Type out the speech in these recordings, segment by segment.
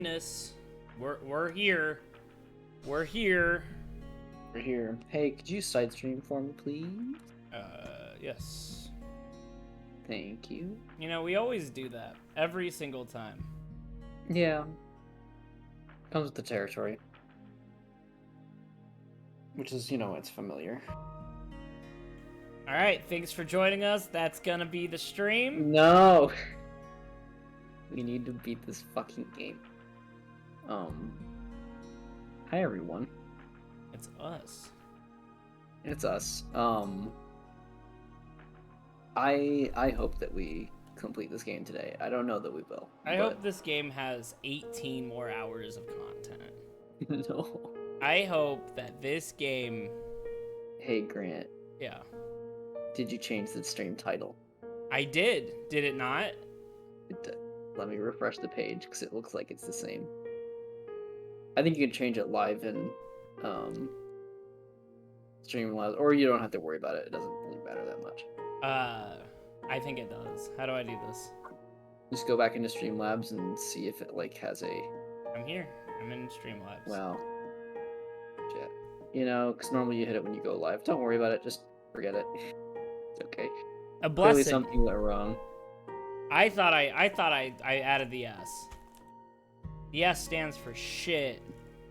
We're here. We're here. We're here. Hey, could you side stream for me, please? Yes. Thank you. You know, we always do that. Every single time. Yeah. Comes with the territory. Which is, it's familiar. Alright, thanks for joining us. That's gonna be the stream. No! We need to beat this fucking game. Hi everyone. It's us. It's us. I hope that we complete this game today. I don't know that we will. I hope this game has 18 more hours of content. No. I hope that this game... Hey Grant. Yeah. Did you change the stream title? I did. Did it not? It did. Let me refresh the page because it looks like it's the same. I think you can change it live in Streamlabs, or you don't have to worry about it. It doesn't really matter that much. I think it does. How do I do this? Just go back into Streamlabs and see if it has a. I'm here. I'm in Streamlabs. Well, shit. Because normally you hit it when you go live. Don't worry about it. Just forget it. It's okay. A blessing. Clearly something went wrong. I thought I added the S. The S stands for shit.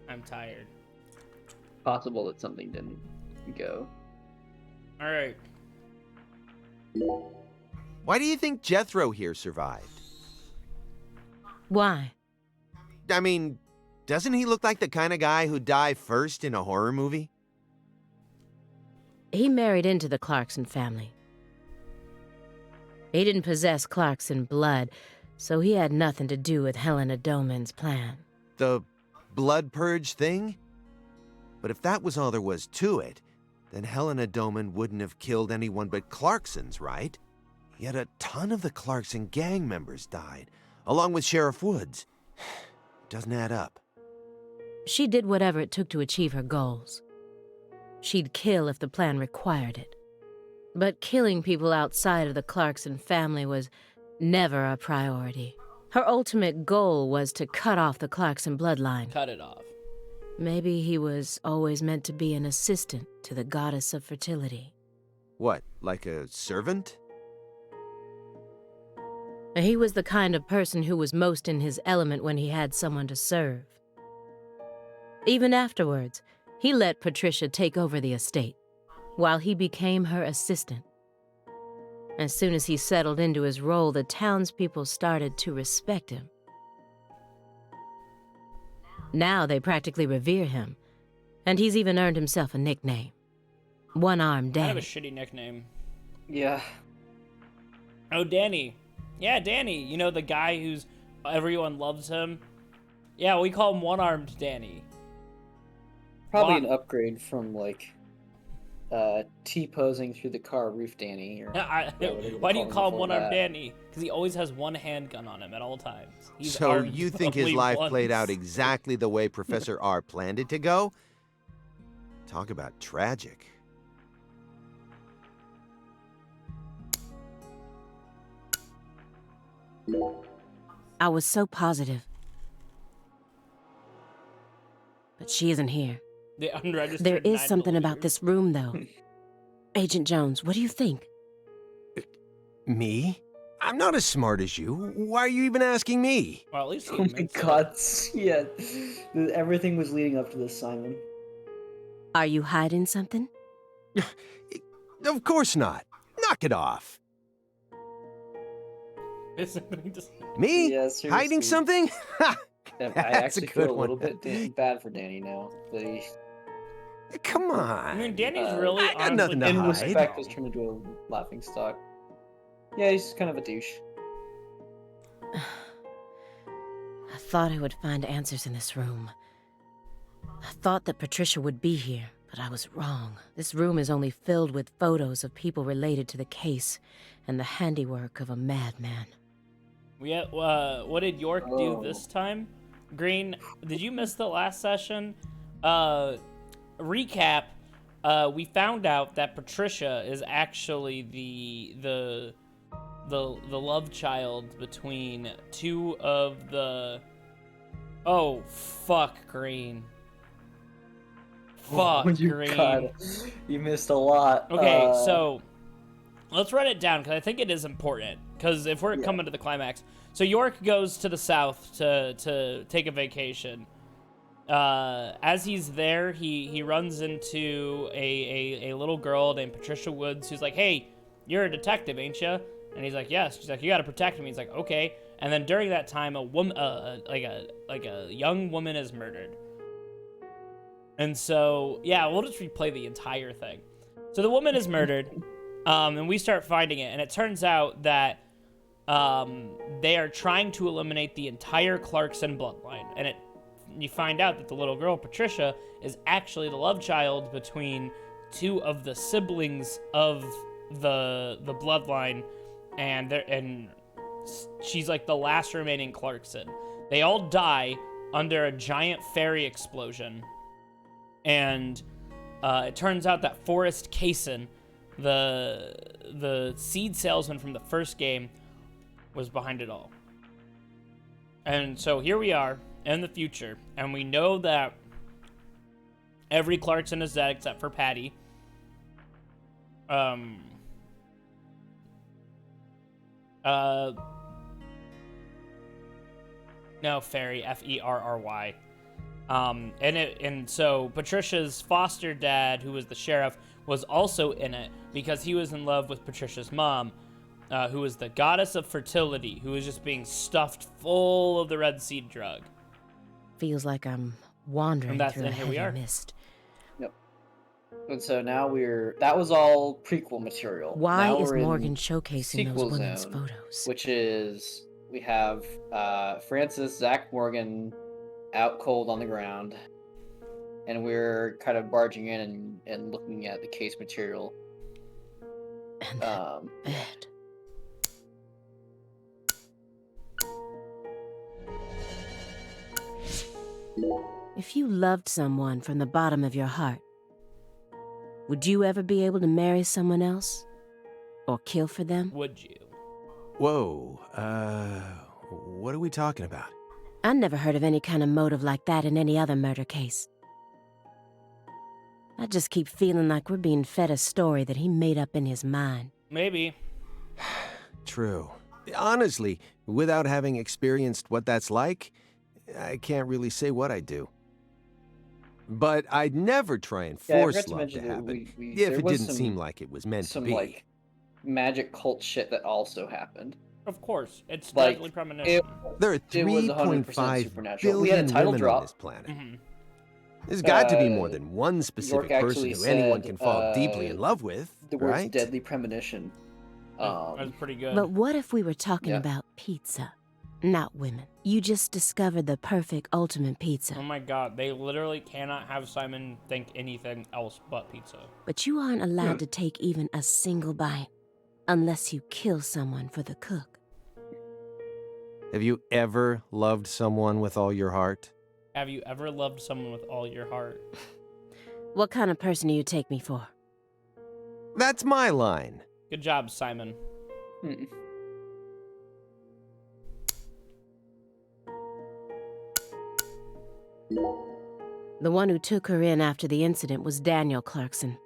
I'm tired. Possible that something didn't go. All right. Why do you think Jethro here survived? Why? I mean, doesn't he look like the kind of guy who'd die first in a horror movie? He married into the Clarkson family. He didn't possess Clarkson blood, so he had nothing to do with Helena Doman's plan. The blood purge thing? But if that was all there was to it, then Helena Doman wouldn't have killed anyone but Clarksons, right? Yet a ton of the Clarkson gang members died, along with Sheriff Woods. Doesn't add up. She did whatever it took to achieve her goals. She'd kill if the plan required it. But killing people outside of the Clarkson family was never a priority. Her ultimate goal was to cut off the Clarkson bloodline. Cut it off. Maybe he was always meant to be an assistant to the goddess of fertility. What, like a servant? He was the kind of person who was most in his element when he had someone to serve. Even afterwards, he let Patricia take over the estate, while he became her assistant. As soon as he settled into his role, the townspeople started to respect him. Now they practically revere him, and he's even earned himself a nickname. One-Armed Danny. I have a shitty nickname. Yeah. Oh, Danny. Yeah, Danny. You know, the guy who's... everyone loves him? Yeah, we call him One-Armed Danny. Probably an upgrade from, T-posing through the car roof Danny. Or why do you call him One-Armed Danny? Because he always has one handgun on him at all times. He's so you think his life played out exactly the way Professor R planned it to go? Talk about tragic. I was so positive. But she isn't here. The unregistered There is 9 something about milliliters. this room, though. Agent Jones, what do you think? Me? I'm not as smart as you. Why are you even asking me? Well, at least he Oh my admits it. god, yeah. Everything was leading up to this, Simon. Are you hiding something? Of course not. Knock it off. Me? Yeah, seriously. Hiding something? Ha! I That's actually a feel good a little one. bit bad for Danny now. That he, Come on. I mean, Danny's really I got nothing to in hide. respect, was turned into a laughing stock. Yeah, he's kind of a douche. I thought I would find answers in this room. I thought that Patricia would be here, but I was wrong. This room is only filled with photos of people related to the case and the handiwork of a madman. What did York do this time? Green, did you miss the last session? Recap, we found out that Patricia is actually the love child between two of the Oh, fuck green. Oh, Fuck you green. God, you missed a lot. Okay, so let's write it down because I think it is important. Because if we're coming to the climax, so York goes to the south to take a vacation. As he's there, he runs into a little girl named Patricia Woods, who's like, "Hey, you're a detective, ain't you?" And he's like, "Yes." She's like, "You gotta protect me." He's like, "Okay." And then during that time, a woman, like a young woman, is murdered. And so, yeah, we'll just replay the entire thing. So the woman is murdered, and we start finding it, and it turns out that they are trying to eliminate the entire Clarkson bloodline, and you find out that the little girl, Patricia, is actually the love child between two of the siblings of the bloodline, and she's like the last remaining Clarkson. They all die under a giant fairy explosion, and it turns out that Forrest Kaysen, the seed salesman from the first game, was behind it all. And so here we are in the future, and we know that every Clarkson is dead except for Patty. No, Ferry, Ferry. And so Patricia's foster dad, who was the sheriff, was also in it because he was in love with Patricia's mom, who was the goddess of fertility, who was just being stuffed full of the red seed drug. Feels like I'm wandering through a and here we are. heavy mist. Yep. And so now that was all prequel material. Why now is we're in Morgan showcasing those sequel women's zone, photos? which is, we have Francis, Zach Morgan out cold on the ground, and we're kind of barging in and looking at the case material. And that bed. If you loved someone from the bottom of your heart, would you ever be able to marry someone else? Or kill for them? Would you? Whoa, what are we talking about? I never heard of any kind of motive like that in any other murder case. I just keep feeling like we're being fed a story that he made up in his mind. Maybe. True. Honestly, without having experienced what that's like, I can't really say what I'd do. But I'd never try and force love to happen if it didn't seem like it was meant to be. Like magic cult shit that also happened. Of course, it's Like, deadly premonition. There are It was 100% 3.5 supernatural. We had a billion title women drop. on this planet. Mhm. There's got to be more than one specific York person actually who anyone said, can fall deeply in love with, The words right? deadly premonition. That's pretty good. But what if we were talking Yeah. about pizza, not women? You just discovered the perfect ultimate pizza. Oh my god, they literally cannot have Simon think anything else but pizza. But you aren't allowed to take even a single bite unless you kill someone for the cook. Have you ever loved someone with all your heart? Have you ever loved someone with all your heart? What kind of person do you take me for? That's my line. Good job, Simon. Hmm. The one who took her in after the incident was Daniel Clarkson,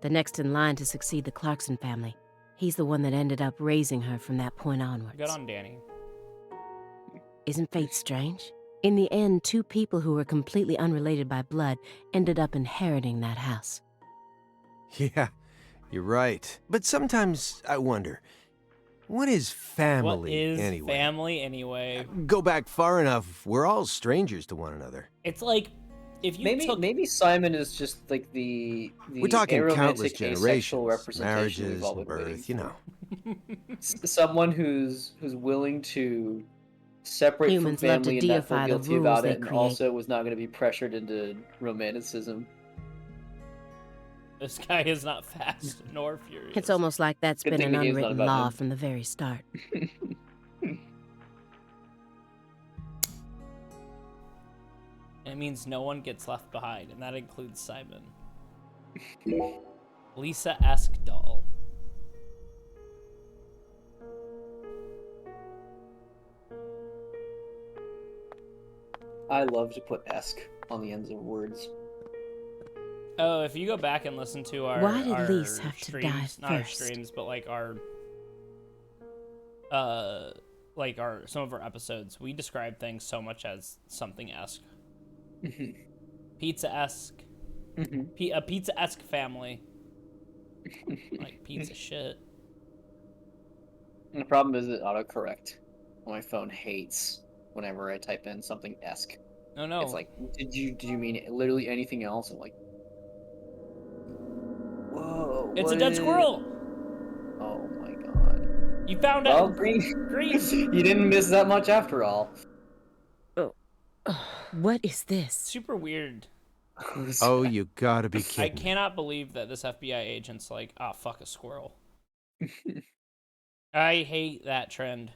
the next in line to succeed the Clarkson family. He's the one that ended up raising her from that point onwards. Good on Danny. Isn't fate strange? In the end, two people who were completely unrelated by blood ended up inheriting that house. Yeah, you're right. But sometimes I wonder, what is family What is anyway? family anyway? Go back far enough, we're all strangers to one another. It's like, if you took... Maybe Simon is just like the We're talking aromantic, countless asexual generations, representation marriages, we've all and been waiting birth, you for. know. Someone who's willing to separate Humans from love to family and not deify feel the guilty rules about they it, and create. also was not going to be pressured into romanticism. This guy is not fast nor furious. It's almost like that's Good been thing an the game's not unwritten about law him. from the very start. It means no one gets left behind, and that includes Simon. Lisa-esque doll. I love to put esque on the ends of words. Oh, if you go back and listen to our Why did our Lise have to streams, die not our first? streams, but like our some of our episodes, we describe things so much as something esque, pizza esque, a pizza esque family, like pizza shit. And the problem is that autocorrect on my phone hates whenever I type in something esque. Oh no, It's like, did you mean literally anything else? I'm like, whoa. it's a dead squirrel. Oh my god. You found it. Well, Green. You didn't miss that much after all. What is this? Super weird. Oh, you gotta be I kidding. cannot believe that this FBI agent's like, ah, fuck a squirrel. I hate that trend.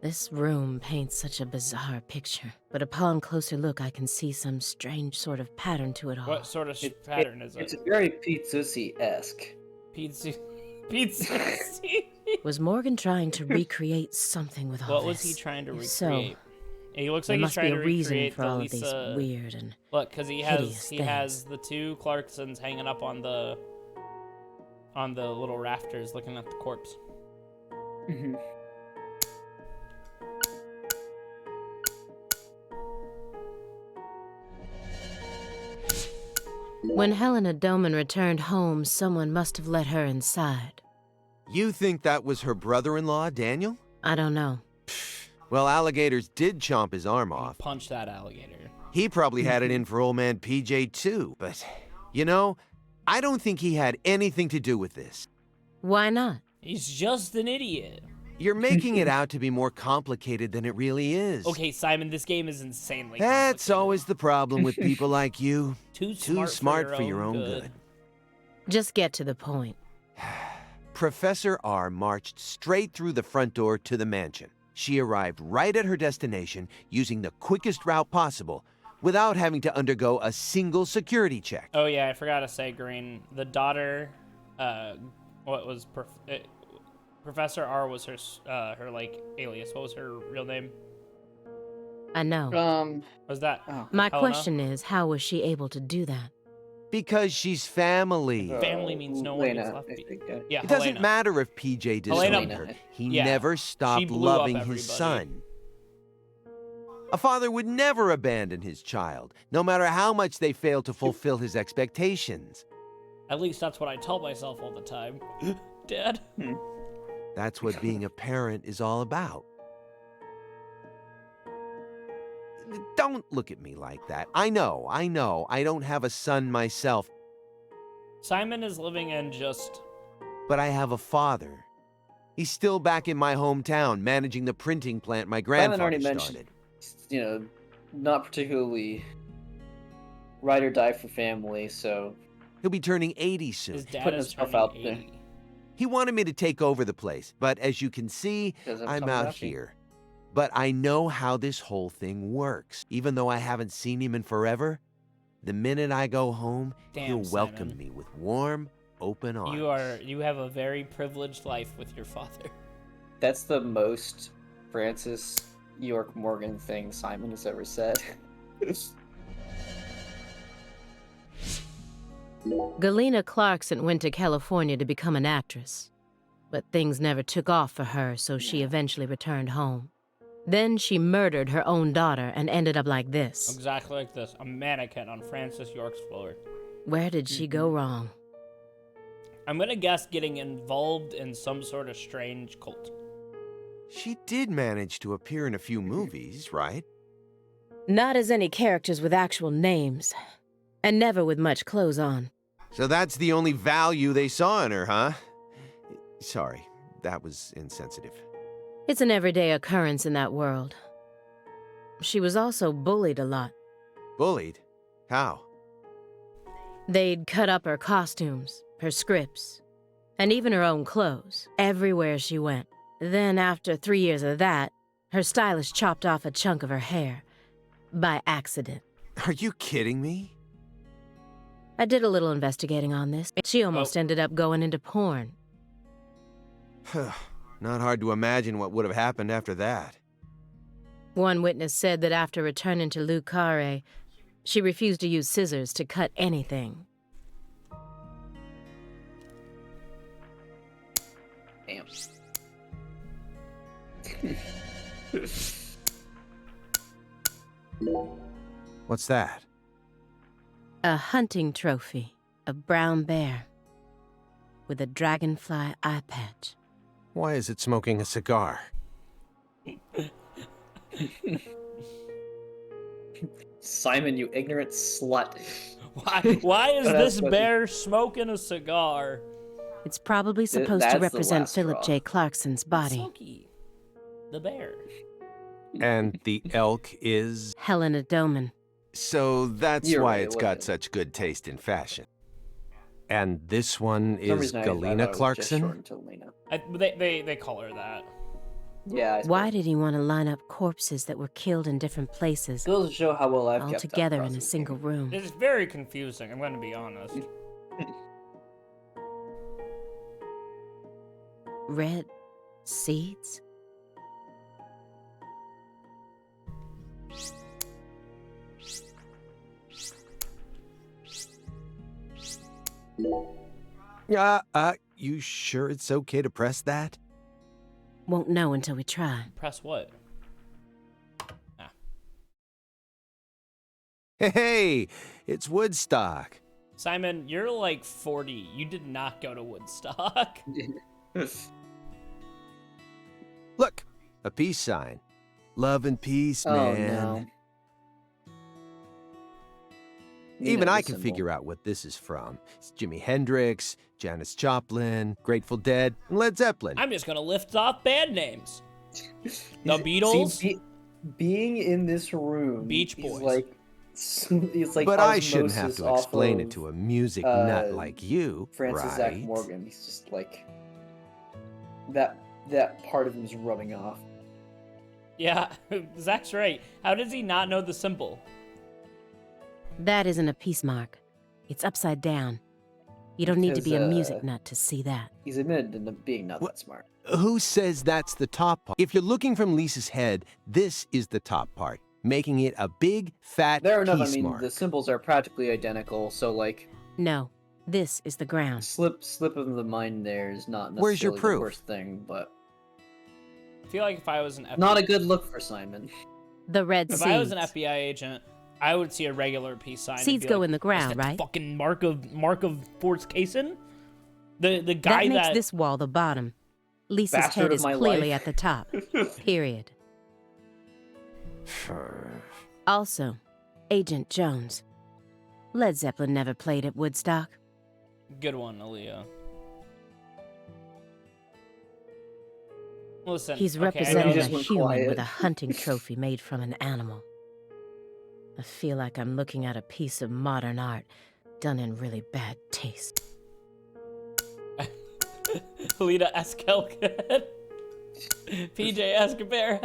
This room paints such a bizarre picture, but upon closer look, I can see some strange sort of pattern to it all. What sort of pattern is It's it? very pizza-esque. Pizza. Was Morgan trying to recreate something with all What this? was he trying to If recreate? So, He looks there like he's must be trying a to reason recreate for the all Lisa. of these weird and Look, because he hideous has the two Clarksons hanging up on the little rafters, looking at the corpse. When Helena Doman returned home, someone must have let her inside. You think that was her brother-in-law, Daniel? I don't know. Well, alligators did chomp his arm off. Punch that alligator. He probably had it in for old man PJ too, but, you know, I don't think he had anything to do with this. Why not? He's just an idiot. You're making it out to be more complicated than it really is. Okay, Simon, this game is insanely That's complicated. always the problem with people like you. Too smart for your own good. Just get to the point. Professor R marched straight through the front door to the mansion. She arrived right at her destination using the quickest route possible without having to undergo a single security check. Oh yeah, I forgot to say, Green. The daughter, Professor R was her like alias. What was her real name? I know. What was that? My Helena? question is, how was she able to do that? Because she's family. Family means no one gets Lena, left I behind. think, Yeah, It doesn't Helena. matter if PJ disowned Helena. her. He Yeah. never stopped She blew up loving everybody. his son. A father would never abandon his child, no matter how much they fail to fulfill his expectations. At least that's what I tell myself all the time. Dad. That's what being a parent is all about. Don't look at me like that. I know. I don't have a son myself, Simon is living in just... but I have a father. He's still back in my hometown, managing the printing plant my Simon grandfather already started. mentioned, not particularly ride or die for family, so He'll be turning 80 soon. His dad putting is himself turning out there. 80. He wanted me to take over the place, but as you can see, Doesn't I'm come out happy. here. But I know how this whole thing works. Even though I haven't seen him in forever, the minute I go home, Damn, he'll welcome Simon. me with warm, open arms. You have a very privileged life with your father. That's the most Francis York Morgan thing Simon has ever said. Galena Clarkson went to California to become an actress. But things never took off for her, so she eventually returned home. Then she murdered her own daughter and ended up like this. Exactly like this. A mannequin on Francis York's floor. Where did she go wrong? I'm gonna guess getting involved in some sort of strange cult. She did manage to appear in a few movies, right? Not as any characters with actual names, and never with much clothes on. So that's the only value they saw in her, huh? Sorry, that was insensitive. It's an everyday occurrence in that world. She was also bullied a lot. Bullied? How? They'd cut up her costumes, her scripts, and even her own clothes, everywhere she went. Then, after 3 years of that, her stylist chopped off a chunk of her hair. By accident. Are you kidding me? I did a little investigating on this. She almost ended up going into porn. Not hard to imagine what would have happened after that. One witness said that after returning to Lucare, she refused to use scissors to cut anything. Damn. What's that? A hunting trophy, a brown bear, with a dragonfly eye patch. Why is it smoking a cigar? Simon, you ignorant slut. Why is Oh, that's this funny. bear smoking a cigar? It's probably supposed that's to the represent last Philip straw. J. Clarkson's body. Silky. The bear. And the elk is... Helena Doman. So that's You're why right, it's it got wasn't. such good taste in fashion. And this one For some is reason, I thought Galena it was just Clarkson? shortened to Lena. They call her that. Yeah, I Why suppose. did he want to line up corpses that were killed in different places, Goes to show how well I've all kept up together in a crossing single game. room? It's very confusing, I'm going to be honest. Red seeds? You sure it's okay to press that? Won't know until we try. Press what? Hey, it's Woodstock. Simon, you're like 40. You did not go to Woodstock. Look, a peace sign. Love and peace, Oh man. no. Even the I can symbol. figure out what this is from. It's Jimi Hendrix, Janis Joplin, Grateful Dead, and Led Zeppelin. I'm just going to lift off band names. The He's- Beatles? see, being in this room, Beach he's Boys. like, he's like But I shouldn't have osmosis to off explain of it to a music nut like you, Francis right? Zach Morgan. He's just like that part of him is rubbing off. Yeah, Zach's right. How does he not know the symbol? That isn't a peace mark. It's upside down. You don't need to be a Because, music nut to see that. He's admitted to being not What- that smart. Who says that's the top part? If you're looking from Lisa's head, this is the top part, making it a big, fat Fair enough. I peace mean, mark. the symbols are practically identical, so like No, this is the ground. slip of the mind there is not necessarily Where's your proof? the worst thing, but I feel like if I was an FBI, not a good look for Simon. The red if seeds. I was an FBI agent, I would see a regular peace sign. and Seeds be go like, in the ground, "Is that right? Fucking mark of Forts Cason. The guy That makes that this wall the bottom. Lisa's Bastard head of is my clearly life. at the top. Period. Also, Agent Jones. Led Zeppelin never played at Woodstock. Good one, Aaliyah. Listen, He's okay, I know representing just a went human quiet. with a hunting trophy made from an animal. I feel like I'm looking at a piece of modern art done in really bad taste. Alita Eskelkhead. PJ Escobar.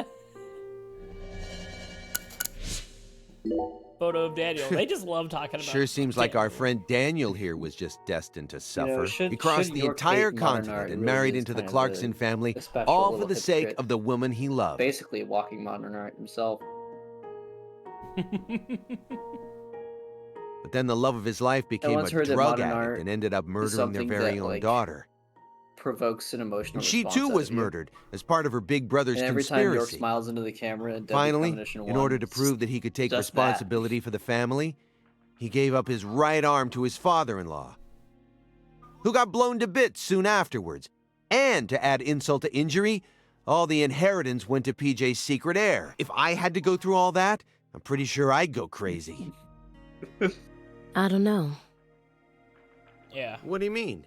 Photo of Daniel. They just love talking about Sure seems like our Daniel. friend Daniel here was just destined to suffer. should- he crossed should the York entire hate modern art, continent it and really married is into the kind of Clarkson a family, special all for little the sake hypocrite. of the woman he loved. Basically, walking modern art himself. But then the love of his life became a once heard that drug modern addict art and ended up murdering their something very that, own like, daughter. Provokes an emotional And she response too out was of you. murdered as part of her big brother's And every time York conspiracy. smiles into the camera, and Deadly Finally, Premonition in 1, order to it's prove that he could take just that. responsibility for the family, he gave up his right arm to his father-in-law, who got blown to bits soon afterwards. And to add insult to injury, all the inheritance went to PJ's secret heir. If I had to go through all that, I'm pretty sure I'd go crazy. I don't know. Yeah. What do you mean?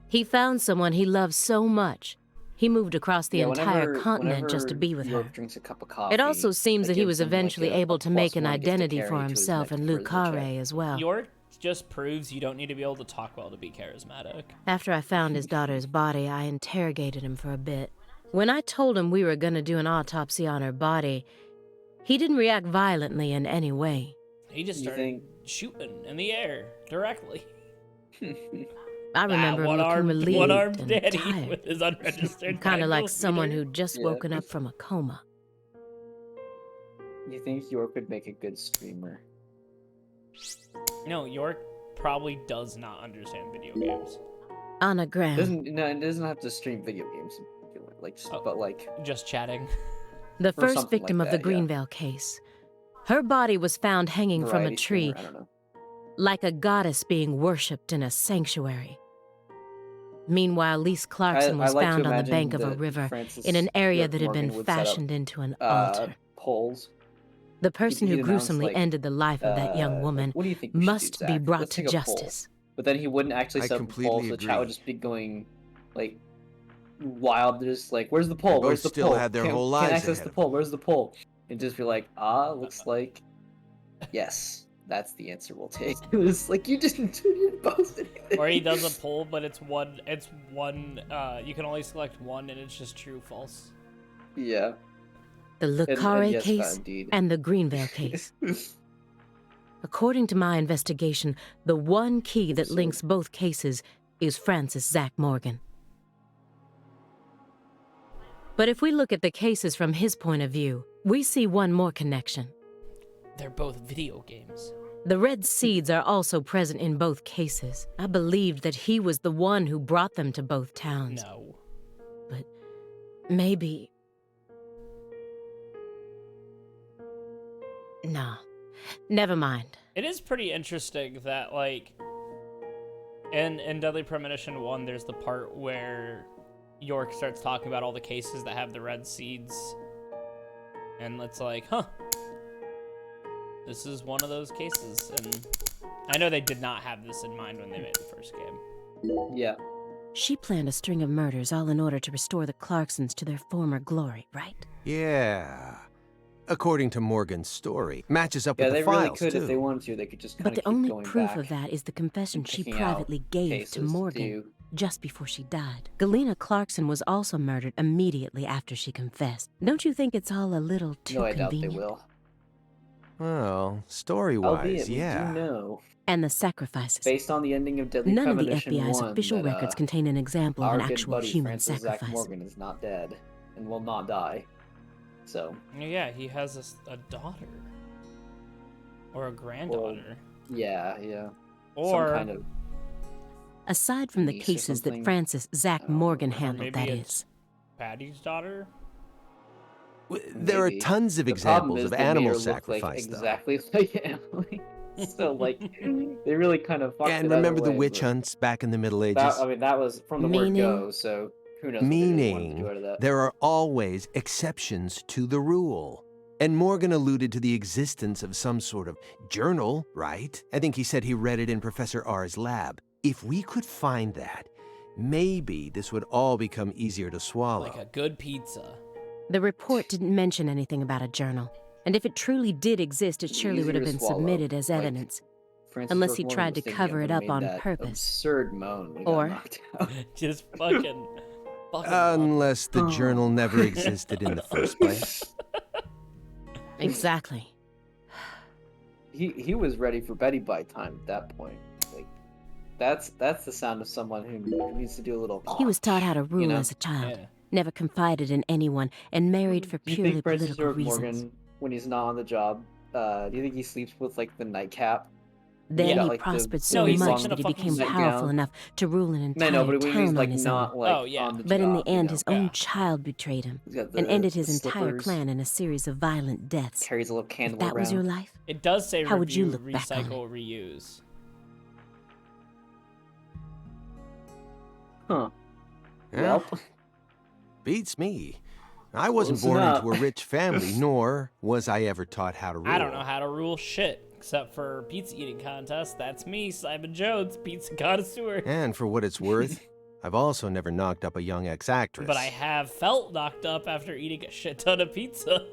He found someone he loved so much. He moved across the Yeah, entire whenever- continent just to whenever be with York her. drinks a cup of coffee, It also seems that that he gives was him, like, eventually a able to make an +1 gift to identity carry for to his himself neck in for his Lucare wheelchair. as well. York just proves you don't need to be able to talk well to be charismatic. After I found his daughter's body, I interrogated him for a bit. When I told him we were going to do an autopsy on her body, he didn't react violently in any way. He just You started think- shooting in the air directly. I remember him looking one-armed relieved and daddy tired, with his unregistered kind of like 9mm. someone who'd just Yeah. woken up from a coma. You think York would make a good streamer? No, York probably does not understand video games. Anagram. It doesn't have to stream video games in particular, like, but like Just chatting. The or first something victim like of the that, yeah. Greenvale case. Her body was found hanging from a variety tree, streamer, I don't know. like a goddess being worshipped in a sanctuary. Meanwhile, Lise Clarkson was I like to found on the imagine bank of a that river Francis in an area York that had been Morgan would set up, fashioned into an altar. polls. The person who he'd announce, gruesomely like, ended the life of that young like, woman what do you think we should do, must be Zach? brought Let's to take a poll. justice. But then he wouldn't actually I set up completely polls. The chat would agree. just be going like wild, just like, "Where's the poll? They both Where's the still poll? had their Can't- whole can't lives access ahead the of poll. Where's the poll?" And just be like, looks like yes, that's the answer we'll take." It was like you didn't post anything. Or he does a poll, but it's one. You can only select one, and it's just true, false. Yeah. The Le And Carre yes, case indeed. and the Greenvale case. According to my investigation, the one key that links both cases is Francis Zach Morgan. But if we look at the cases from his point of view, we see one more connection. They're both video games. The red seeds are also present in both cases. I believed that he was the one who brought them to both towns. No. But maybe... No. Never mind. It is pretty interesting that, like, in Deadly Premonition 1, there's the part where York starts talking about all the cases that have the red seeds. And it's like, huh. This is one of those cases. And I know they did not have this in mind when they made the first game. Yeah. She planned a string of murders all in order to restore the Clarksons to their former glory, right? Yeah. According to Morgan's story, matches up Yeah, with they the really files could too. if they wanted to. They could just kind But of the keep only going proof back of that is the confession and she picking out privately gave cases to Morgan do. just before she died. Galena Clarkson was also murdered immediately after she confessed. Don't you think it's all a little too No, I doubt convenient? they will. Well, story-wise, Albeit, yeah. we do know, And the sacrifices. based on the ending of Deadly None of the Premonition FBI's 1, official that, records contain an example of our an good actual buddy human Francis Zach sacrifice. Morgan is not dead and will not die. So, Yeah, he has a daughter. Or a granddaughter. yeah. Or some kind of Aside from the niece or cases that something. Francis Zach Morgan or handled, maybe that it's is. Patty's daughter? There are maybe. tons of The problem examples is of they made her animal look sacrifice, exactly like Emily. So, like, they really kind of fucked And it either remember the way, witch but hunts back in the Middle Ages? that was from the word Meaning? go, so who knows what they really wanted to Meaning, do out of that. there are always exceptions to the rule. And Morgan alluded to the existence of some sort of journal, right? I think he said he read it in Professor R's lab. If we could find that, maybe this would all become easier to swallow. Like a good pizza. The report didn't mention anything about a journal. And if it truly did exist, it surely would Easier have to been swallow, submitted as like, evidence. Francis Unless York he Morgan tried was to thinking cover of it and up made on that purpose. absurd moan when he Or- got knocked out. Just fucking Unless the journal never existed in the first place. Exactly. He was ready for Betty by time at that point. Like, that's the sound of someone who needs to do a little. He was taught how to rule know? as a child, Yeah. never confided in anyone, and married for Do you purely think Francis political York reasons. Morgan, when he's not on the job, do you think he sleeps with like the nightcap? Then Yeah, he like the- prospered No, so he's much in a that he fucking became nightgown. powerful enough to rule an entire No, but when town he's like on his not own. like Oh, yeah. on the But in the job, you end, know? his own Yeah. child betrayed him He's got and ended his the entire slippers, clan in a series of violent deaths. Carries a little candle If that around. was your life, It does say How would you review, look back on recycle, reuse. Huh. Yeah, Well, beats me. I wasn't Listen born up. into a rich family, nor was I ever taught how to rule. I don't know how to rule shit. Except for pizza eating contest. That's me, Simon Jones, pizza connoisseur. And for what it's worth, I've also never knocked up a young ex-actress. But I have felt knocked up after eating a shit ton of pizza.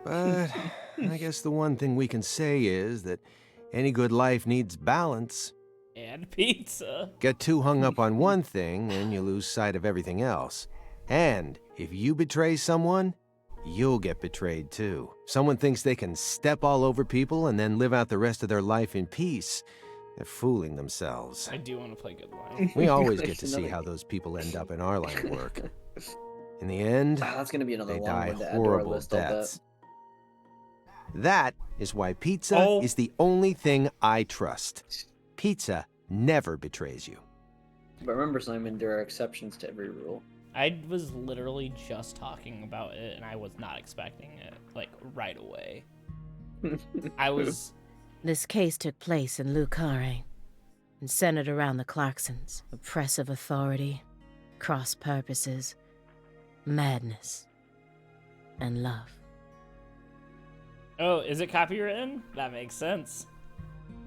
But I guess the one thing we can say is that any good life needs balance. And pizza. Get too hung up on one thing and you lose sight of everything else. And if you betray someone, you'll get betrayed too. Someone thinks they can step all over people and then live out the rest of their life in peace. They're fooling themselves. I do want to play good line. We always get to see Another- how those people end up in our line of work. In the end, wow, that's gonna be another they long die one to add to our horrible list, I'll bet. deaths. That is why pizza Oh. is the only thing I trust. Pizza never betrays you. But remember, Simon, there are exceptions to every rule. I was literally just talking about it, and I was not expecting it, like, right away. I was... This case took place in Lucare and centered around the Clarksons. Oppressive authority, cross purposes, madness, and love. Oh, is it copywritten? That makes sense.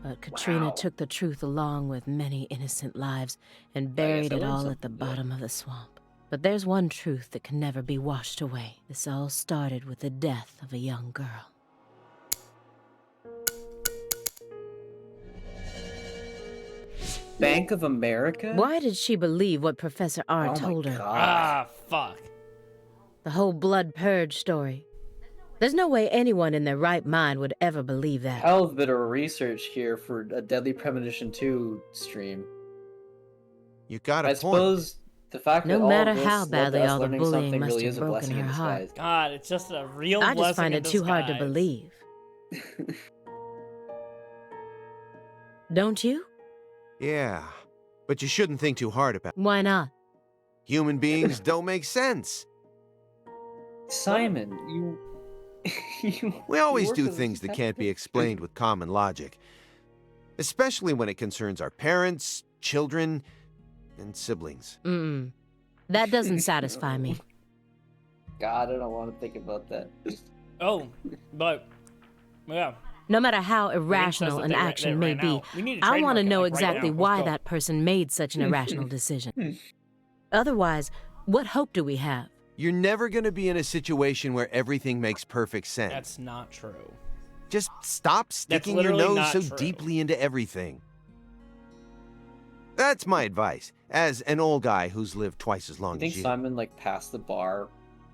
But Katrina Wow. took the truth along with many innocent lives and I buried it learned all at the something today. bottom of the swamp. But there's one truth that can never be washed away. This all started with the death of a young girl. Bank of America? Why did she believe what Professor R Oh told my her? god. Ah, fuck. The whole blood purge story. There's no way anyone in their right mind would ever believe that. Hell of a bit of research here for a Deadly Premonition 2 stream. You got a I point. suppose the fact No that all matter of this how led to badly us all the learning bullying something must really have is a broken blessing in her heart. disguise. God, it's just a real I blessing just find in it too hard to disguise. believe. Don't you? Yeah, but you shouldn't think too hard about it. Why not? Human beings don't make sense. Simon, you... We always work do as a things that can't be detective? explained with common logic. Especially when it concerns our parents, children, and siblings. Mm-mm. That doesn't satisfy me. God, I don't want to think about that. Oh, but... Yeah. No matter how Reed says irrational that an they action may ran be, out. We need to I want trademark to it, know like, right exactly now. Let's why go. that person made such an irrational decision. Otherwise, what hope do we have? You're never going to be in a situation where everything makes perfect sense. That's not true. Just stop sticking your literally nose not so true. deeply into everything. That's my advice, as an old guy who's lived twice as long You think as you. Simon, like, passed the bar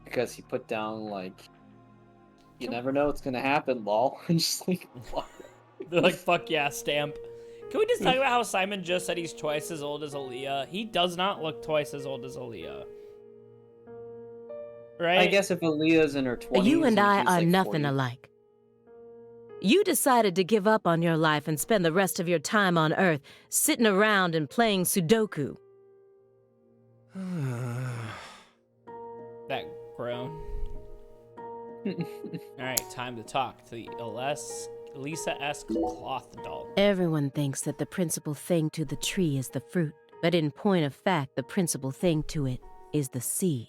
because he put down, like, you never know what's gonna happen, lol. And just like, fuck. They're like, fuck yeah, stamp. Can we just talk about how Simon just said he's twice as old as Aaliyah? He does not look twice as old as Aaliyah. Right? I guess if Aaliyah's in her 20s, You and I he's, are like, nothing 40. alike. You decided to give up on your life and spend the rest of your time on Earth sitting around and playing Sudoku. That groan. Alright, time to talk to the Elisa-esque cloth doll. Everyone thinks that the principal thing to the tree is the fruit, but in point of fact, the principal thing to it is the seed.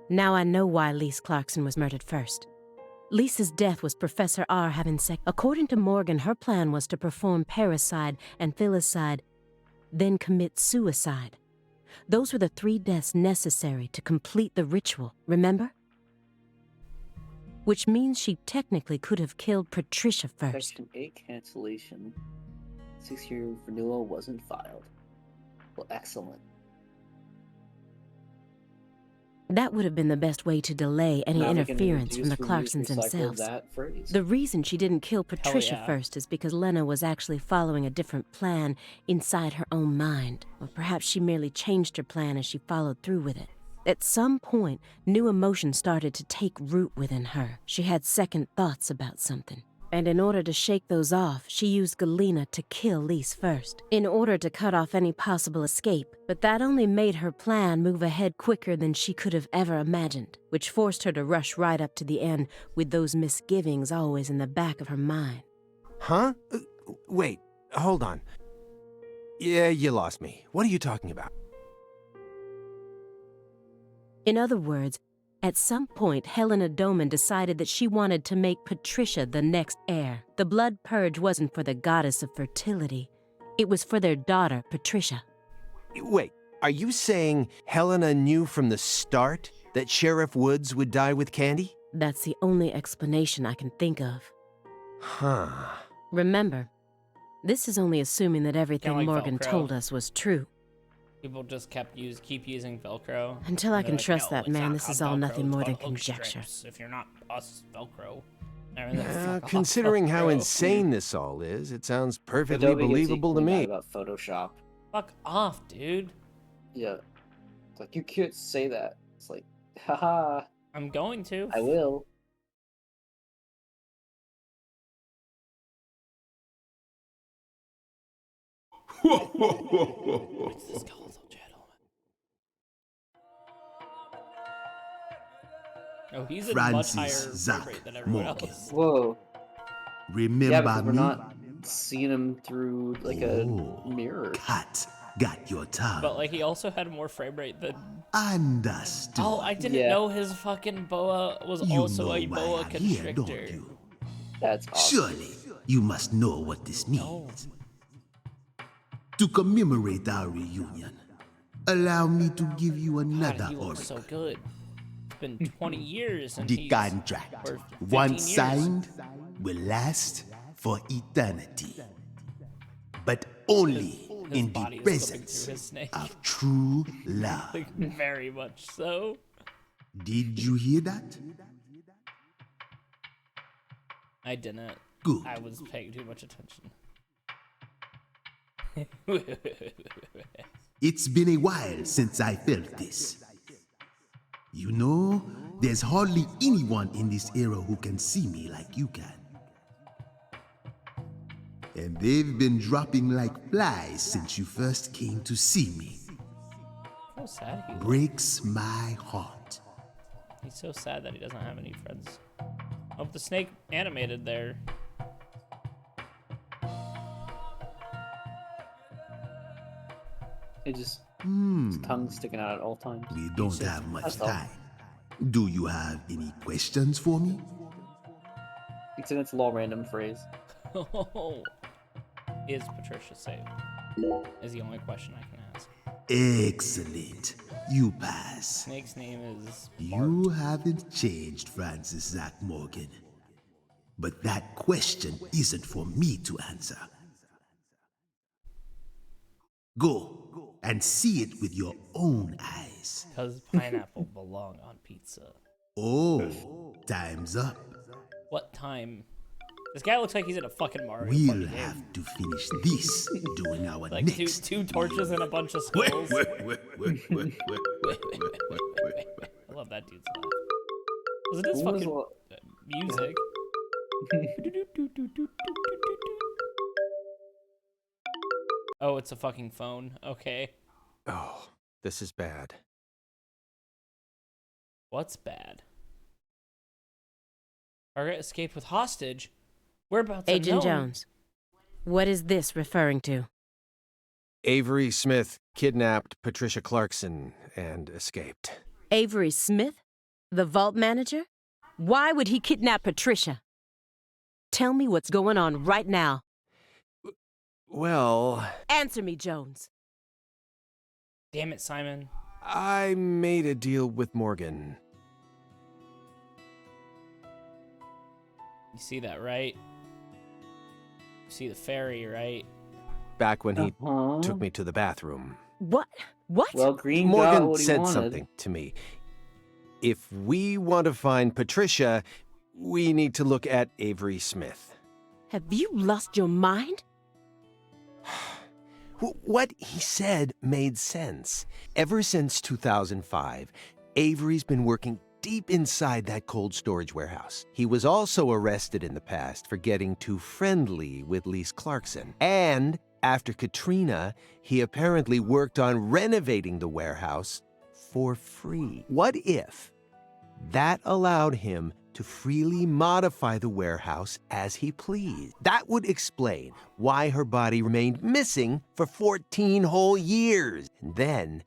Now I know why Lise Clarkson was murdered first. Lisa's death was Professor R having sex. According to Morgan, her plan was to perform parricide and filicide, then commit suicide. Those were the 3 deaths necessary to complete the ritual, remember? Which means she technically could have killed Patricia first. Section 8 cancellation. 6-year renewal wasn't filed. Well, excellent. That would have been the best way to delay any Now we can interference from the reduce, reuse, Clarksons recycle themselves. that phrase. The reason she didn't kill Patricia yeah. first is because Lena was actually following a different plan inside her own mind. Or perhaps she merely changed her plan as she followed through with it. At some point, new emotions started to take root within her. She had second thoughts about something. And in order to shake those off, she used Galena to kill Lise first, in order to cut off any possible escape. But that only made her plan move ahead quicker than she could have ever imagined, which forced her to rush right up to the end with those misgivings always in the back of her mind. Huh? Wait, hold on. Yeah, you lost me. What are you talking about? In other words, at some point, Helena Doman decided that she wanted to make Patricia the next heir. The blood purge wasn't for the goddess of fertility. It was for their daughter, Patricia. Wait, are you saying Helena knew from the start that Sheriff Woods would die with Candy? That's the only explanation I can think of. Huh. Remember, this is only assuming that everything like Morgan Velcro. told us was true. People just keep using Velcro. Until I And can they're like, trust "No, that, it's man, not this called is all Velcro, nothing it's more than called oak conjecture. strips. If you're not us, Velcro. And they're like, Yeah, "Fuck off, considering how Velcro." insane this all is, it sounds perfectly Adobe gets believable to equally mad me. about Photoshop. Fuck off, dude. Yeah. It's like, you can't say that. It's like, haha, I'm going to. I will. It's the skeletal gentleman. Oh, he's in much higher Francis frame Zach rate than everyone Morgan. else. Whoa. Remember Yeah, because we're me? not seeing him through like a mirror. Cat got your tongue. But like, he also had more frame rate than. Understood. Oh, I didn't know his fucking boa was You also know a why boa I'm here, don't constrictor. you? That's awesome. Surely you must know what this means. No. To commemorate our reunion, allow me to give you God, another he looks oracle. so good. It's been 20 years and The he's contract, or 15 once years. signed, will last for eternity. But only His in body the is slipping presence through his snake. of true love. Like, very much so. Did you hear that? I didn't. Good. I was paying too much attention. It's been a while since I felt this. You know, there's hardly anyone in this era who can see me like you can. And they've been dropping like flies since you first came to see me. So sad he looks. Breaks my heart. He's so sad that he doesn't have any friends. Oh, the snake animated there. It just his tongue's sticking out at all times. We don't have much That's all. time. Do you have any questions for me? Accidental random phrase. Oh. Is Patricia safe? Is the only question I can ask. Excellent. You pass. Snake's name is You haven't changed, Francis Zach Morgan. But that question isn't for me to answer. Go and see it with your own eyes. Because pineapple belong on pizza. Oh, time's up. What time? This guy looks like he's in a fucking Mario We'll Party game. have to finish this during our Like next. two torches and a bunch of skulls. I love that dude's laugh. Was it his When was fucking the- music? Oh, it's a fucking phone. Okay. Oh, this is bad. What's bad? Target escaped with hostage. Whereabouts Agent unknown. Jones, what is this referring to? Avery Smith kidnapped Patricia Clarkson and escaped. Avery Smith? The vault manager? Why would he kidnap Patricia? Tell me what's going on right now. Well, Answer me, Jones. Damn it, Simon. I made a deal with Morgan. You see that, right? You see the fairy, right? Back when he Uh-huh. took me to the bathroom. What? What? Well, Green got Morgan what he said wanted. something to me. If we want to find Patricia, we need to look at Avery Smith. Have you lost your mind? What he said made sense. Ever since 2005, Avery's been working deep inside that cold storage warehouse. He was also arrested in the past for getting too friendly with Lise Clarkson. And after Katrina, he apparently worked on renovating the warehouse for free. What if that allowed him to freely modify the warehouse as he pleased? That would explain why her body remained missing for 14 whole years. And then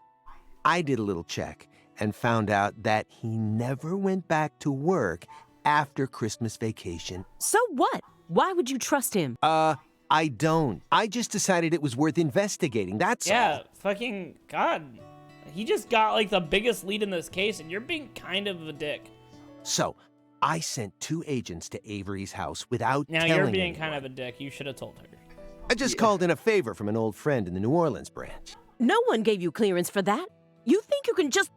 I did a little check and found out that he never went back to work after Christmas vacation. So what? Why would you trust him? I don't. I just decided it was worth investigating, that's Yeah, all. fucking God. He just got like the biggest lead in this case, and you're being kind of a dick. So, I sent 2 agents to Avery's house without Now telling you're being anyone. kind of a dick. You should have told her. I just called in a favor from an old friend in the New Orleans branch. No one gave you clearance for that. You think you can just...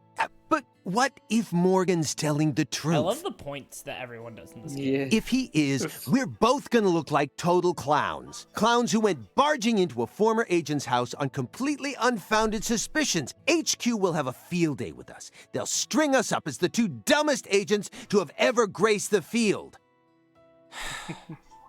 But what if Morgan's telling the truth? I love the points that everyone does in this game. Yeah. If he is, we're both gonna look like total clowns. Clowns who went barging into a former agent's house on completely unfounded suspicions. HQ will have a field day with us. They'll string us up as the 2 dumbest agents to have ever graced the field.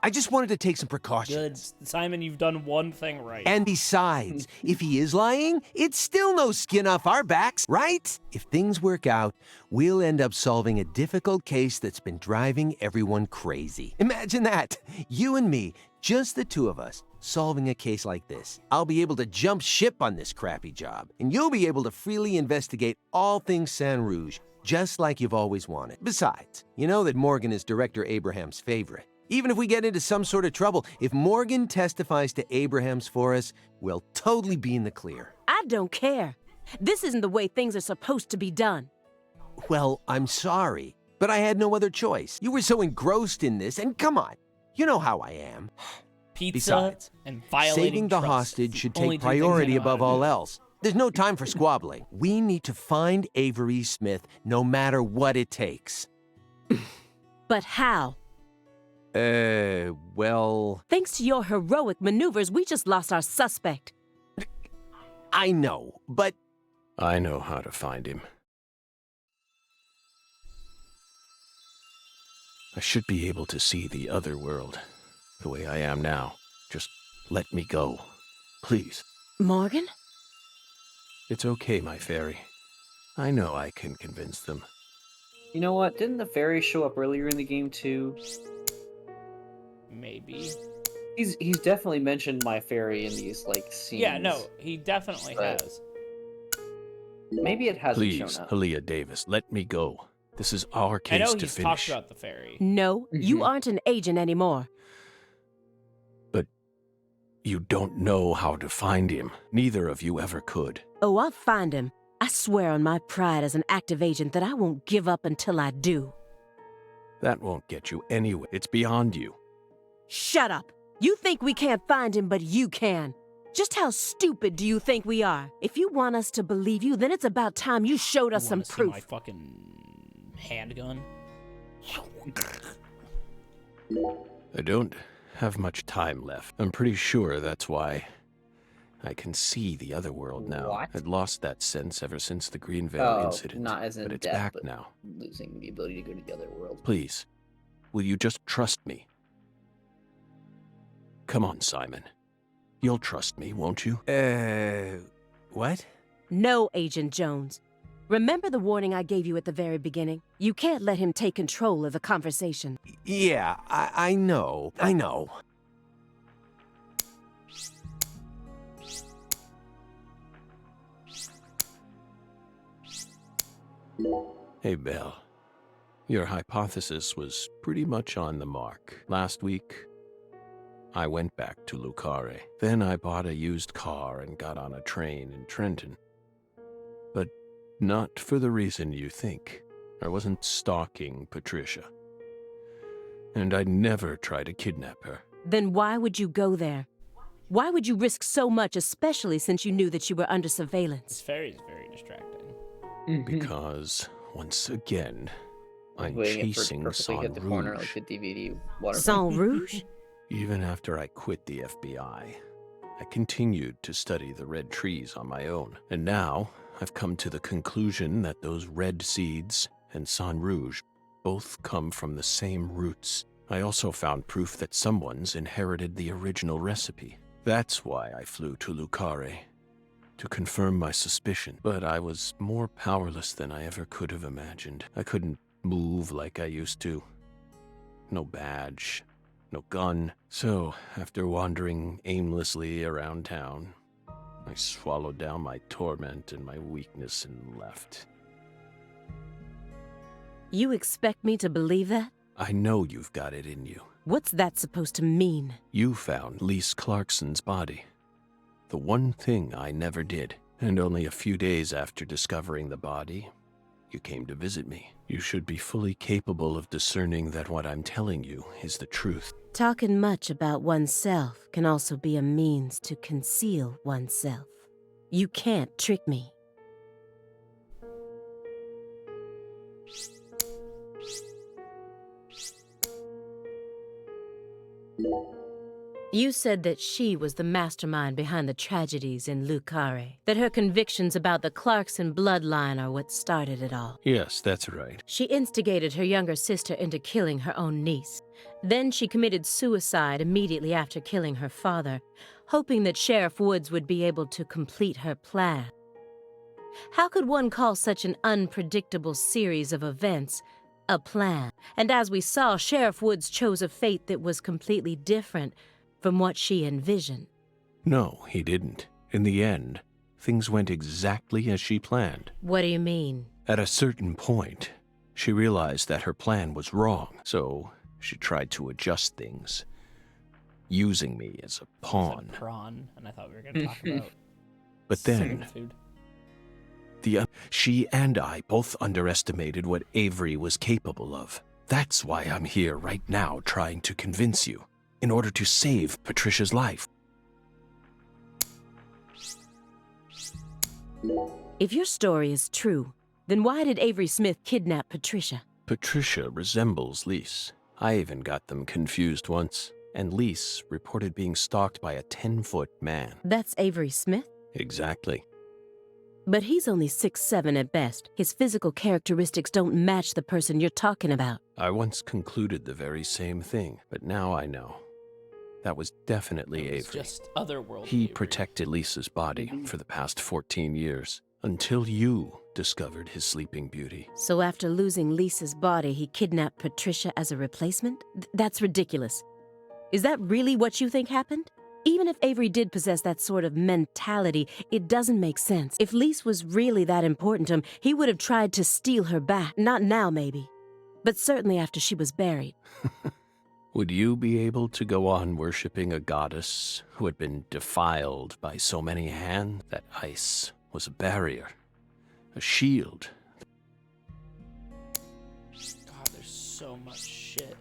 I just wanted to take some precautions. Good. Simon, you've done one thing right. And besides, if he is lying, it's still no skin off our backs, right? If things work out, we'll end up solving a difficult case that's been driving everyone crazy. Imagine that. You and me, just the two of us, solving a case like this. I'll be able to jump ship on this crappy job, and you'll be able to freely investigate all things San Rouge, just like you've always wanted. Besides, you know that Morgan is Director Abraham's favorite. Even if we get into some sort of trouble, if Morgan testifies to Abrahams for us, we'll totally be in the clear. I don't care. This isn't the way things are supposed to be done. Well, I'm sorry, but I had no other choice. You were so engrossed in this, and come on, you know how I am. Pizza Besides, and violating saving the trust. hostage should Only take two things I priority know how above to all do. else. There's no time for squabbling. We need to find Avery Smith no matter what it takes. But how? Well, Thanks to your heroic maneuvers, we just lost our suspect. I know, but I know how to find him. I should be able to see the other world, the way I am now. Just let me go. Please. Morgan? It's okay, my fairy. I know I can convince them. You know what? Didn't the fairy show up earlier in the game too? Maybe. He's definitely mentioned my fairy in these like scenes. Yeah, no, he definitely But- has. Maybe it hasn't Please, shown up. Aaliyah Davis, let me go. This is our I case know to he's finish. talked about the fairy. No, you Mhm. aren't an agent anymore. But you don't know how to find him. Neither of you ever could. Oh, I'll find him. I swear on my pride as an active agent that I won't give up until I do. That won't get you anywhere. It's beyond you. Shut up. You think we can't find him, but you can. Just how stupid do you think we are? If you want us to believe you, then it's about time you showed us You some wanna see proof. my fucking handgun. I don't have much time left. I'm pretty sure that's why I can see the other world now. What? I'd lost that sense ever since the Greenvale Oh, incident. not as in but it's death, back but now. losing the ability to go to the other world. Please, will you just trust me? Come on, Simon. You'll trust me, won't you? what? No, Agent Jones. Remember the warning I gave you at the very beginning? You can't let him take control of the conversation. Yeah, I know. I know. Hey, Belle. Your hypothesis was pretty much on the mark. Last week, I went back to Lucare. Then I bought a used car and got on a train in Trenton. But not for the reason you think. I wasn't stalking Patricia. And I'd never try to kidnap her. Then why would you go there? Why would you risk so much, especially since you knew that you were under This surveillance? fairy is very distracting. Because, once again, I'm Waiting for it to chasing perfectly San hit the corner Rouge. like the DVD waterfront. Saint Rouge? Even after I quit the FBI, I continued to study the red trees on my own. And now, I've come to the conclusion that those red seeds and San Rouge both come from the same roots. I also found proof that someone's inherited the original recipe. That's why I flew to Lucare, to confirm my suspicion. But I was more powerless than I ever could have imagined. I couldn't move like I used to. No badge, no gun. So, after wandering aimlessly around town, I swallowed down my torment and my weakness and left. You expect me to believe that? I know you've got it in you. What's that supposed to mean? You found Lise Clarkson's body. The one thing I never did. And only a few days after discovering the body, you came to visit me. You should be fully capable of discerning that what I'm telling you is the truth. Talking much about oneself can also be a means to conceal oneself. You can't trick me. You said that she was the mastermind behind the tragedies in Lucare, that her convictions about the Clarkson bloodline are what started it all. Yes, that's right. She instigated her younger sister into killing her own niece. Then she committed suicide immediately after killing her father, hoping that Sheriff Woods would be able to complete her plan. How could one call such an unpredictable series of events a plan? And as we saw, Sheriff Woods chose a fate that was completely different from what she envisioned. No, he didn't. In the end, things went exactly as she planned. What do you mean? At a certain point, she realized that her plan was wrong, so she tried to adjust things, using me as a pawn. Said prawn, and I thought we were going to talk about But then, food. she and I both underestimated what Avery was capable of. That's why I'm here right now trying to convince you, in order to save Patricia's life. If your story is true, then why did Avery Smith kidnap Patricia? Patricia resembles Lise. I even got them confused once, and Lise reported being stalked by a 10-foot man. That's Avery Smith? Exactly. But he's only 6'7" at best. His physical characteristics don't match the person you're talking about. I once concluded the very same thing, but now I know. That was definitely It was Avery. just otherworldly. He Avery. protected Lisa's body for the past 14 years, until you discovered his sleeping beauty. So after losing Lisa's body, he kidnapped Patricia as a replacement? That's ridiculous. Is that really what you think happened? Even if Avery did possess that sort of mentality, it doesn't make sense. If Lise was really that important to him, he would have tried to steal her back. Not now, maybe, but certainly after she was buried. Would you be able to go on worshipping a goddess who had been defiled by so many hands? That ice was a barrier, a shield. God, there's so much shit.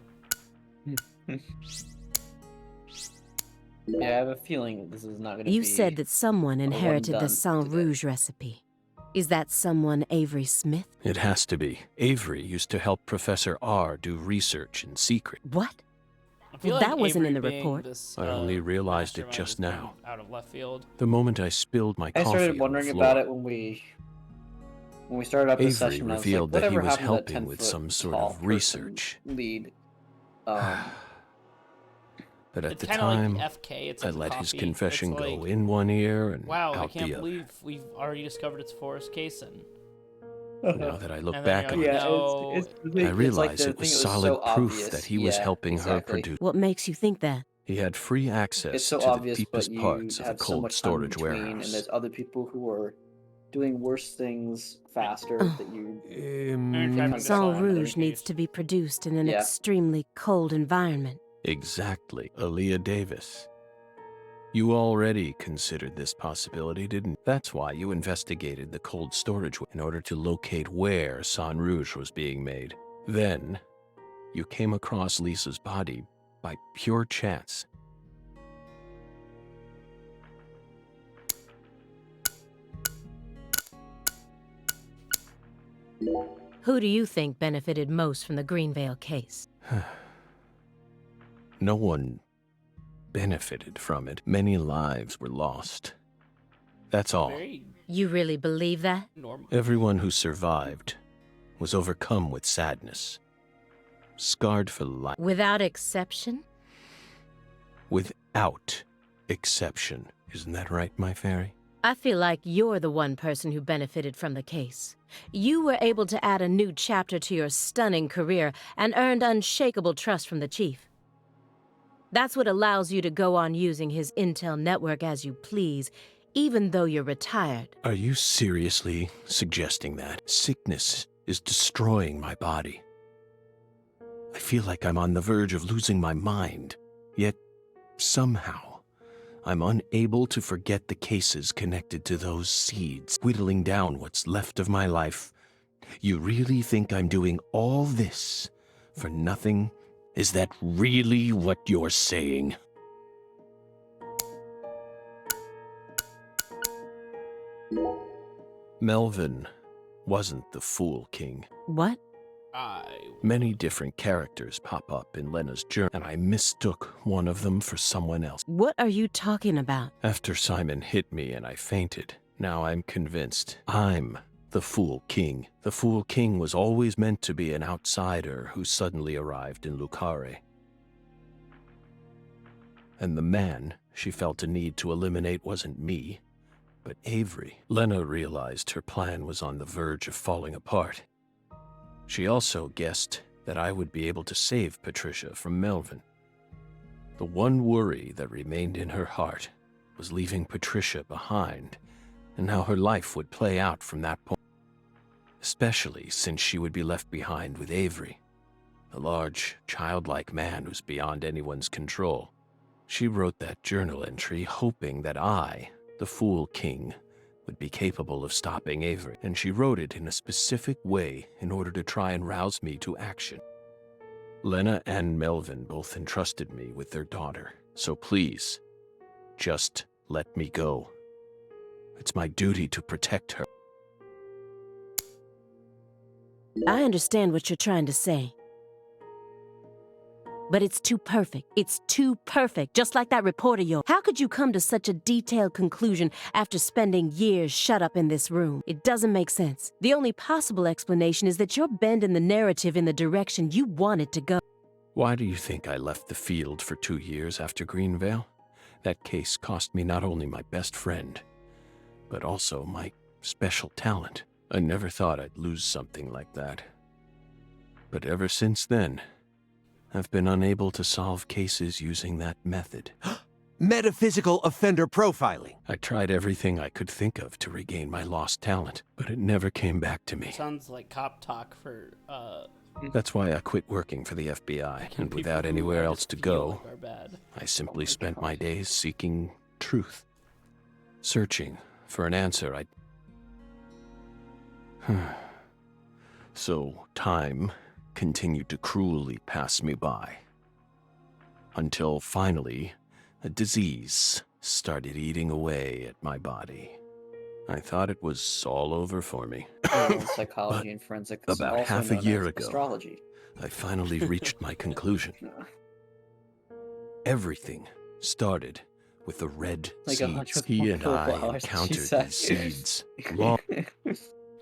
Yeah, I have a feeling this is not going to be... You said that someone inherited the done Sang today. Rouge recipe. Is that someone Avery Smith? It has to be. Avery used to help Professor R do research in secret. What? I feel Well, like that wasn't in Avery the being report. This, I only realized it mastermind just is kind now. of out of left field. The moment I spilled my I coffee started on the wondering floor, about it when we started up this Avery session. I was revealed like, that he whatever was happened to that helping with 10-foot some sort tall of person research. lead. But at It's the kind of time, like FK. It's I like let his coffee. confession It's go like, in one ear and wow, I out can't the other. believe we've already discovered it's Forrest Cason. Now that I look And then back you're on like, it, no, it's the I thing- it's realize like the it was thing that solid so proof obvious. that he was Yeah, helping her exactly. produce. What makes you think that? He had free access It's so to the obvious, but deepest you parts of the have so cold much time in storage between, and warehouse. there's other people who are doing worse things faster Oh. that you... Trying to Sang solve another Rouge needs case. to be produced in an Yeah. extremely cold environment. Exactly, Aaliyah Davis. You already considered this possibility, didn't you? That's why you investigated the cold storage in order to locate where Sang Rouge was being made. Then, you came across Lisa's body by pure chance. Who do you think benefited most from the Greenvale case? No one benefited from it. Many lives were lost. That's all. very You really believe that? normal. Everyone who survived was overcome with sadness, scarred for life, Without exception? without exception. Isn't that right, my fairy? I feel like you're the one person who benefited from the case. You were able to add a new chapter to your stunning career and earned unshakable trust from the chief. That's what allows you to go on using his intel network as you please, even though you're retired. Are you seriously suggesting that? Sickness is destroying my body. I feel like I'm on the verge of losing my mind, yet somehow I'm unable to forget the cases connected to those seeds, whittling down what's left of my life. You really think I'm doing all this for nothing? Is that really what you're saying? Melvin wasn't the Fool King. What? Many different characters pop up in Lena's journal, and I mistook one of them for someone else. What are you talking about? After Simon hit me and I fainted, now I'm convinced I'm the Fool King. The Fool King was always meant to be an outsider who suddenly arrived in Lucare. And the man she felt a need to eliminate wasn't me, but Avery. Lena realized her plan was on the verge of falling apart. She also guessed that I would be able to save Patricia from Melvin. The one worry that remained in her heart was leaving Patricia behind, and how her life would play out from that point. Especially since she would be left behind with Avery, a large, childlike man who's beyond anyone's control. She wrote that journal entry hoping that I, the Fool King, would be capable of stopping Avery, and she wrote it in a specific way in order to try and rouse me to action. Lena and Melvin both entrusted me with their daughter, so please, just let me go. It's my duty to protect her. I understand what you're trying to say. But it's too perfect. It's too perfect, just like that reporter How could you come to such a detailed conclusion after spending years shut up in this room? It doesn't make sense. The only possible explanation is that you're bending the narrative in the direction you want it to go. Why do you think I left the field for 2 years after Greenvale? That case cost me not only my best friend, but also my special talent. I never thought I'd lose something like that. But ever since then, I've been unable to solve cases using that method. Metaphysical offender profiling. I tried everything I could think of to regain my lost talent, but it never came back to me. Sounds like cop talk for, That's why I quit working for the FBI, and without anywhere else to go, I simply spent my days seeking truth. Searching for an answer So, time continued to cruelly pass me by. Until finally, a disease started eating away at my body. I thought it was all over for me. Psychology and forensics. About also half a known year as ago, astrology. I finally reached my conclusion. Everything started with the red Like a hunch seeds. with He and I flowers, she encountered said. these seeds long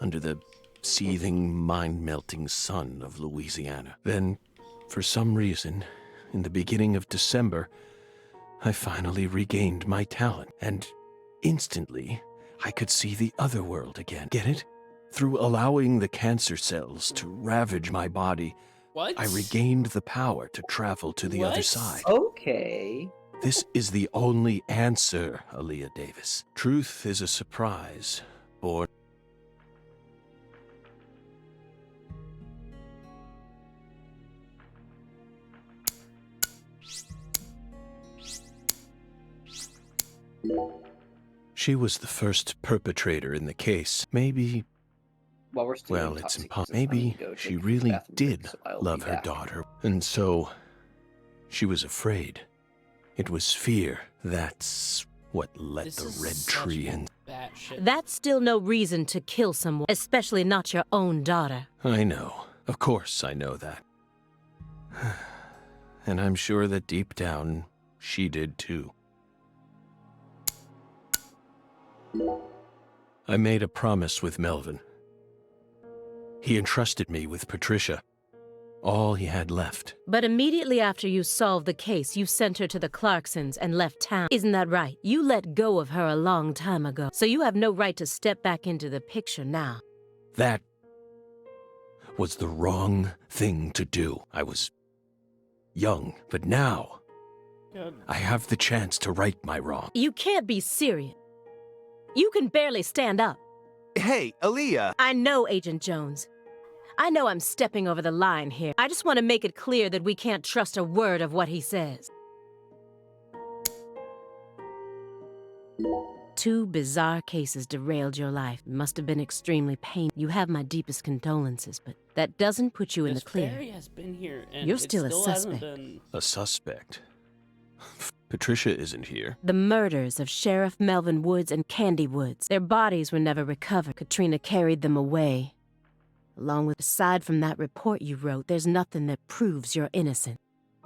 under the seething, mind-melting sun of Louisiana. Then, for some reason, in the beginning of December, I finally regained my talent, and instantly, I could see the other world again. Get it? Through allowing the cancer cells to ravage my body, What? I regained the power to travel to the other What? side. Okay. This is the only answer, Aaliyah Davis. Truth is a surprise, born. She was the first perpetrator in the case. Maybe, While we're still well, in it's toxic impossible. use, I need Maybe to go she take a really bathroom break, did so I will love be her back. daughter. And so, she was afraid. It was fear. That's what let This the is red such tree in. batshit. That's still no reason to kill someone, especially not your own daughter. I know. Of course I know that. And I'm sure that deep down, she did too. I made a promise with Melvin. He entrusted me with Patricia, all he had left. But immediately after you solved the case, you sent her to the Clarksons and left town. Isn't that right? You let go of her a long time ago, so you have no right to step back into the picture now. That was the wrong thing to do. I was young, but now God. I have the chance to right my wrong. You can't be serious. You can barely stand up. Hey, Aaliyah. I know, Agent Jones. I know I'm stepping over the line here. I just want to make it clear that we can't trust a word of what he says. 2 bizarre cases derailed your life. It must have been extremely painful. You have my deepest condolences, but that doesn't put you in the clear. Barry has been here, and You're it still a hasn't suspect. been- A suspect? Patricia isn't here. The murders of Sheriff Melvin Woods and Candy Woods. Their bodies were never recovered. Katrina carried them away, Along with, aside from that report you wrote, there's nothing that proves you're innocent.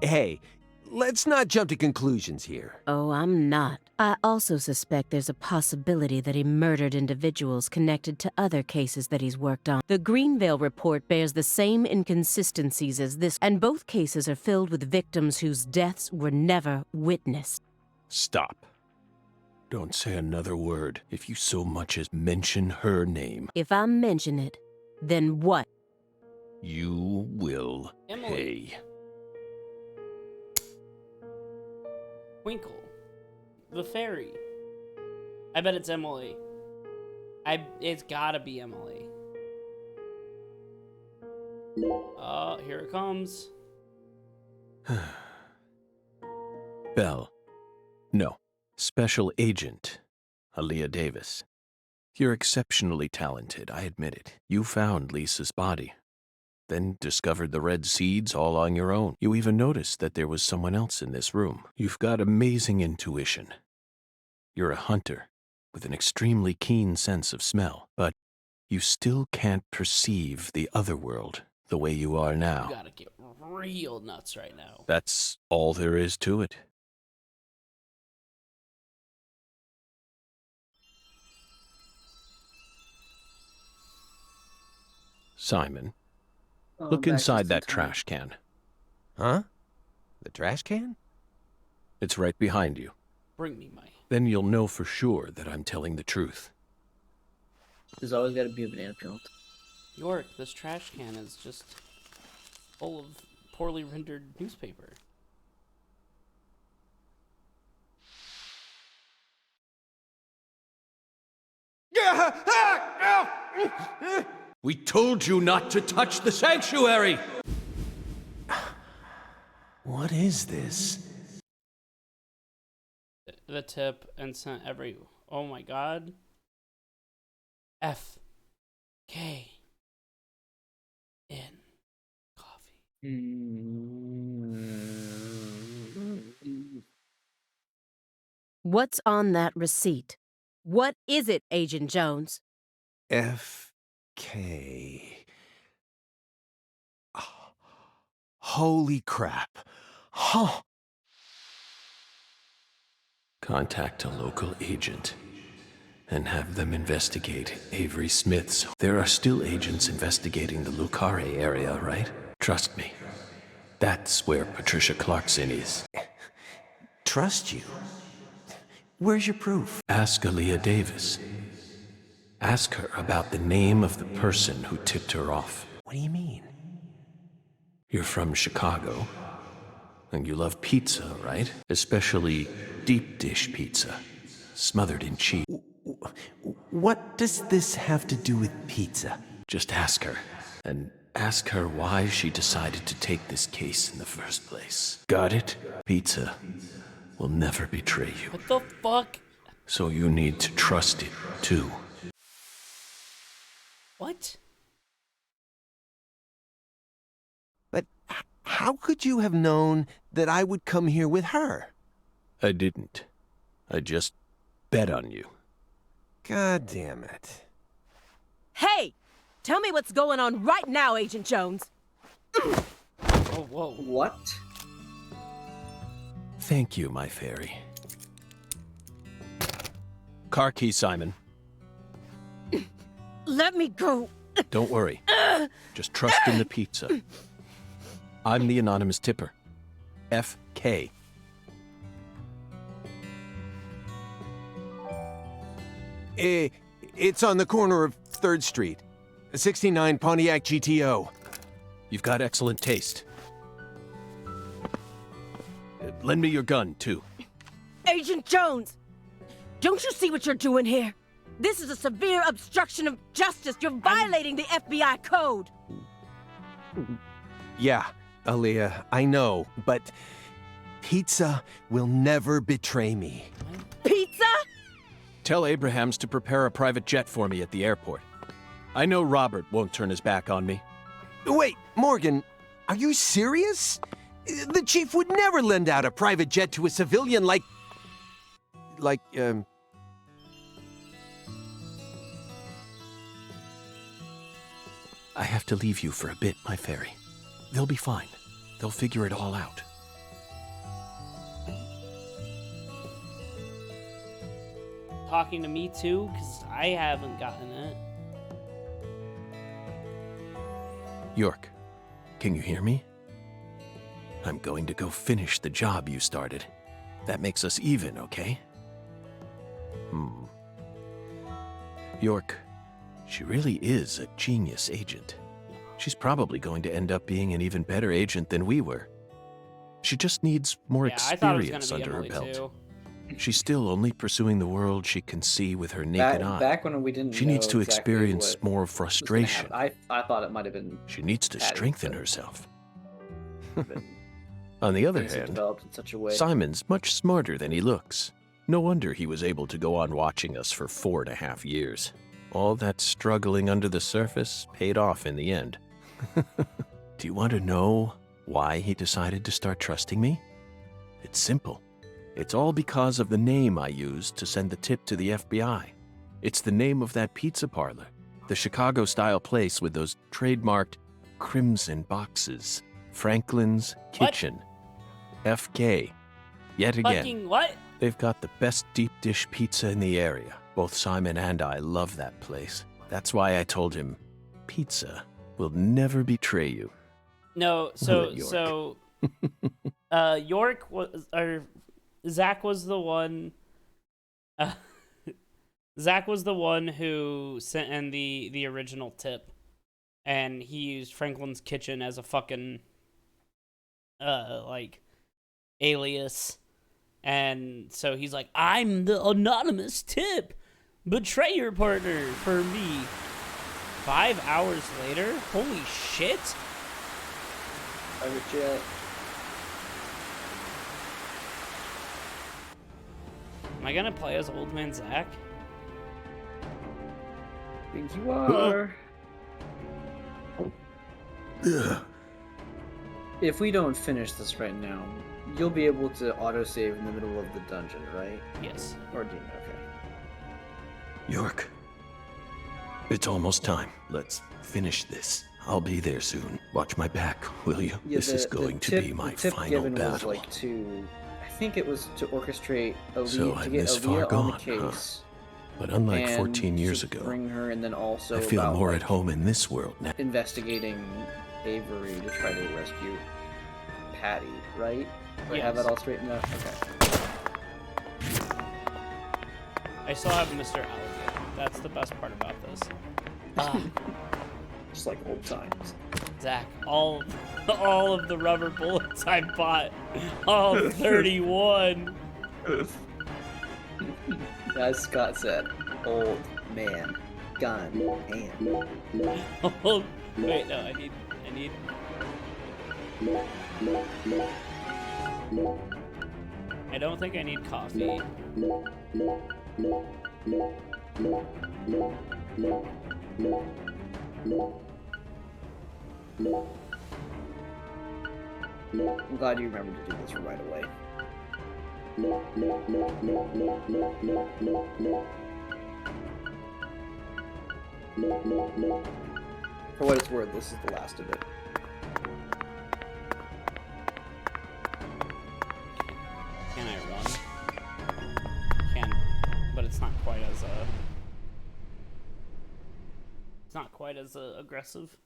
Hey, let's not jump to conclusions here. Oh, I'm not. I also suspect there's a possibility that he murdered individuals connected to other cases that he's worked on. The Greenvale report bears the same inconsistencies as this, and both cases are filled with victims whose deaths were never witnessed. Stop. Don't say another word if you so much as mention her name. If I mention it, then what? You will pay. Twinkle. The fairy. I bet it's Emily. It's gotta be Emily. Oh, here it comes. Belle. No. Special Agent Aaliyah Davis. You're exceptionally talented, I admit it. You found Lisa's body, then discovered the red seeds all on your own. You even noticed that there was someone else in this room. You've got amazing intuition. You're a hunter with an extremely keen sense of smell, but you still can't perceive the other world the way you are now. You gotta get real nuts right now. That's all there is to it. Simon, look inside that trash can. Huh? The trash can? It's right behind you. Bring me my... Then you'll know for sure that I'm telling the truth. There's always got to be a banana peel. York, this trash can is just full of poorly rendered newspaper. We told you not to touch the sanctuary! What is this? The tip and sent every... Oh my god. F. K. N. Coffee. What's on that receipt? What is it, Agent Jones? F.K. Oh, holy crap. Huh. Contact a local agent and have them investigate Avery Smith's. There are still agents investigating the Lucare area, right? Trust me. That's where Patricia Clarkson is. Trust you? Where's your proof? Ask Aaliyah Davis. Ask her about the name of the person who tipped her off. What do you mean? You're from Chicago, and you love pizza, right? Especially deep dish pizza, smothered in cheese. What does this have to do with pizza? Just ask her, and ask her why she decided to take this case in the first place. Got it? Pizza will never betray you. What the fuck? So you need to trust it, too. What? But how could you have known that I would come here with her? I didn't. I just bet on you. God damn it. Hey! Tell me what's going on right now, Agent Jones. Oh, whoa. What? Thank you, my fairy. Car key, Simon. Let me go. Don't worry. Just trust in the pizza. I'm the anonymous tipper. F.K. It's on the corner of 3rd Street. 69 Pontiac GTO. You've got excellent taste. Lend me your gun, too. Agent Jones! Don't you see what you're doing here? This is a severe obstruction of justice. You're violating the FBI code. Yeah, Aaliyah, I know, but pizza will never betray me. Pizza? Tell Abrahams to prepare a private jet for me at the airport. I know Robert won't turn his back on me. Wait, Morgan, are you serious? The chief would never lend out a private jet to a civilian like, I have to leave you for a bit, my fairy. They'll be fine. They'll figure it all out. Talking to me too, because I haven't gotten it. York, can you hear me? I'm going to go finish the job you started. That makes us even, okay? York, she really is a genius agent. She's probably going to end up being an even better agent than we were. She just needs more experience under her belt. Too. She's still only pursuing the world she can see with her naked eye. Back when we didn't She know needs to exactly experience what more was gonna frustration. happen. I thought it might have been She needs to Patty, strengthen but- herself. On the other things have hand, developed in such a way. Simon's much smarter than he looks. No wonder he was able to go on watching us for 4.5 years. All that struggling under the surface paid off in the end. Do you want to know why he decided to start trusting me? It's simple. It's all because of the name I used to send the tip to the FBI. It's the name of that pizza parlor, the Chicago-style place with those trademarked crimson boxes. Franklin's Kitchen. FK. Yet again. Fucking what? They've got the best deep dish pizza in the area. Both Simon and I love that place. That's why I told him, pizza will never betray you. No, York was, or Zach was the one. Zach was the one who sent in the original tip, and he used Franklin's Kitchen as a fucking like alias, and so he's like, I'm the anonymous tip. Betray your partner for me. 5 hours later? Holy shit. Private jet. Am I gonna play as Old Man Zach? I think you are. If we don't finish this right now, you'll be able to autosave in the middle of the dungeon, right? Yes. Or do you? Okay. York, it's almost time. Let's finish this. I'll be there soon. Watch my back, will you? Yeah, This is going to be my the tip final given battle. Was like to, I think it was to orchestrate Aaliyah, So to I'm get this Aaliyah far on gone, the huh? case. But unlike and 14 years to ago, bring her, and then also I feel about, more like, at home in this world now. investigating Avery to try to rescue Patty, right? Do I have Yes. that all straightened out? Okay. I still have Mr. Alligator. That's the best part about this. Just like old times. Zach, all of the rubber bullets I bought, all 31. As Scott said, old man, gun, and Oh, wait, no, I need. I don't think I need coffee. I'm glad you remembered to do this right away. For what it's worth, this is the last of it. Can I run? Can, but it's not quite as aggressive.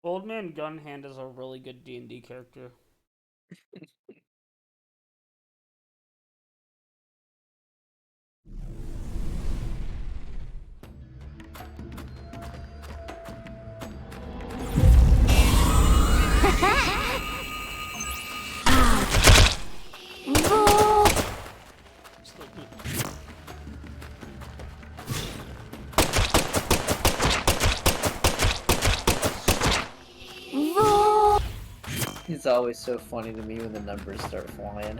Old Man Gunhand is a really good D&D character. It's always so funny to me when the numbers start flying.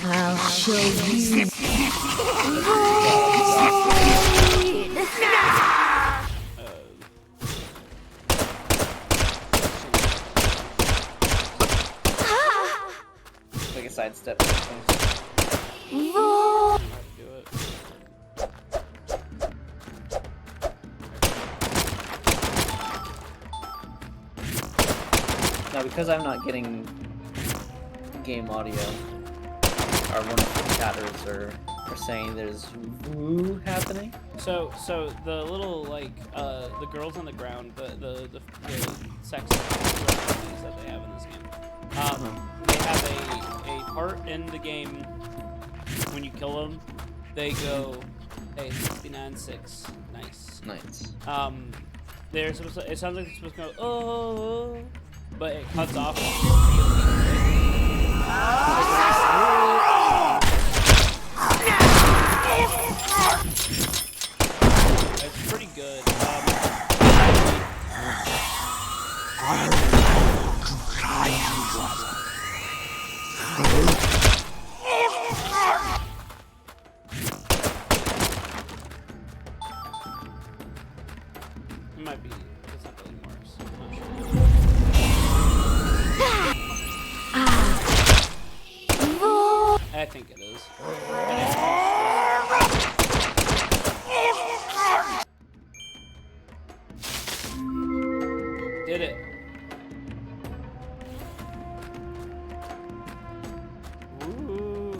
I'll show you. Like a sidestep. Now, because I'm not getting game audio, our wonderful chatters are saying there's woo happening. So the little like the girls on the ground, the sex things that they have in this game, they have a part in the game when you kill them, they go, hey, 69-6, nice. Nice. They're supposed to, it sounds like they're supposed to go, oh, but it cuts off. It's pretty good. It might be. It's not really worse. I'm not sure. I think it is. Did it. Ooh.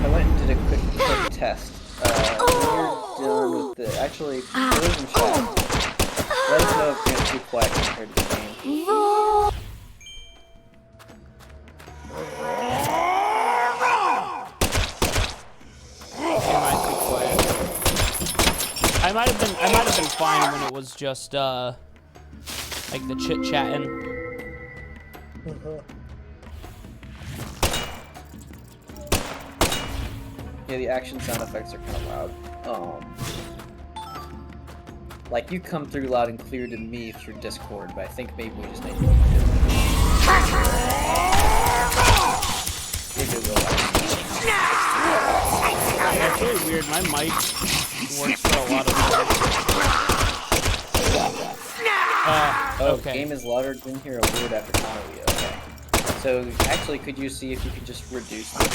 I went and did a quick test. We're done with the. Actually, those in chat. Let us know if it's too quiet compared to the game. I might have been fine when it was just like the chit chatting. Yeah, the action sound effects are kind of loud. Like you come through loud and clear to me through Discord, but I think maybe we just need to do it. It's really weird. My mic works for a lot of Oh, okay. game is louder in here. A word after comedy. Okay. So actually, could you see if you could just reduce the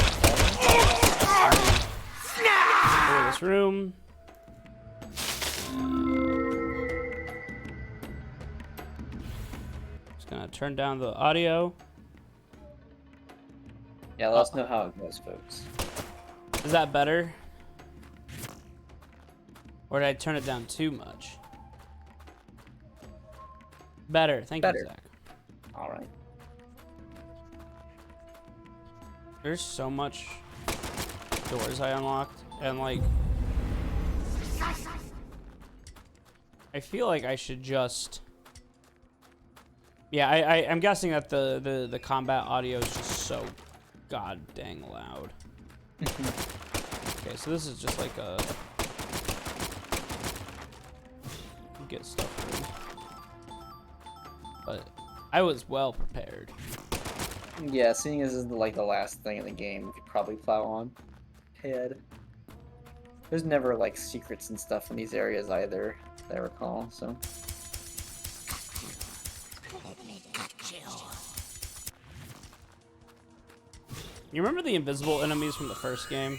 Clear this room. Just gonna turn down the audio. Yeah, let us know how it goes, folks. Is that better? Or did I turn it down too much? Better. Thank you, Zach. All right. There's so much doors I unlocked, and like, I feel like I should just. Yeah, I'm guessing that the combat audio is just so god dang loud. Okay, so this is just like a get stuff through. But I was well prepared. Yeah, seeing as this is like the last thing in the game, we could probably plow on ahead. There's never like secrets and stuff in these areas either, that I recall, so. You remember the invisible enemies from the first game?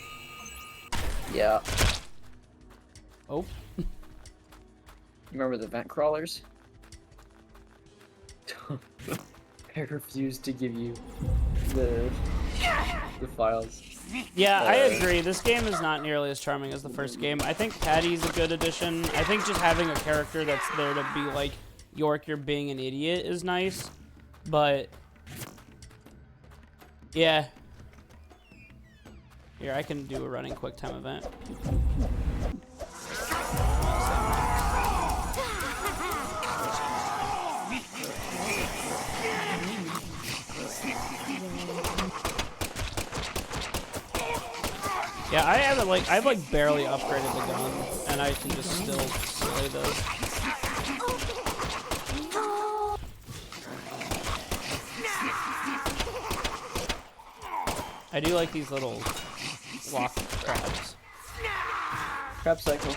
Yeah. Oh. Remember the vent crawlers? I refuse to give you the files. Yeah, I agree. This game is not nearly as charming as the first game. I think Patty's a good addition. I think just having a character that's there to be like, York, you're being an idiot is nice. But yeah. Here, I can do a running quick time event. Yeah, I've like barely upgraded the gun, and I can just still slay those. I do like these little lock crabs. Crap cycle.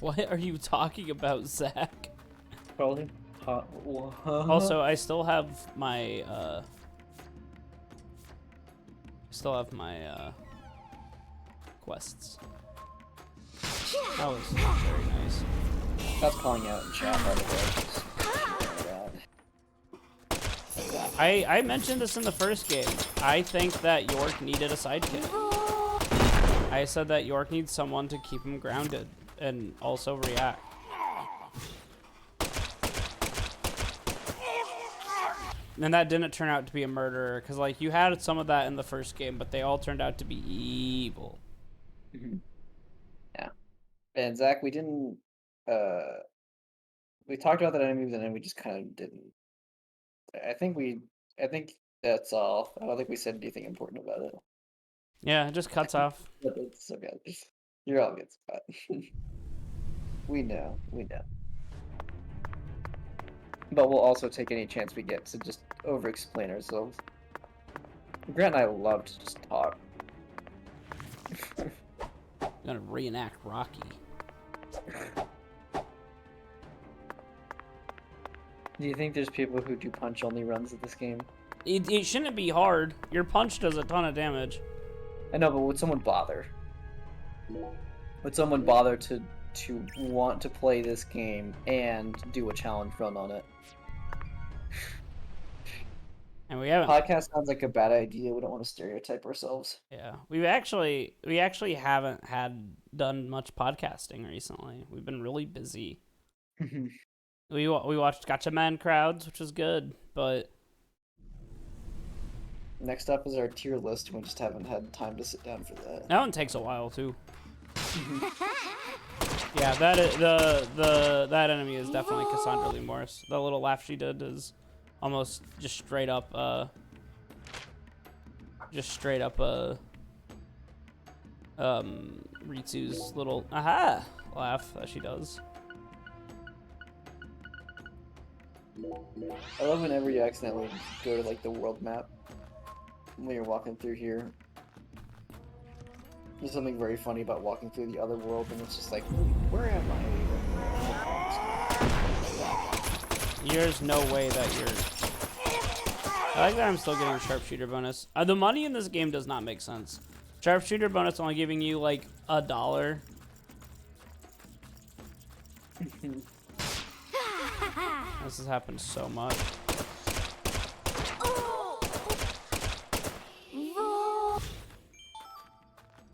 What are you talking about, Zach? Probably. Also, I still have my quests. That was very nice. That's calling out in chat, by the way. I mentioned this in the first game. I think that York needed a sidekick. I said that York needs someone to keep him grounded and also react. And that didn't turn out to be a murderer, because like you had some of that in the first game, but they all turned out to be evil. Yeah. And Zach, we didn't we talked about that enemy, but then we just kind of didn't. I think that's all. I don't think we said anything important about it. Yeah, it just cuts off. But it's so good. You're all good, Scott. We know. But we'll also take any chance we get to just over-explain ourselves. Grant and I love to just talk. I'm gonna reenact Rocky. Do you think there's people who do punch-only runs of this game? It shouldn't be hard. Your punch does a ton of damage. I know, but would someone bother? Would someone bother to want to play this game and do a challenge run on it? And we haven't. Podcast sounds like a bad idea. We don't want to stereotype ourselves. Yeah, we actually haven't done much podcasting recently. We've been really busy. we watched Gotcha Man crowds, which was good, but next up is our tier list, and we just haven't had time to sit down for that. that one takes a while too. Yeah, that enemy is definitely Cassandra Lee Morris. The little laugh she did is almost just straight up Ritsu's little aha laugh that she does. I love whenever you accidentally go to like the world map when you're walking through here. There's something very funny about walking through the other world, and it's just like, where am I? There's no way that you're... I like that I'm still getting a sharpshooter bonus. The money in this game does not make sense. Sharpshooter bonus only giving you like $1. This has happened so much.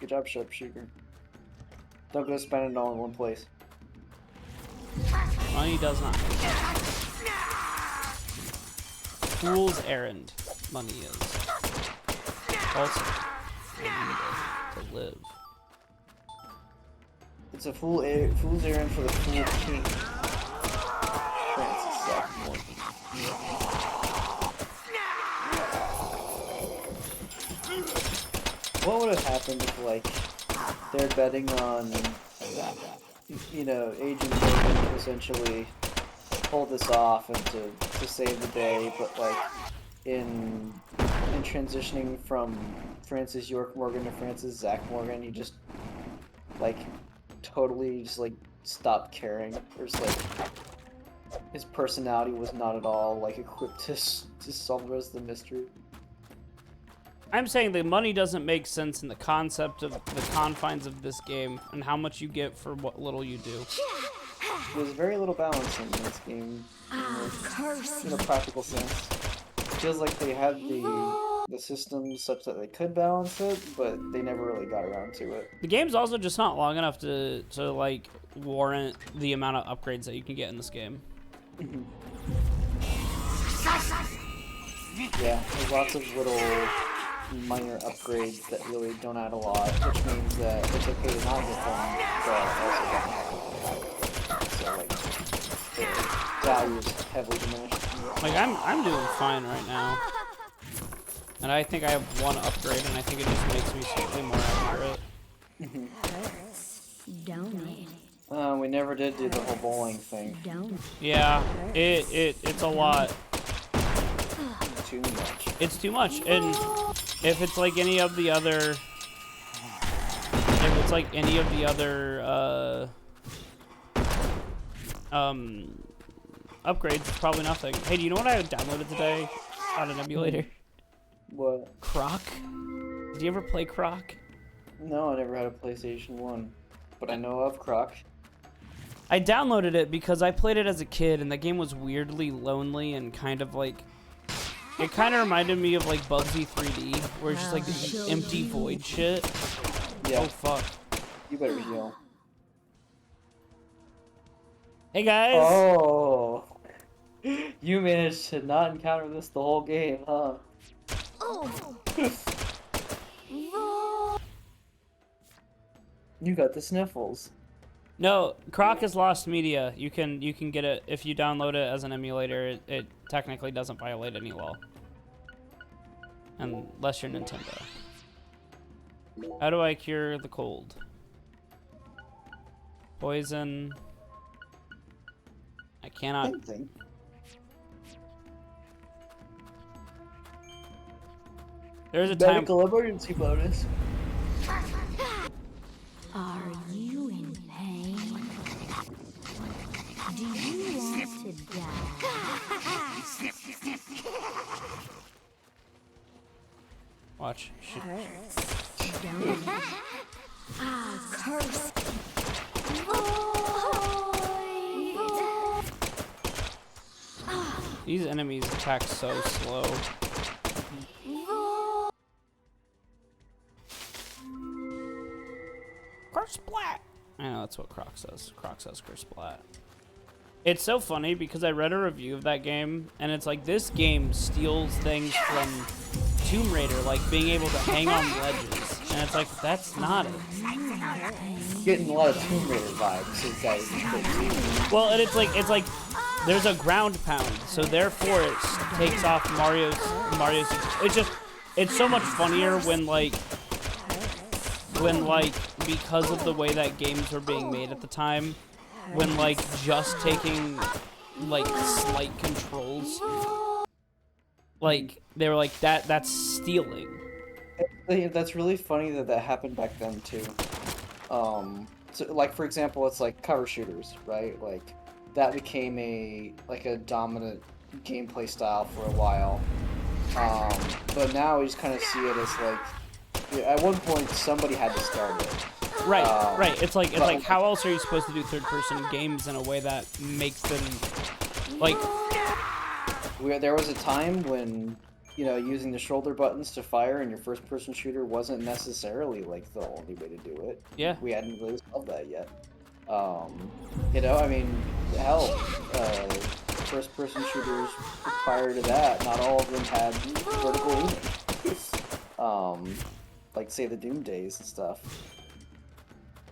Good job, sharpshooter. Don't go spend it all in one place. Money does not make sense. Fool's errand. Money is. Also, to live. It's a fool's errand for the fool king. Francis Zach Morgan. What would have happened if, like, they're betting on, you know, Agent Morgan to essentially pull this off and to save the day, but, like, in transitioning from Francis York Morgan to Francis Zach Morgan, he just, like, totally just, like, stopped caring. There's, like, his personality was not at all, like, equipped to solve the rest of the mystery. I'm saying the money doesn't make sense in the concept of the confines of this game and how much you get for what little you do. There's very little balance in this game, in a practical sense. It feels like they had the system such that they could balance it, but they never really got around to it. The game's also just not long enough to like warrant the amount of upgrades that you can get in this game. Yeah, there's lots of little minor upgrades that really don't add a lot, which means that it's okay to not get them, but also don't have them. So, like, the value is heavily diminished. Like, I'm doing fine right now. And I think I have one upgrade, and I think it just makes me slightly more accurate. We never did do the whole bowling thing. Yeah, it's a lot. too much. It's too much, and if it's like any of the other, upgrades, it's probably nothing. Hey, do you know what I downloaded today on an emulator? What? Croc. Did you ever play Croc? No, I never had a PlayStation 1, but I know of Croc. I downloaded it because I played it as a kid, and the game was weirdly lonely and kind of like... It kind of reminded me of like Bugsy 3D, where it's just like this empty void shit. Yeah. Oh, fuck. You better heal. Hey, guys! Oh! You managed to not encounter this the whole game, huh? You got the sniffles. No, Croc is lost media. You can get it if you download it as an emulator. It technically doesn't violate any law, unless you're Nintendo. How do I cure the cold? Poison. I cannot. Same thing. There's a time. Medical emergency bonus. Are you in pain? Do you want to die? Watch. Hurts, don't it? Ah, curse. These enemies attack so slow. Kersplat! I know that's what Croc says. Croc says Kersplat. It's so funny because I read a review of that game, and it's like this game steals things from Tomb Raider, like being able to hang on ledges. And it's like, that's not it. Getting a lot of Tomb Raider vibes, these guys. Well, and it's like there's a ground pound, so therefore it takes off Mario's. It's so much funnier when because of the way that games were being made at the time, when like just taking like slight controls, like they were like that's stealing. That's really funny that happened back then too. So like for example, it's like cover shooters, right? Like that became a dominant gameplay style for a while. But now we just kind of see it as like, at one point somebody had to start it. Right, right. It's like how else are you supposed to do third-person games in a way that makes them like? There was a time when, you know, using the shoulder buttons to fire in your first-person shooter wasn't necessarily like the only way to do it. Yeah. We hadn't really solved that yet. You know, I mean, hell, first-person shooters prior to that, not all of them had vertical aiming. Like say the Doom days and stuff.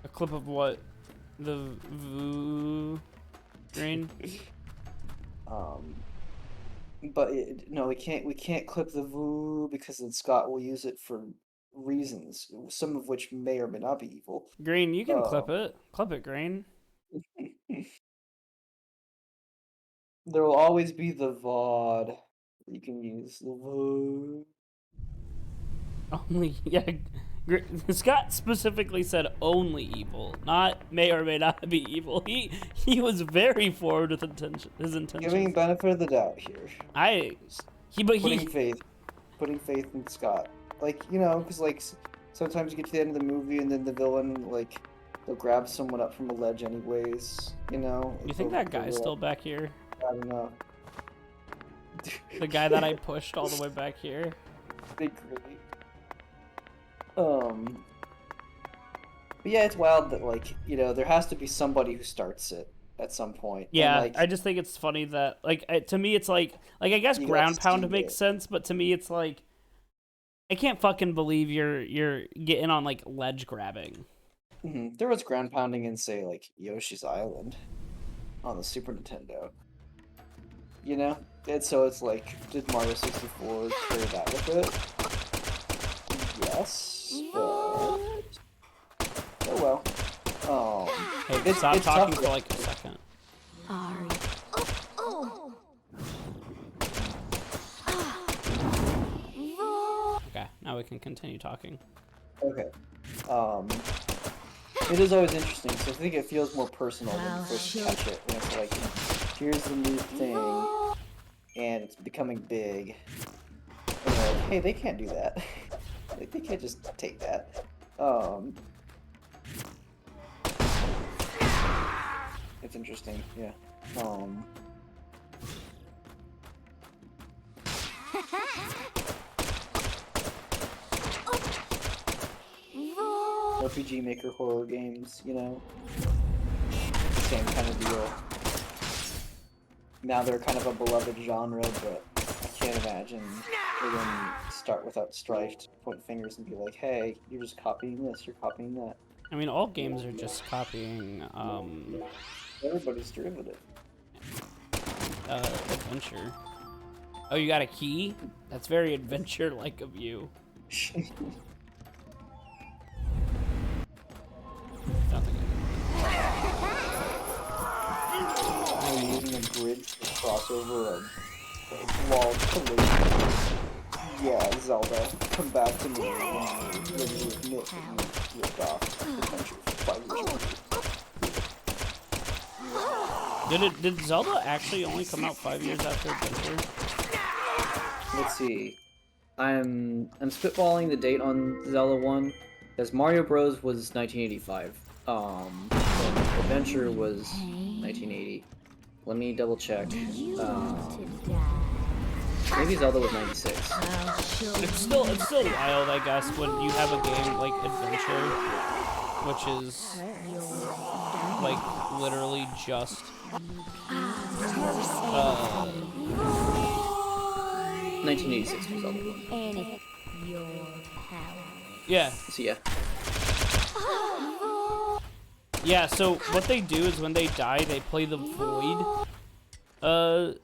A clip of what? The VOD green? But no, we can't clip the VOD because then Scott will use it for reasons, some of which may or may not be evil. Green, you can clip it. Clip it, Green. There will always be the VOD. You can use the VOD. Only, yeah. Scott specifically said only evil, not may or may not be evil. He was very forward with his intentions. Giving benefit of the doubt here. Putting faith in Scott. Like, you know, because like sometimes you get to the end of the movie and then the villain like they'll grab someone up from a ledge anyways. You know. You think that guy's still back here? I don't know. The guy that I pushed all the way back here. Big great. But yeah, it's wild that, like, you know, there has to be somebody who starts it at some point. Yeah, and, like, I just think it's funny that, like, to me, it's like I guess ground pound makes sense, but to me, it's like, I can't fucking believe you're getting on, like, ledge grabbing. Mm-hmm. There was ground pounding in, say, like, Yoshi's Island on the Super Nintendo. You know? And so it's like, did Mario 64 carry that with it? Yes. But... oh well. Hey, stop talking for like a second. now we can continue talking. Okay. It is always interesting, so I think it feels more personal when you first catch it. When it's like, here's the new thing, and it's becoming big. And you're like, hey, they can't do that. Like, they can't just take that. It's interesting, yeah. RPG Maker horror games, you know? Same kind of deal. Now they're kind of a beloved genre, but I can't imagine they're going to start without strife to point fingers and be like, hey, you're just copying this, you're copying that. I mean, all games are just copying, Everybody's derivative. adventure. Oh, you got a key? That's very adventure-like of you. Are you using a bridge to cross over a wall collision? Yeah, Zelda, come back to me when you admit that you ripped off Adventure 5 years ago. Did Zelda actually only come out 5 years after Adventure? Let's see. I'm spitballing the date on Zelda 1, because Mario Bros. Was 1985. And Adventure was 1980. Let me double check. Maybe Zelda was 96. It's still wild, I guess, when you have a game like Adventure, which is like literally just 1986 was Zelda 1. yeah. So yeah. Yeah, so what they do is when they die, they play the Void, clip,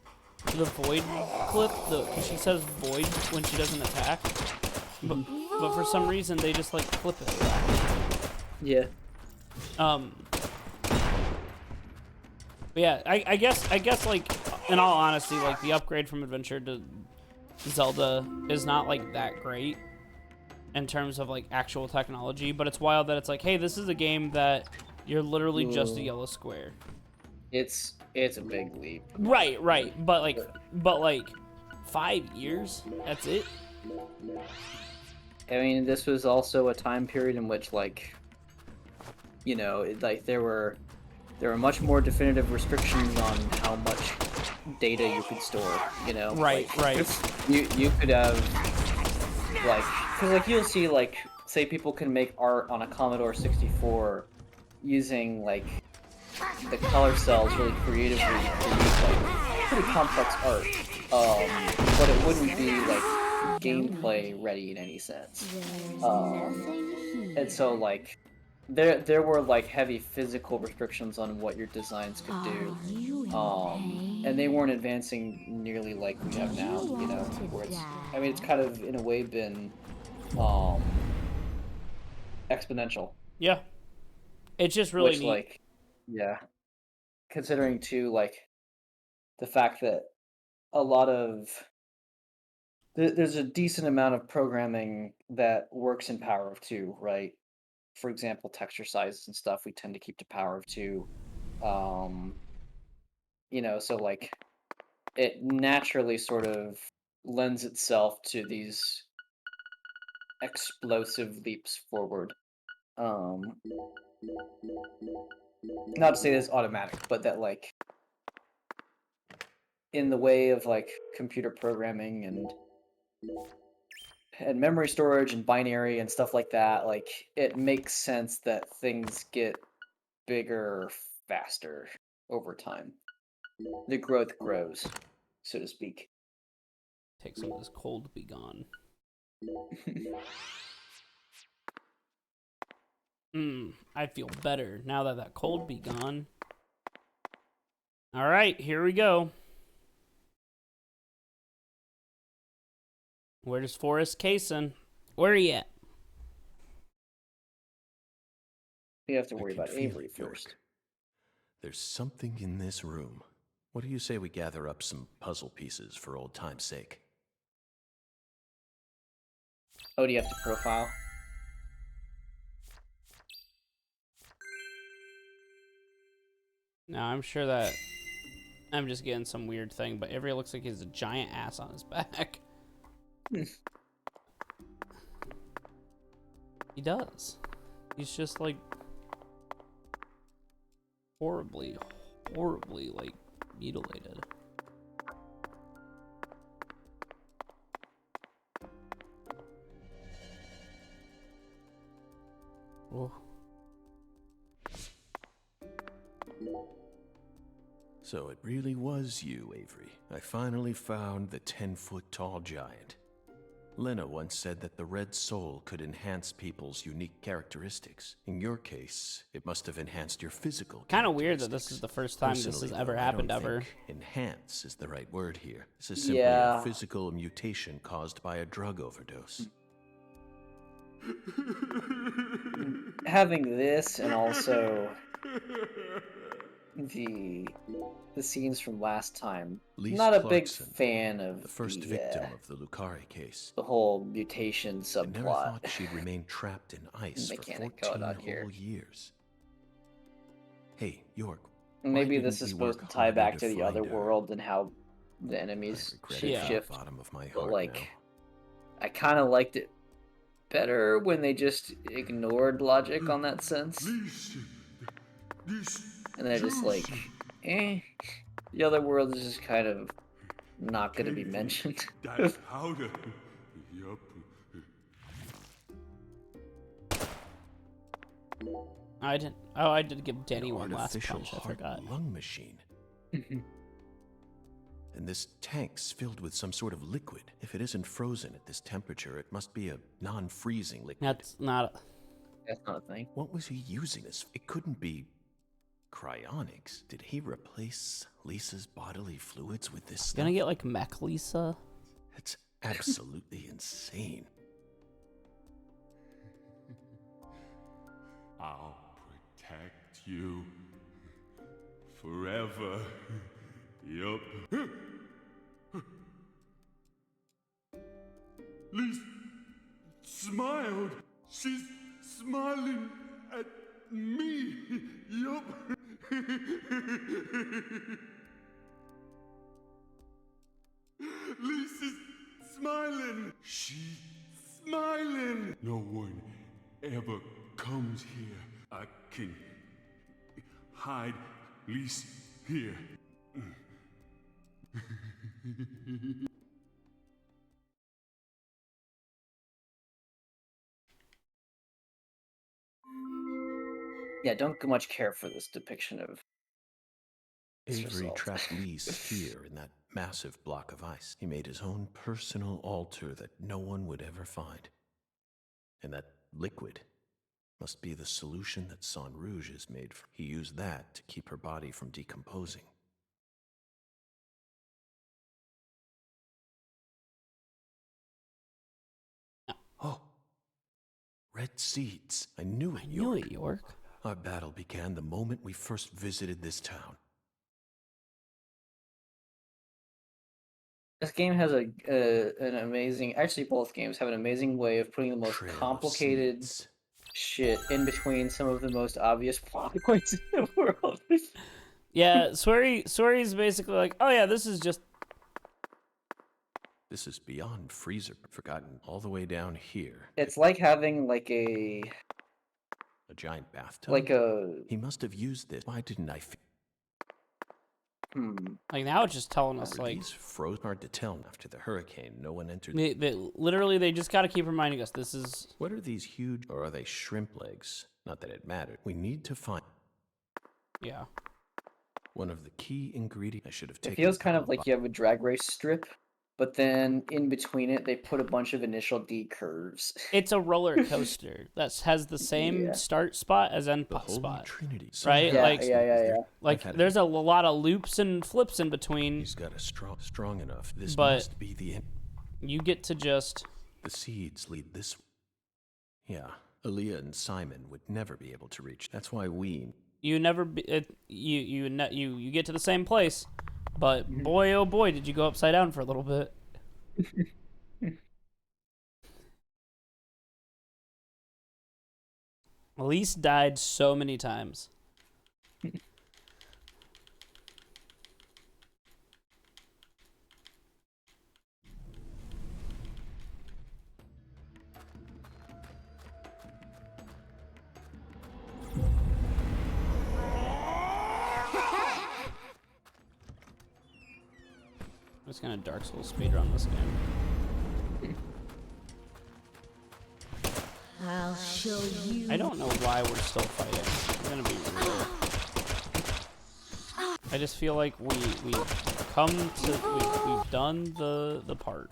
cause she says Void when she doesn't attack, but for some reason they just like clip it. Yeah. But yeah, I guess like, in all honesty, like the upgrade from Adventure to Zelda is not like that great in terms of like actual technology, but it's wild that it's like, hey, this is a game that you're literally just a yellow square. It's a big leap. Right, but like 5 years, that's it. I mean, this was also a time period in which, like, you know, like there were much more definitive restrictions on how much data you could store. You know, Right. You could have, like, because like you'll see, like, say people can make art on a Commodore 64 using like the color cells really creatively create like pretty complex art, but it wouldn't be like gameplay ready in any sense. And so like there were like heavy physical restrictions on what your designs could do, and they weren't advancing nearly like we have now. You know, where it's, I mean, it's kind of in a way been exponential. Yeah, it's just really neat. Like, yeah, considering too, like, the fact that a lot of there's a decent amount of programming that works in power of 2, right? For example, texture sizes and stuff we tend to keep to power of 2. You know, so like it naturally sort of lends itself to these explosive leaps forward. Not to say that it's automatic, but that like in the way of like computer programming and memory storage and binary and stuff like that, like it makes sense that things get bigger faster over time. The growth grows, so to speak. Take some of this cold to be gone. I feel better now that that cold be gone. All right, here we go. Where's Forrest Kaysen? Where are you at? You have to worry I can about feel Avery it, York. first. There's something in this room. What do you say we gather up some puzzle pieces for old time's sake? Oh, do you have to profile? No, I'm sure that I'm just getting some weird thing, but Avery looks like he has a giant ass on his back. He does. He's just like horribly, like mutilated. Oh. So it really was you, Avery. I finally found the 10-foot-tall giant. Lena once said that the red soul could enhance people's unique characteristics. In your case, it must have enhanced your physical Kind of weird that this is the first time this has ever happened ever. Enhance is the right word here. This is simply Yeah. a physical mutation caused by a drug overdose. Having this and also the scenes from last time. Lise Not a big Clarkson, fan of the first victim of the Lucari case. the whole mutation I never subplot. thought she'd remain trapped in ice for Mechanic 14 code on here. whole years. Hey, York. Maybe why this didn't is we supposed work to tie back harder to the find other her? world and how the I enemies regret it from shift. the bottom of my But heart like, now. I kind of liked it better when they just ignored logic on that sense. And they're just like, eh. The other world is just kind of not going to be mentioned. That powder. Yup. I didn't. Oh, I did give Denny An one last artificial punch. I heart forgot. lung machine. And this tank's filled with some sort of liquid. If it isn't frozen at this temperature, it must be a non-freezing liquid. That's not. That's not a thing. What was he using this? It couldn't be cryonics. Did he replace Lisa's bodily fluids with this stuff? Gonna get like Mech Lisa. It's absolutely insane. I'll protect you forever. Yup. Lise smiled. She's smiling at me. Yup. Lisa's smiling. She's smiling. No one ever comes here. I can hide Lise here. Yeah, don't much care for this depiction of Avery result. trapped Lise here in that massive block of ice. He made his own personal altar that no one would ever find. And that liquid must be the solution that San Rouge is made from. He used that to keep her body from decomposing. Oh, red seeds. I knew it, I knew York. it, York. Our battle began the moment we first visited this town. This game has an amazing. Actually, both games have an amazing way of putting the most Trail of complicated seeds. shit in between some of the most obvious plot points in the world. Yeah, Swery's basically like, oh yeah, this is just. This is beyond freezer forgotten all the way down here. It's like having like a giant bathtub. like a He must have used this. Why didn't I? Like now it's just telling us Were like these froze? Hard to tell. After the hurricane, no one entered. they just got to keep reminding us this is. What are these huge, or are they shrimp legs? Not that it mattered. We need to find. Yeah. One of the key ingredients. I should have It taken. feels kind of like you have a drag race strip, but then in between it they put a bunch of initial D curves. It's a roller coaster that has the same Yeah. start spot as end The Holy spot. Trinity. Right? Yeah, Like- yeah. Like there's a lot of loops and flips in between. He's got a strong enough. This But- must be the end. You get to just. The seeds lead this. Yeah, Aaliyah and Simon would never be able to reach. That's why we. You never be, you get to the same place, but boy oh boy did you go upside down for a little bit. Elise died so many times. I'm just gonna Dark Souls speedrun this game. I'll show you. I don't know why we're still fighting. I'm gonna be real. I just feel like we've done the part.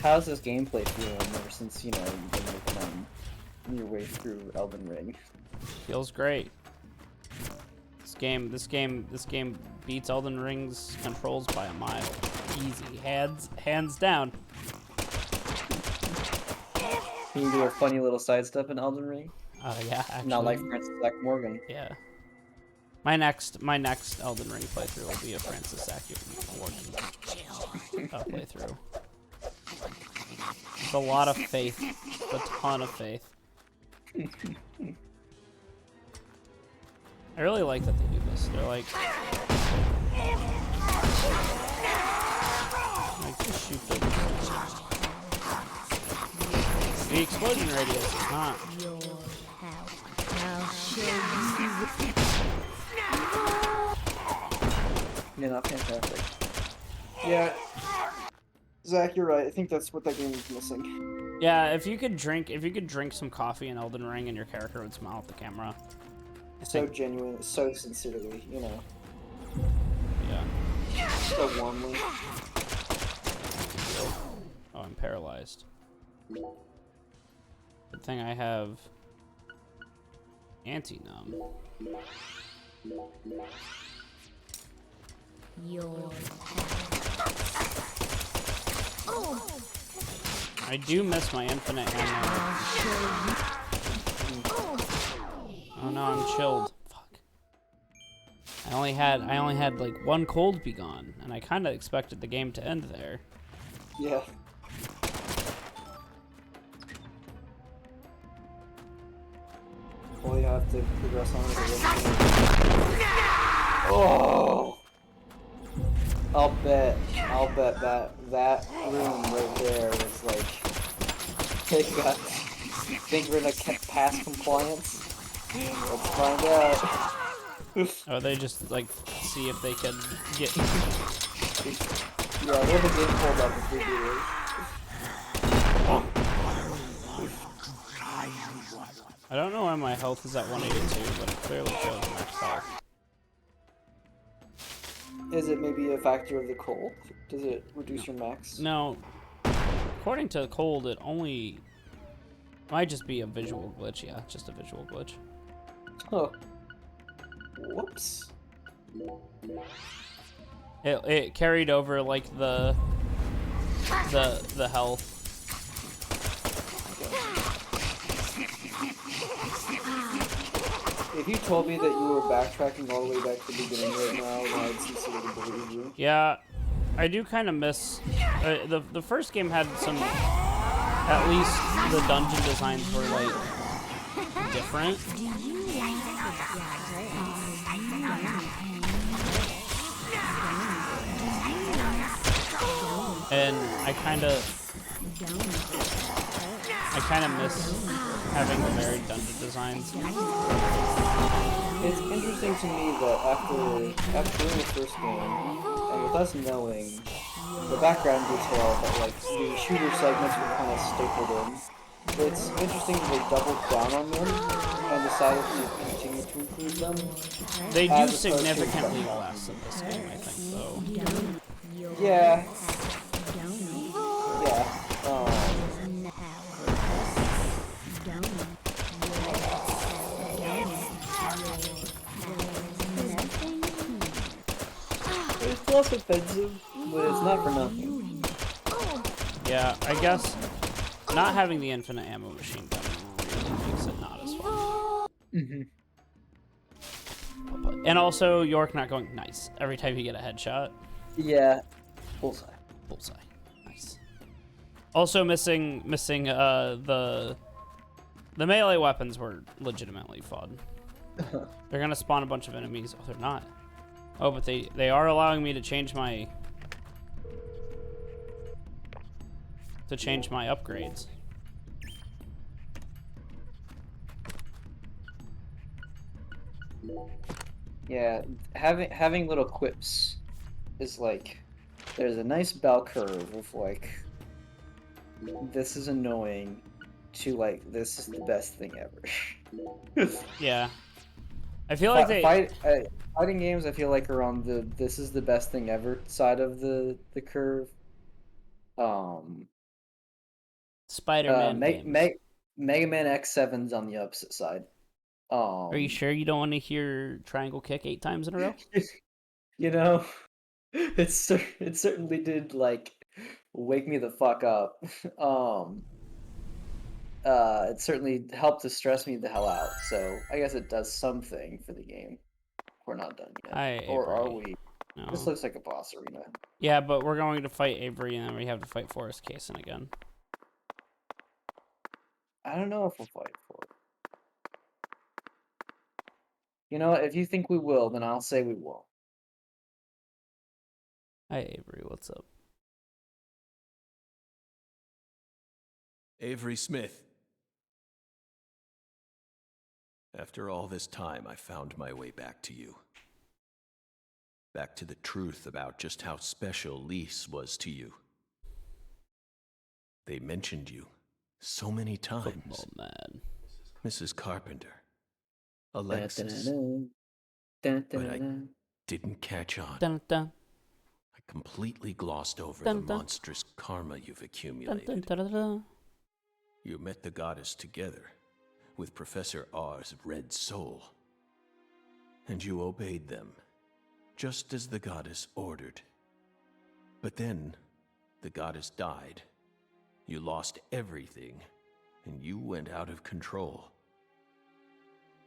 How's this gameplay feeling ever since, you know, you've been working on your way through Elden Ring? Feels great. This game beats Elden Ring's controls by a mile. Easy, hands down. Can you do a funny little sidestep in Elden Ring? Yeah, actually. Not like Francis Zach Morgan. Yeah. My next Elden Ring playthrough will be a Francis Zach Morgan playthrough. It's a lot of faith. A ton of faith. I really like that they do this. They're like just shoot them. The explosion radius is not. I'll show you. Yeah, not fantastic. Yeah. Zach, you're right. I think that's what that game is missing. Yeah, if you could drink some coffee in Elden Ring and your character would smile at the camera. So genuine, so sincerely, you know. Yeah. So warmly. Oh, I'm paralyzed. Good thing I have anti-numb. Your I do miss my infinite ammo. Oh no, I'm chilled. Fuck. I only had like one cold be gone, and I kind of expected the game to end there. Yeah. Well, you have to progress on with it. Oh! I'll bet that room right there was like, hey guys, think we're gonna pass compliance? Let's find out. Or they just like see if they can get. Yeah, we have a game pulled up if we do this. I don't know why my health is at 182, but it clearly shows max health. Is it maybe a factor of the cold? Does it reduce your max? No. According to cold, it only might just be a visual glitch. Yeah, just a visual glitch. Oh. Whoops. It carried over like the health. If you told me that you were backtracking all the way back to the beginning right now, then I'd sincerely believe you. Yeah, I do kind of miss. The first game had some. At least the dungeon designs were like different. And I kind of miss having the varied dungeon designs. It's interesting to me that after doing the first game, and with us knowing the background detail that like the shooter segments were kind of stapled in, it's interesting that they doubled down on them and decided to continue to include them. They do significantly less in this game, I think, though. Yeah. Yeah. It's less offensive, but it's not for nothing. Yeah, I guess not having the infinite ammo machine gun really makes it not as fun. Mm-hmm. And also, York not going nice every time you get a headshot. Yeah. Bullseye. Bullseye. Nice. Also missing the melee weapons were legitimately fun. They're gonna spawn a bunch of enemies. Oh, they're not. Oh, but they are allowing me to change my upgrades. Yeah, having little quips is like, there's a nice bell curve of like, this is annoying, to like, this is the best thing ever. Yeah, I feel like fighting games, I feel like, are on the this is the best thing ever side of the curve. Spider-Man games. Mega Man X7's on the opposite side. Are you sure you don't want to hear triangle kick 8 times in a row? You know, it certainly did like wake me the fuck up. It certainly helped to stress me the hell out. So I guess it does something for the game. We're not done yet, or are we? No. This looks like a boss arena. Yeah, but we're going to fight Avery, and then we have to fight Forrest Kaysen again. I don't know if we'll fight for it. You know, if you think we will, then I'll say we will. Hi, Avery. What's up? Avery Smith. After all this time, I found my way back to you. Back to the truth about just how special Lise was to you. They mentioned you so many times. Football man. Mrs. Carpenter. Alexis. But I didn't catch on. Dun, dun. I completely glossed over Dun, the dun. monstrous karma you've Dun, accumulated. dun, dun, dun, dun. You met the goddess together with Professor R's red soul. And you obeyed them, just as the goddess ordered. But then, the goddess died. You lost everything, and you went out of control.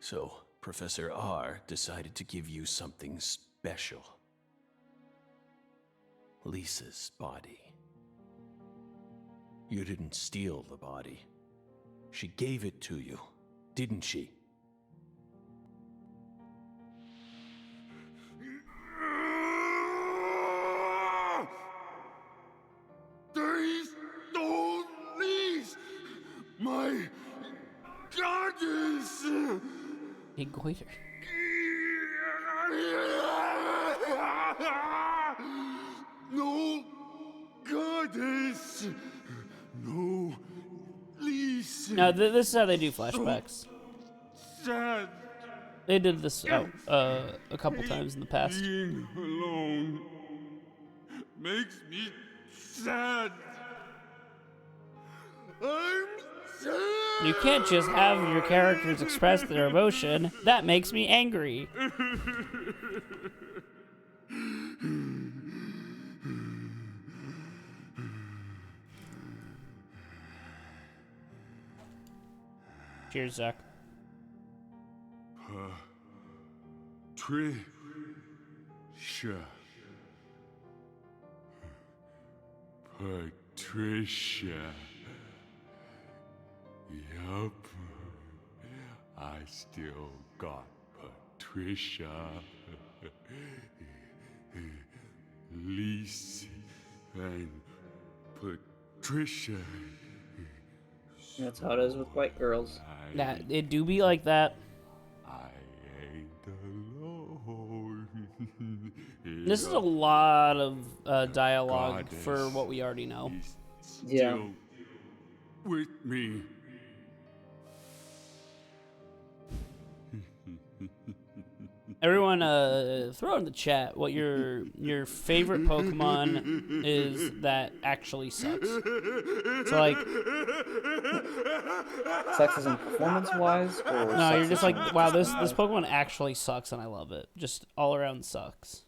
So, Professor R decided to give you something special. Lisa's body. You didn't steal the body. She gave it to you, didn't she? They stole Lise, my goddess. He goiter. No goddess. No Lise. No, this is how they do flashbacks. Sad. They did this a couple times in the past. Being alone makes me sad. I'm sad. You can't just have your characters express their emotion. That makes me angry. Cheers, Zach. Patricia. Yup. I still got Patricia. Lise and Patricia. That's how it is with white girls. That it do be like that. I ain't alone. This is a lot of dialogue for what we already know. Yeah. Still with me. Everyone, throw in the chat what your favorite Pokemon is that actually sucks. So like, Sucks as in performance-wise, or no, sucks you're just as like, in- wow, this Pokemon actually sucks, and I love it. Just all around sucks.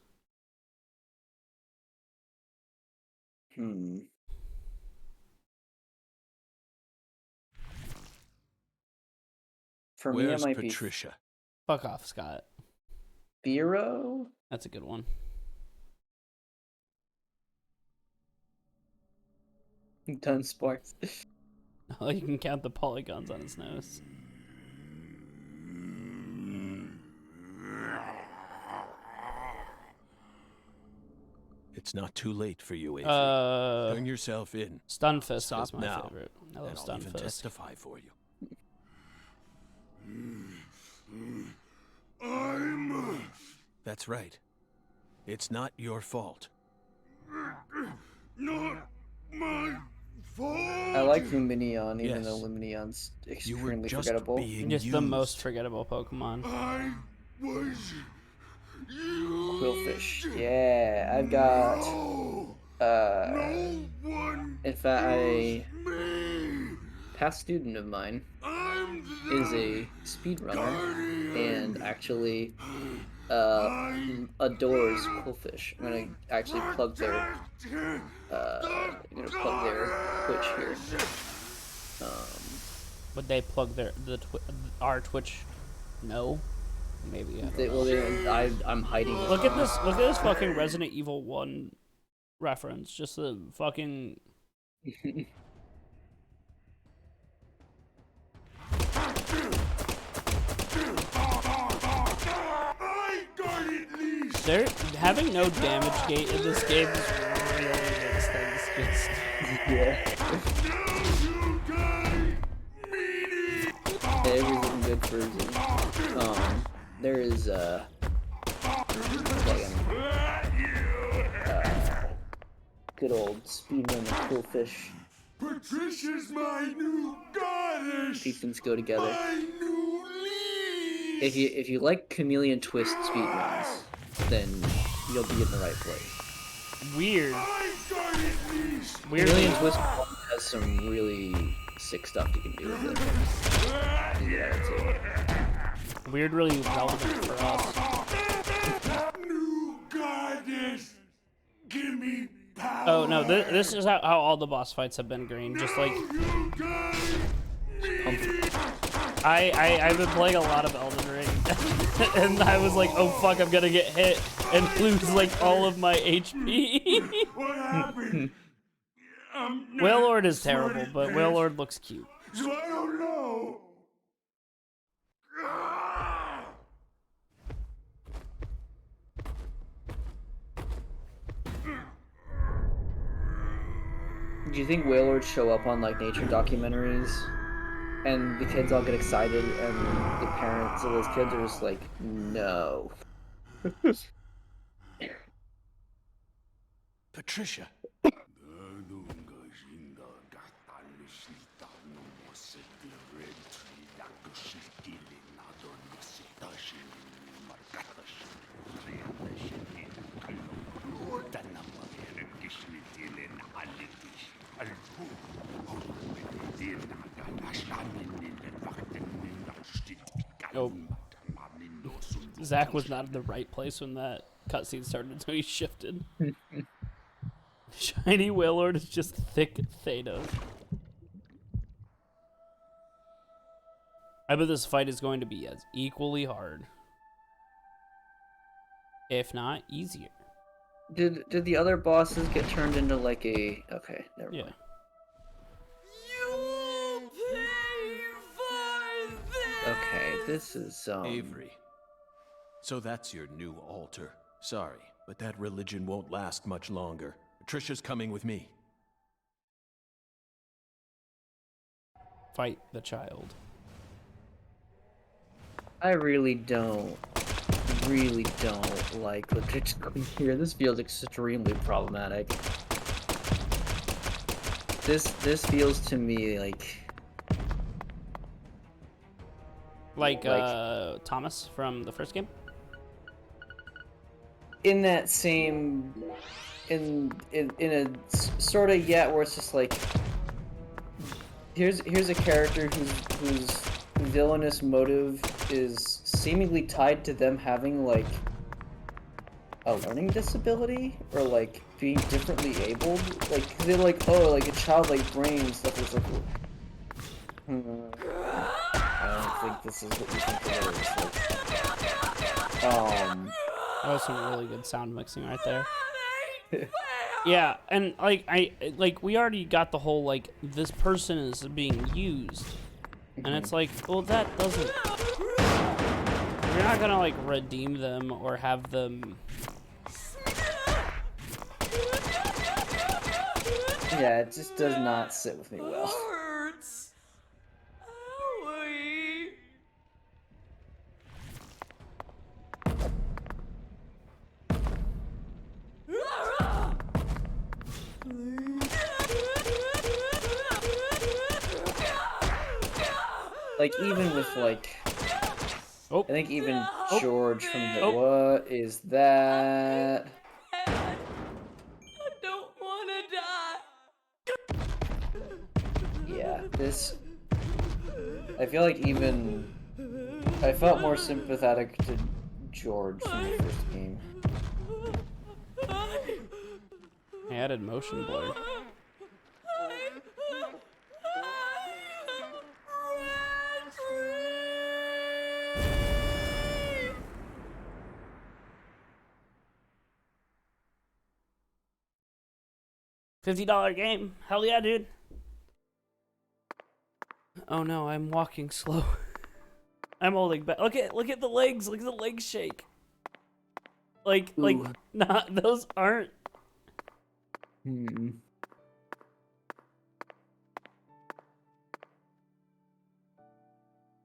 For me, it Where's might Patricia? Fuck off, Scott. be Biro. That's a good one. Done sparks. Oh, you can count the polygons on his nose. It's not too late for you, Avery. Turn yourself in. Stunfist Stop is my now, favorite. I love and I'll even Stunfist. testify for you. That's right. It's not your fault. Not my fault. I like Luminion, even Yes. though Luminion's You were extremely just forgettable. being Just used. the most forgettable Pokemon. I was you. Quillfish. Yeah, I've got. No one In fact, me. past student of mine I'm the is a speedrunner guardian. and actually adores Quillfish. I'm gonna actually plug their Twitch here. Would they plug our Twitch? No, maybe. I don't know. I'm hiding this. Look at this! Look at this fucking Resident Evil 1 reference. Just the fucking. I guarded these. They're having no damage gate in this game is really makes things just. Yeah. Now you guys mean it. Everything good for there is good old speedrunner Quillfish. Patricia's my new goddess. These things go together. My new lead. If you like Chameleon Twist speedruns, then you'll be in the right place. Weird. I guarded these. Chameleon Twist has some really sick stuff you can do with it. Yeah, too. Weird, really relevant for us. New goddess. Give me power. Oh no, this is how all the boss fights have been green. Just like You guys mean it. I've been playing a lot of Elden Ring, and I was like, oh fuck, I'm gonna get hit and lose like all of my HP. What happened? Wailord is terrible, but Wailord looks cute. So I don't know. Do you think Wailords show up on like nature documentaries, and the kids all get excited, and the parents of those kids are just like, no. Patricia. Oh, Zach was not in the right place when that cutscene started, so he shifted. Shiny Wailord is just thick Thanos. I bet this fight is going to be as equally hard, if not easier. Did the other bosses get turned into like a? Okay, never mind. Yeah. Okay, this is Avery. So that's your new altar. Sorry, but that religion won't last much longer. Patricia's coming with me. Fight the child. I really don't like what they're doing here. This feels extremely problematic. This feels to me like Thomas from the first game. In that same, in a sort of where it's just like here's a character whose villainous motive is seemingly tied to them having like a learning disability or like being differently abled. Like they're like, oh, like a childlike brain and stuff. It's like, I don't think this is what you think it is. That was some really good sound mixing right there. Yeah, and like we already got the whole like this person is being used, and it's like, well, that doesn't. You're not gonna like redeem them or have them. Yeah, it just does not sit with me well. Like, even with, like, I think even George from the, what is that? I don't want to die. Yeah, this, I feel like even, I felt more sympathetic to George in the first game. He added motion blur. $50 game. Hell yeah, dude. Oh no, I'm walking slow. I'm holding back. Look at the legs. Look at the legs shake. Like not those aren't.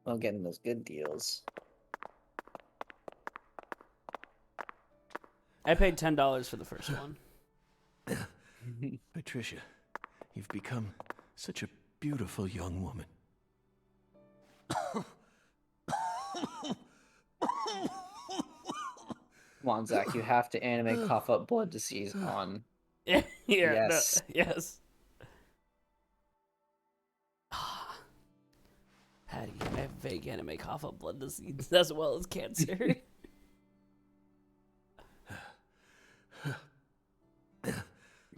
Well, getting those good deals. I paid $10 for the first one. Patricia, you've become such a beautiful young woman. Come on, Zach, you have to animate cough up blood disease on. Yeah, Yes. no, yes. Patty, I have vague anime cough up blood disease as well as cancer.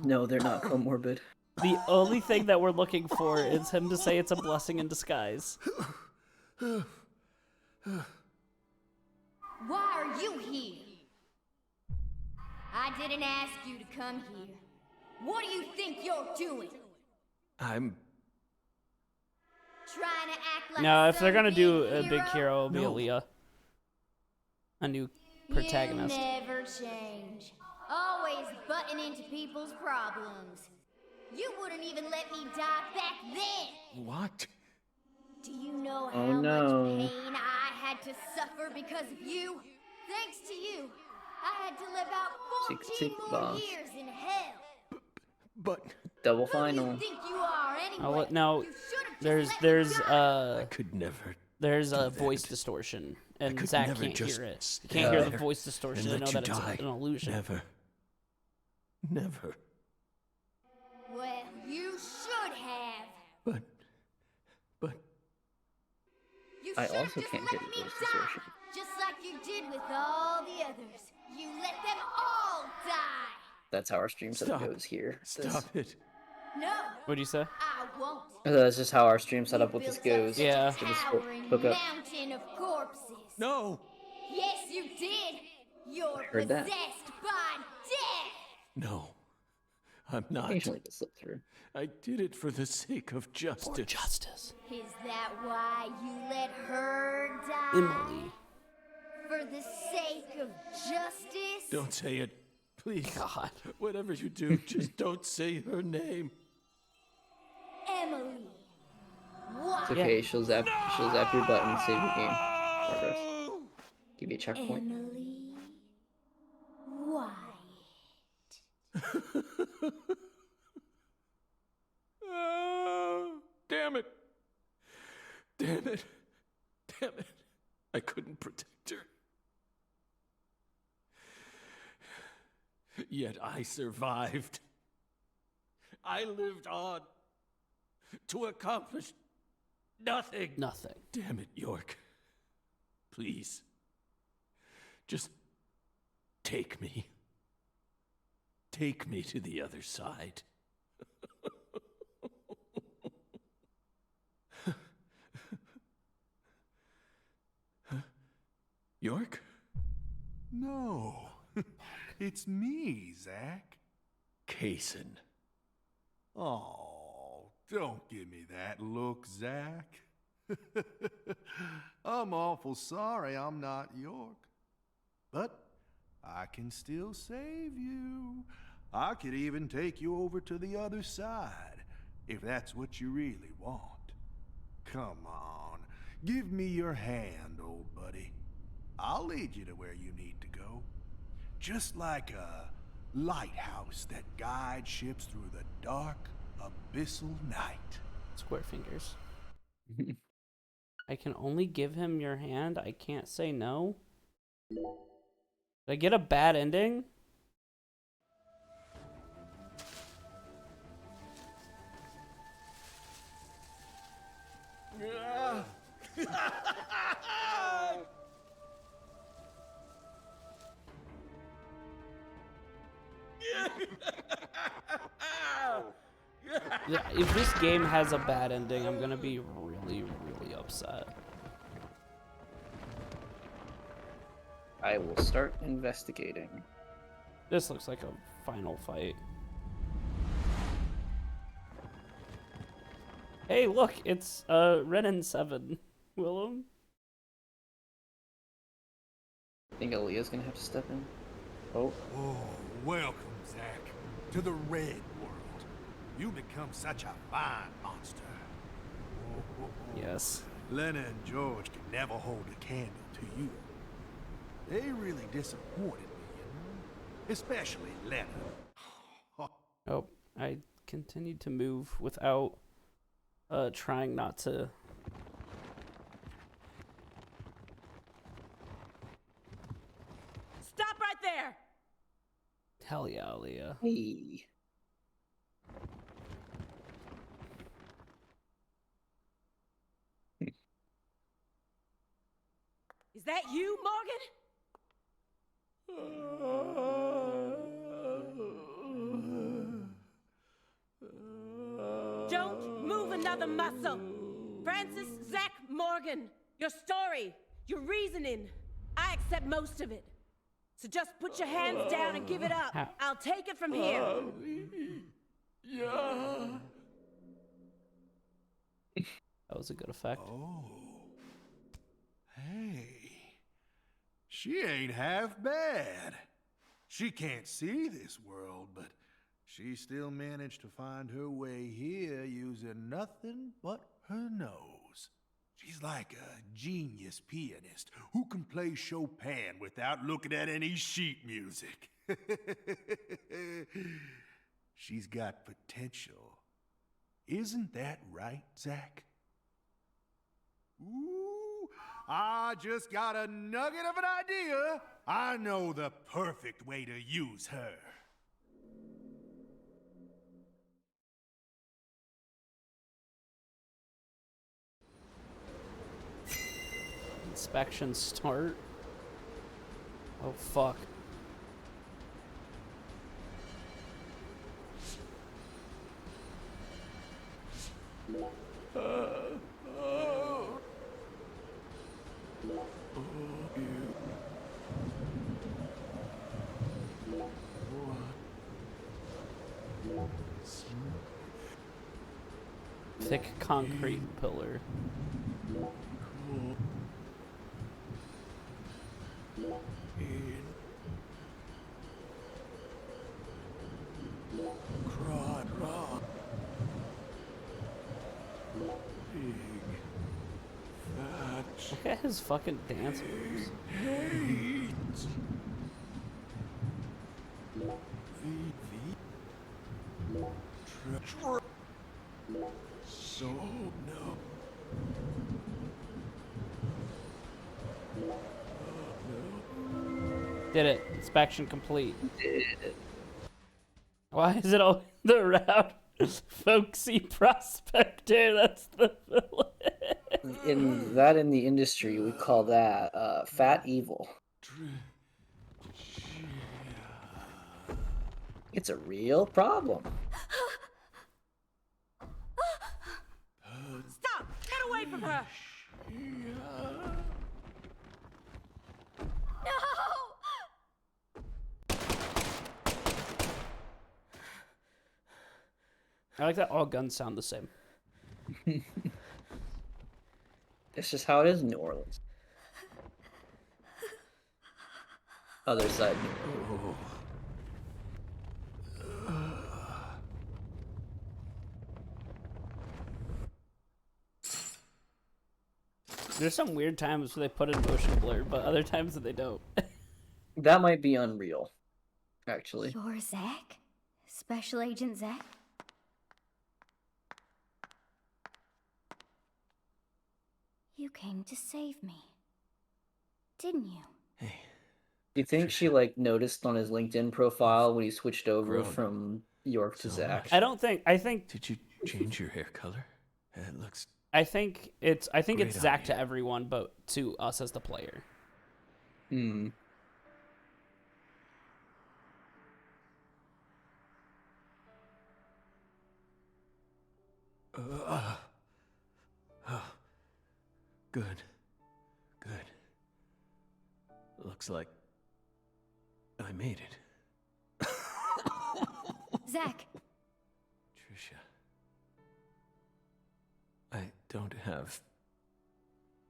No, they're not comorbid. The only thing that we're looking for is him to say it's a blessing in disguise. Why are you here? I didn't ask you to come here. What do you think you're doing? I'm... Trying to act like No, if they're gonna do a some big hero, it'll be No. Aaliyah. A new protagonist. You never change. Always butting into people's problems. You wouldn't even let me die back then. What? Do you know Oh, how no. much pain I had to suffer because of you? Thanks to you, I had to live out 14 Tick, more boss. years in hell. But... Double Who do final. you think you are anyway? Oh, no, You should've just there's let me die. I could never... there's a do voice that. You I and could Zach never can't just hear it. You stand can't hear the there voice distortion and to know let that you it's die. an illusion. Never. Never. Well, you should have. But... You I should've also just can't let hear the me voice die, distortion. just like you did with all the others. You let them all die. That's how our stream setup Stop. goes here. Stop it. No, What'd you say? I won't. That's just how our stream setup You with this built up goes. such Yeah. a So just towering hook up. mountain of corpses. No! Yes, you did. You're heard that. possessed by death. No. I'm not. Occasionally it slip through. I did it for the sake of justice. For justice. Is that why you let her die? Emily. For the sake of justice? Don't say it. Please. God. Whatever you do, just don't say her name. Emily. Why? It's okay, she'll zap your button, save your game. Progress. Give you a checkpoint. Emily. Why? Oh, damn it. Damn it. Damn it. I couldn't protect her. Yet I survived. I lived on to accomplish nothing. Nothing. Damn it, York. Please. Just take me. Take me to the other side. York? No. It's me, Zach. Kaysen. Oh, don't give me that look, Zach. I'm awful sorry I'm not York. But I can still save you. I could even take you over to the other side, if that's what you really want. Come on, give me your hand, old buddy. I'll lead you to where you need to go. Just like a lighthouse that guides ships through the dark, abyssal night. Square fingers. I can only give him your hand. I can't say no. Did I get a bad ending? Yeah, if this game has a bad ending, I'm gonna be really, really upset. I will start investigating. This looks like a final fight. Hey, look, it's Renin 7, Willem. I think Aaliyah's gonna have to step in. Oh. Oh, welcome, Zach, to the Red World. You become such a fine monster. Yes. Lena and George could never hold a candle to you. They really disappointed me, you know? Especially Lena. Oh, I continued to move without trying not to. Stop right there! Hell yeah, Aaliyah. Hey. Is that you, Morgan? Don't move another muscle. Francis Zach Morgan, your story, your reasoning, I accept most of it. So just put your hands down and give it up. I'll take it from here. Yeah. That was a good effect. Oh. Hey. She ain't half bad. She can't see this world, but she still managed to find her way here using nothing but her nose. She's like a genius pianist who can play Chopin without looking at any sheet music. She's got potential. Isn't that right, Zach? Ooh, I just got a nugget of an idea. I know the perfect way to use her. Inspection start. Oh fuck. Thick concrete pillar. Look at his fucking dance moves. So no. Did it. Inspection complete. Why is it all the route? Folksy prospector, that's the villain. In the industry, we call that fat evil. It's a real problem. Stop! Get away from her! I like that all guns sound the same. It's just how it is in New Orleans. Other side New Orleans. There's some weird times where they put in motion blur, but other times that they don't. That might be Unreal, actually. You're Zach? Special Agent Zach? You came to save me, didn't you? Hey. Do you think she like noticed on his LinkedIn profile when he switched over Grown from York to so Zach? much. I don't think. I think. Did you change your hair color? It looks. I think it's. I think Great it's on Zach you. to everyone, but to us as the player. Hmm. Good. Good. Looks like I made it. Zach! Trisha. I don't have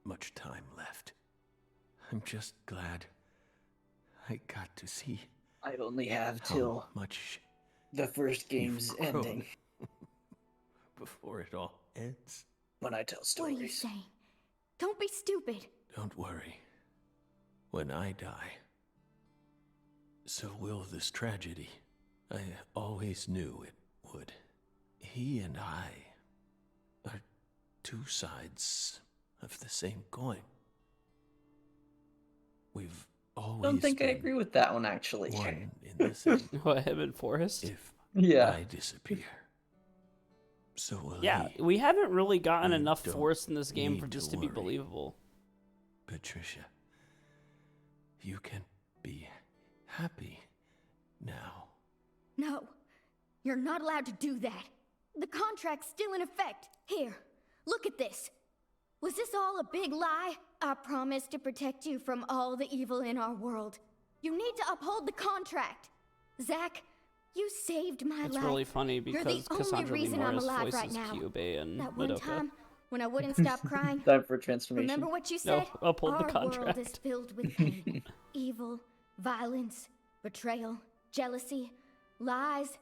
much time left. I'm just glad I got to see I only have how till much the first game's you've grown ending before it all ends. when I tell What are you stories. saying? Don't be stupid. Don't worry. When I die, so will this tragedy. I always knew it would. He and I are two sides of the same coin. We've always I don't think I been agree with that one, actually. one in the same. What, him and Forrest? If Yeah. I disappear, so will Yeah, he. we haven't really gotten I enough don't Forrest in this game need for this to to be worry. believable. Patricia, you can be happy now. No, you're not allowed to do that. The contract's still in effect. Here, look at this. Was this all a big lie? I promised to protect you from all the evil in our world. You need to uphold the contract. Zach, you saved my It's life. really funny You're because the only Cassandra Lee reason I'm Morris alive right voices now. Kyubey and That one Madoka. time when I wouldn't stop crying. Time for a transformation. Remember what you No, said? uphold the Our contract. world is filled with pain, evil, violence, betrayal, jealousy, lies.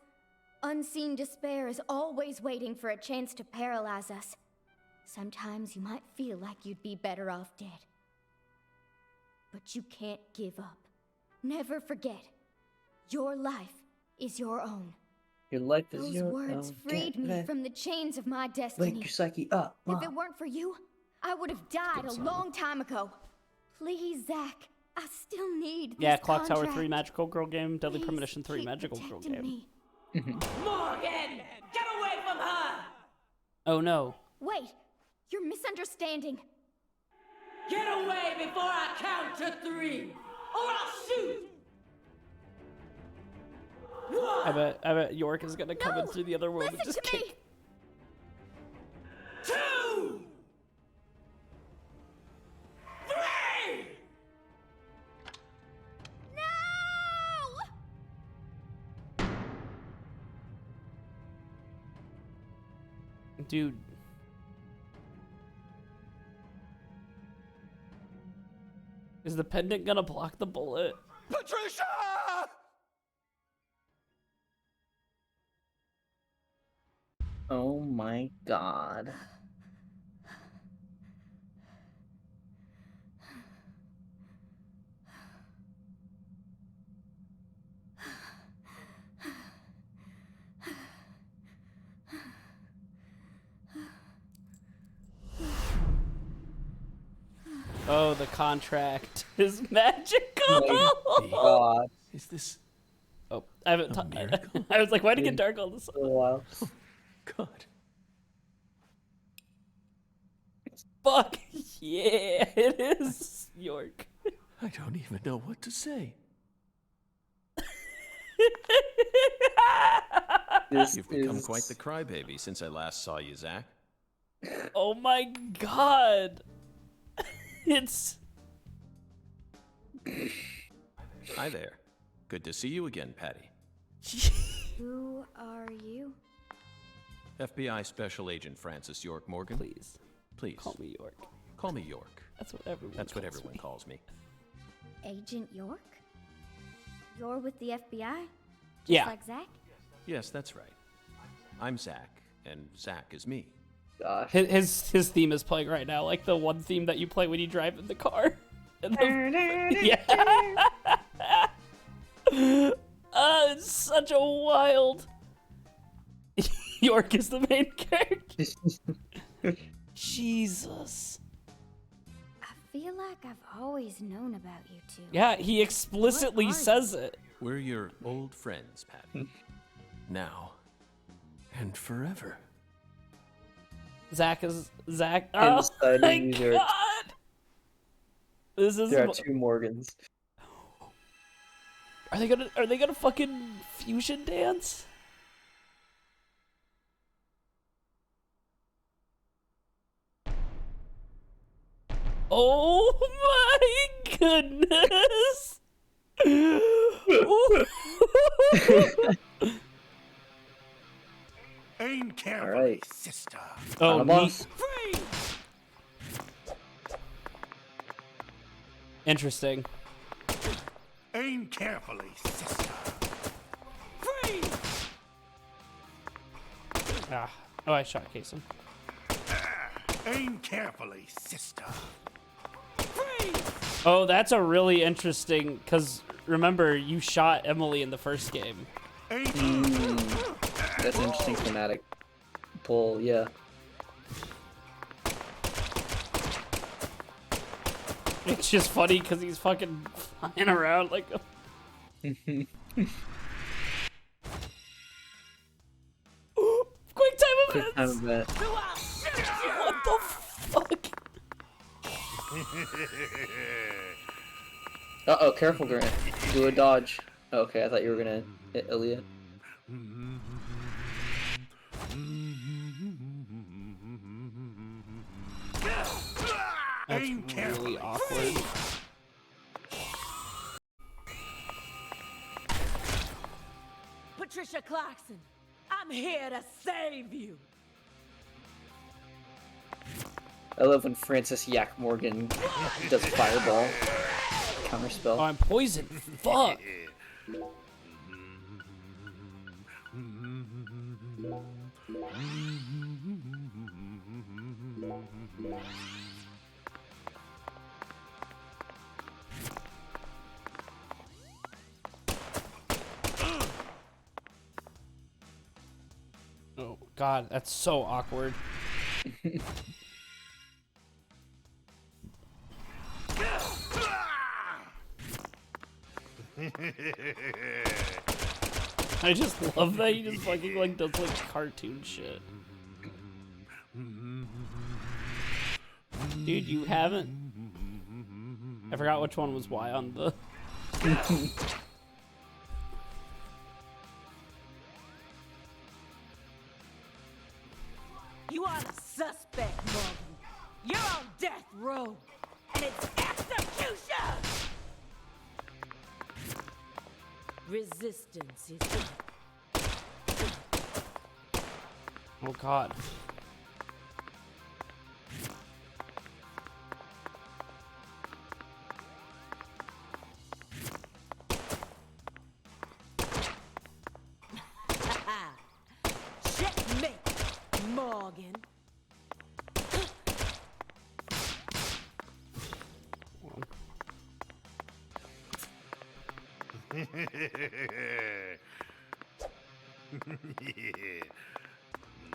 Unseen despair is always waiting for a chance to paralyze us. Sometimes you might feel like you'd be better off dead. But you can't give up. Never forget. Your life is your own. Your life is Those your words own. freed Can't me let- from the chains of my Wake destiny. your psyche up. If it weren't for you, I would have died a song. long time ago. Please, Zach, I still need this Yeah, Clock Tower 3 contract. Magical Girl game, Deadly Please Premonition 3 keep Magical Girl protecting game. me. Morgan! Get away from her! Oh no. Wait, you're misunderstanding. Get away before I count to 3, or I'll shoot! I bet York is gonna come in No! through the other world and Listen just to me! kick. 2! 3! No! Dude. Is the pendant gonna block the bullet? Patricia! Oh my god. Oh, the contract is magical. God. Is this Oh, I haven't. a miracle? I was like, why did it get dark all of a sudden? For a while. God? Fuck yeah, it is York. I don't even know what to say. This You've become is quite the crybaby since I last saw you, Zach. Oh my god. It's. Hi there. Good to see you again, Patty. Who are you? FBI Special Agent Francis York Morgan. Please. Please. Call me York. Call me York. That's what everyone That's what calls everyone me. calls me. Agent York? You're with the FBI? Just Yeah. like Zach? Yes, that's right. I'm Zach, and Zach is me. Gosh. His theme is playing right now, like the one theme that you play when you drive in the car. Yeah. It's such a wild. York is the main character. Jesus. I feel like I've always known about you two. Yeah, he explicitly What are says it. We're your old friends, Patton. Now and forever. Zach is Zach. Inside Oh of my New York. god. This is. There are 2 Morgans. Are they gonna fucking fusion dance? Oh my goodness! Aim carefully, Alright. sister. Oh, Final neat. boss. Interesting. Aim carefully, sister. Ah. Oh, I shot Kason. Aim carefully, sister. Oh, that's a really interesting. Cause remember, you shot Emily in the first game. Aim. That's an interesting thematic pull, yeah. It's just funny because he's fucking flying around like a. Quick time Quick time events! event. What the fuck? Uh-oh, careful, Grant. Do a dodge. Okay, I thought you were gonna hit Aaliyah. That's really awkward. Patricia Clarkson, I'm here to save you. I love when Francis Yak Morgan does fireball. Oh, Counterspell. I'm poisoned. Fuck. Oh god, that's so awkward. I just love that he just fucking like does like cartoon shit. Dude, you haven't. I forgot which one was Y on the. You are the suspect, Morgan. You're on death row, and it's execution! Resistance is dead. Oh god. Checkmate, Morgan.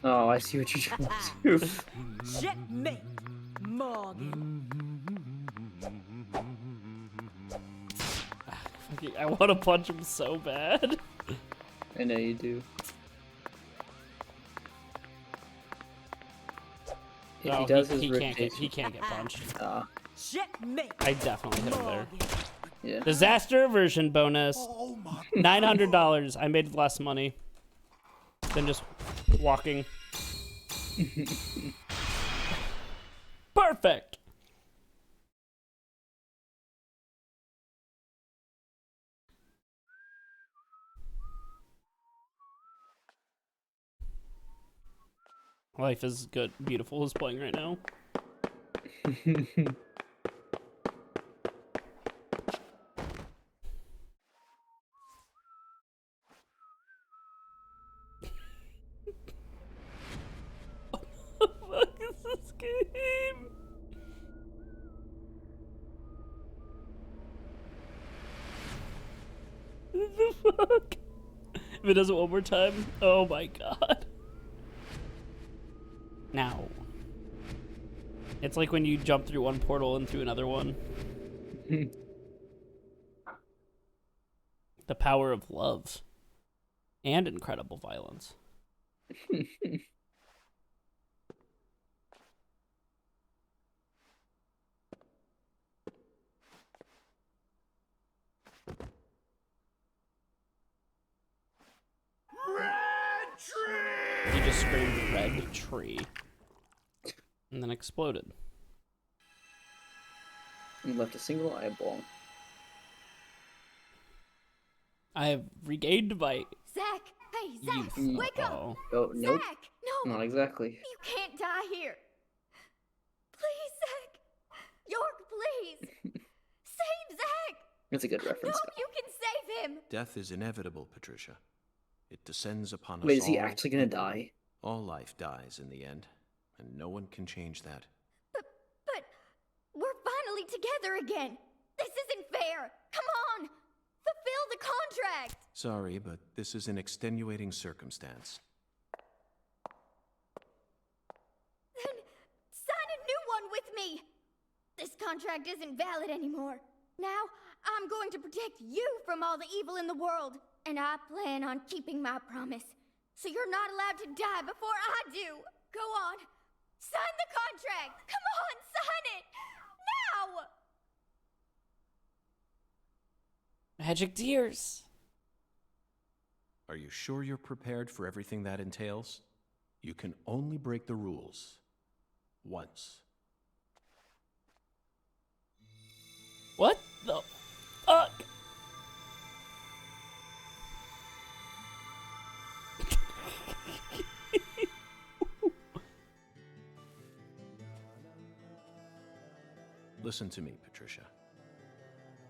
Oh, I see what you're trying to do. Checkmate, Morgan. Fucking- I want to punch him so bad. I know you do. If No, he does his he can't get, rotation. he can't get punched. Checkmate. I definitely hit him there. Morgan. Yeah. Disaster aversion bonus. $900. I made less money than just walking. Perfect. Life is good, beautiful is playing right now. What the fuck is this game? What the fuck? If it does it one more time, oh my god. Now. It's like when you jump through one portal and through another one. The power of love. And incredible violence. Red tree! He just screamed red tree. And then exploded. He left a single eyeball. I have regained my Zach! Hey, Zach! youth. Wake up! Oh, nope. Zach! No! Not exactly. You can't die here! Please, Zach! York, please! Save Zach! That's a good reference. No, you can save him! Death is inevitable, Patricia. It descends upon us Wait, is he all. actually gonna die? All life dies in the end, and no one can change that. But we're finally together again! This isn't fair! Come on! Fulfill the contract! Sorry, but this is an extenuating circumstance. Then sign a new one with me! This contract isn't valid anymore. Now, I'm going to protect you from all the evil in the world, and I plan on keeping my promise. So you're not allowed to die before I do. Go on. Sign the contract. Come on, sign it. Now! magic tears. Are you sure you're prepared for everything that entails? You can only break the rules once. What the fuck? Listen to me, Patricia.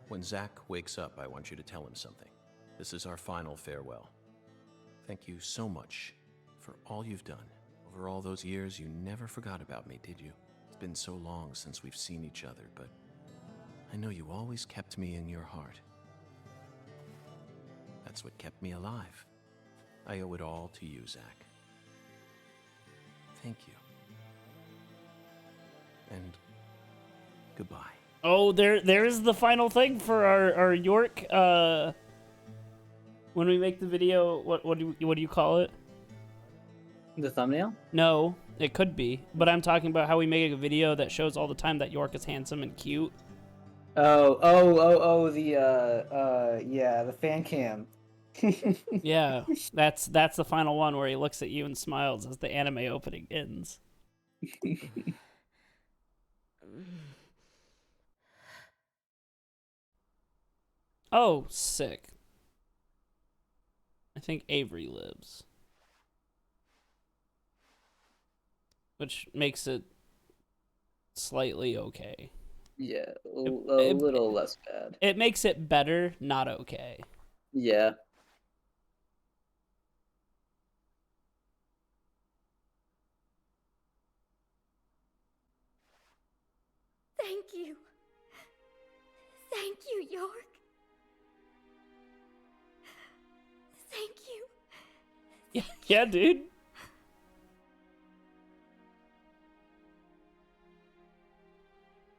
When Zach wakes up, I want you to tell him something. This is our final farewell. Thank you so much for all you've done. Over all those years, you never forgot about me, did you? It's been so long since we've seen each other, but I know you always kept me in your heart. That's what kept me alive. I owe it all to you, Zach. Thank you. And goodbye. Oh, there's the final thing for our York. When we make the video, what do you call it? The thumbnail? No, it could be, but I'm talking about how we make a video that shows all the time that York is handsome and cute. Yeah, the fan cam. Yeah, that's the final one where he looks at you and smiles as the anime opening ends. Oh, sick. I think Avery lives. Which makes it slightly okay. Yeah, a little less bad. It makes it better, not okay. Yeah. Thank you. Thank you, York. Thank you. Yeah, dude.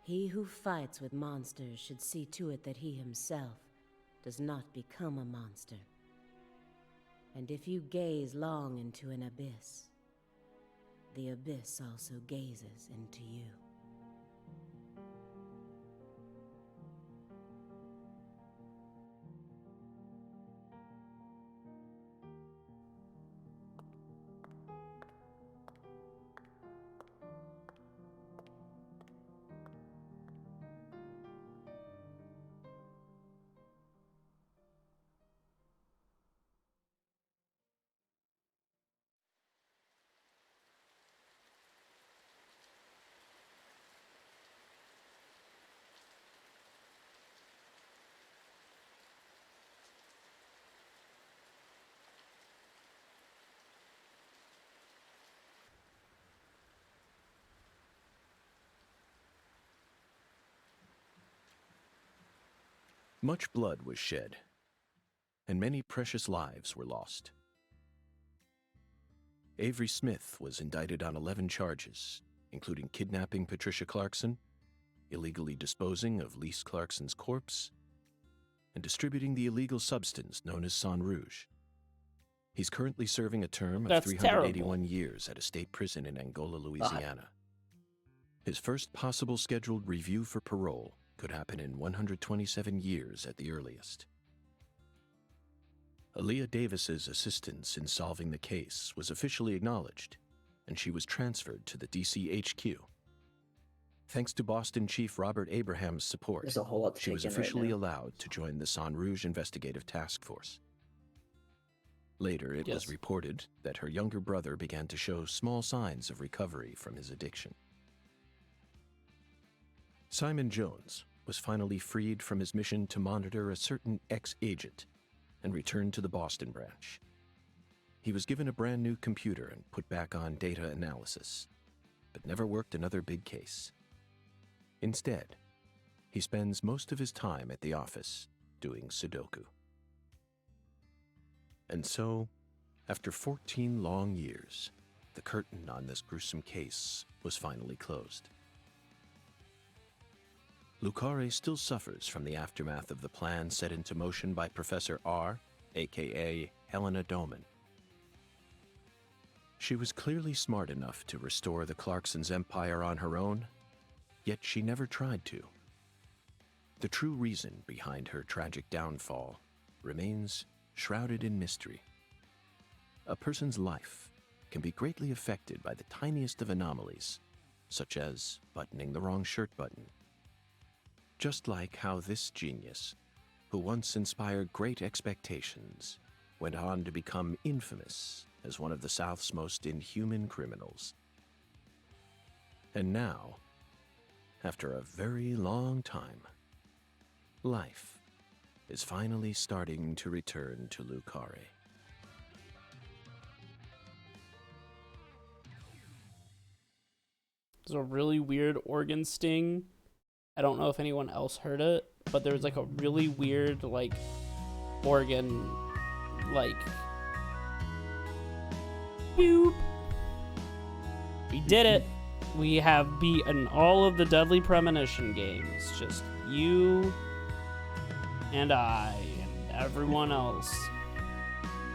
He who fights with monsters should see to it that he himself does not become a monster. And if you gaze long into an abyss, the abyss also gazes into you. Much blood was shed, and many precious lives were lost. Avery Smith was indicted on 11 charges, including kidnapping Patricia Clarkson, illegally disposing of Lise Clarkson's corpse, and distributing the illegal substance known as Sang Rouge. He's currently serving a term of 381 years at a state prison in Angola, Louisiana. His first possible scheduled review for parole could happen in 127 years at the earliest. Aaliyah Davis's assistance in solving the case was officially acknowledged, and she was transferred to the DC HQ. Thanks to Boston Chief Robert Abraham's support, There's a whole lot to she was take in officially right now. allowed to join the Sang Rouge Investigative Task Force. Later, it was reported that her younger brother began to show small signs of recovery from his addiction. Simon Jones was finally freed from his mission to monitor a certain ex-agent and returned to the Boston branch. He was given a brand new computer and put back on data analysis, but never worked another big case. Instead, he spends most of his time at the office doing Sudoku. And so, after 14 long years, the curtain on this gruesome case was finally closed. Lucare still suffers from the aftermath of the plan set into motion by Professor R, aka Helena Doman. She was clearly smart enough to restore the Clarksons' empire on her own, yet she never tried to. The true reason behind her tragic downfall remains shrouded in mystery. A person's life can be greatly affected by the tiniest of anomalies, such as buttoning the wrong shirt button. Just like how this genius, who once inspired great expectations, went on to become infamous as one of the South's most inhuman criminals. And now, after a very long time, life is finally starting to return to Lucare. There's a really weird organ sting. I don't know if anyone else heard it, but there was like a really weird like organ like boop. We did it. We have beaten all of the Deadly Premonition games. Just you and I and everyone else.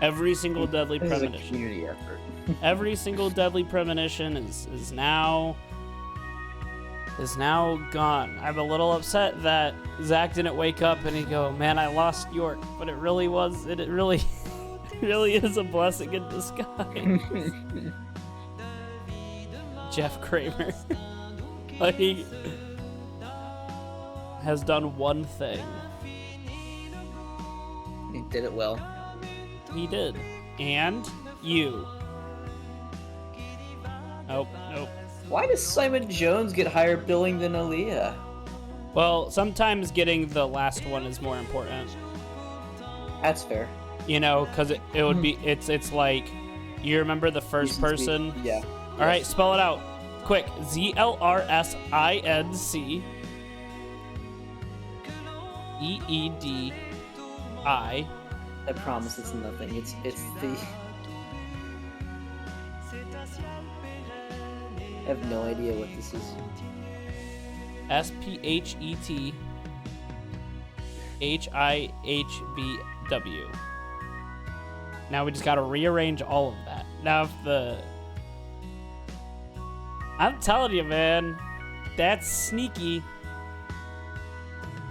Every single Deadly This is a Premonition. community effort. Every single Deadly Premonition is now gone. I'm a little upset that Zach didn't wake up and he'd go, man, I lost York, but it really really is a blessing in disguise. Jeff Kramer. Like, he has done one thing. He did it well. He did. And you. Nope. Why does Simon Jones get higher billing than Aaliyah? Well, sometimes getting the last one is more important. That's fair. You know, because it would be, it's like, you remember the first person? Yeah. All right, spell it out. Quick. ZLRSINC EEDI. I promise it's nothing. It's the... I have no idea what this is. SPHETHIHBW. Now we just gotta rearrange all of that. Now if the... I'm telling you, man. That's sneaky.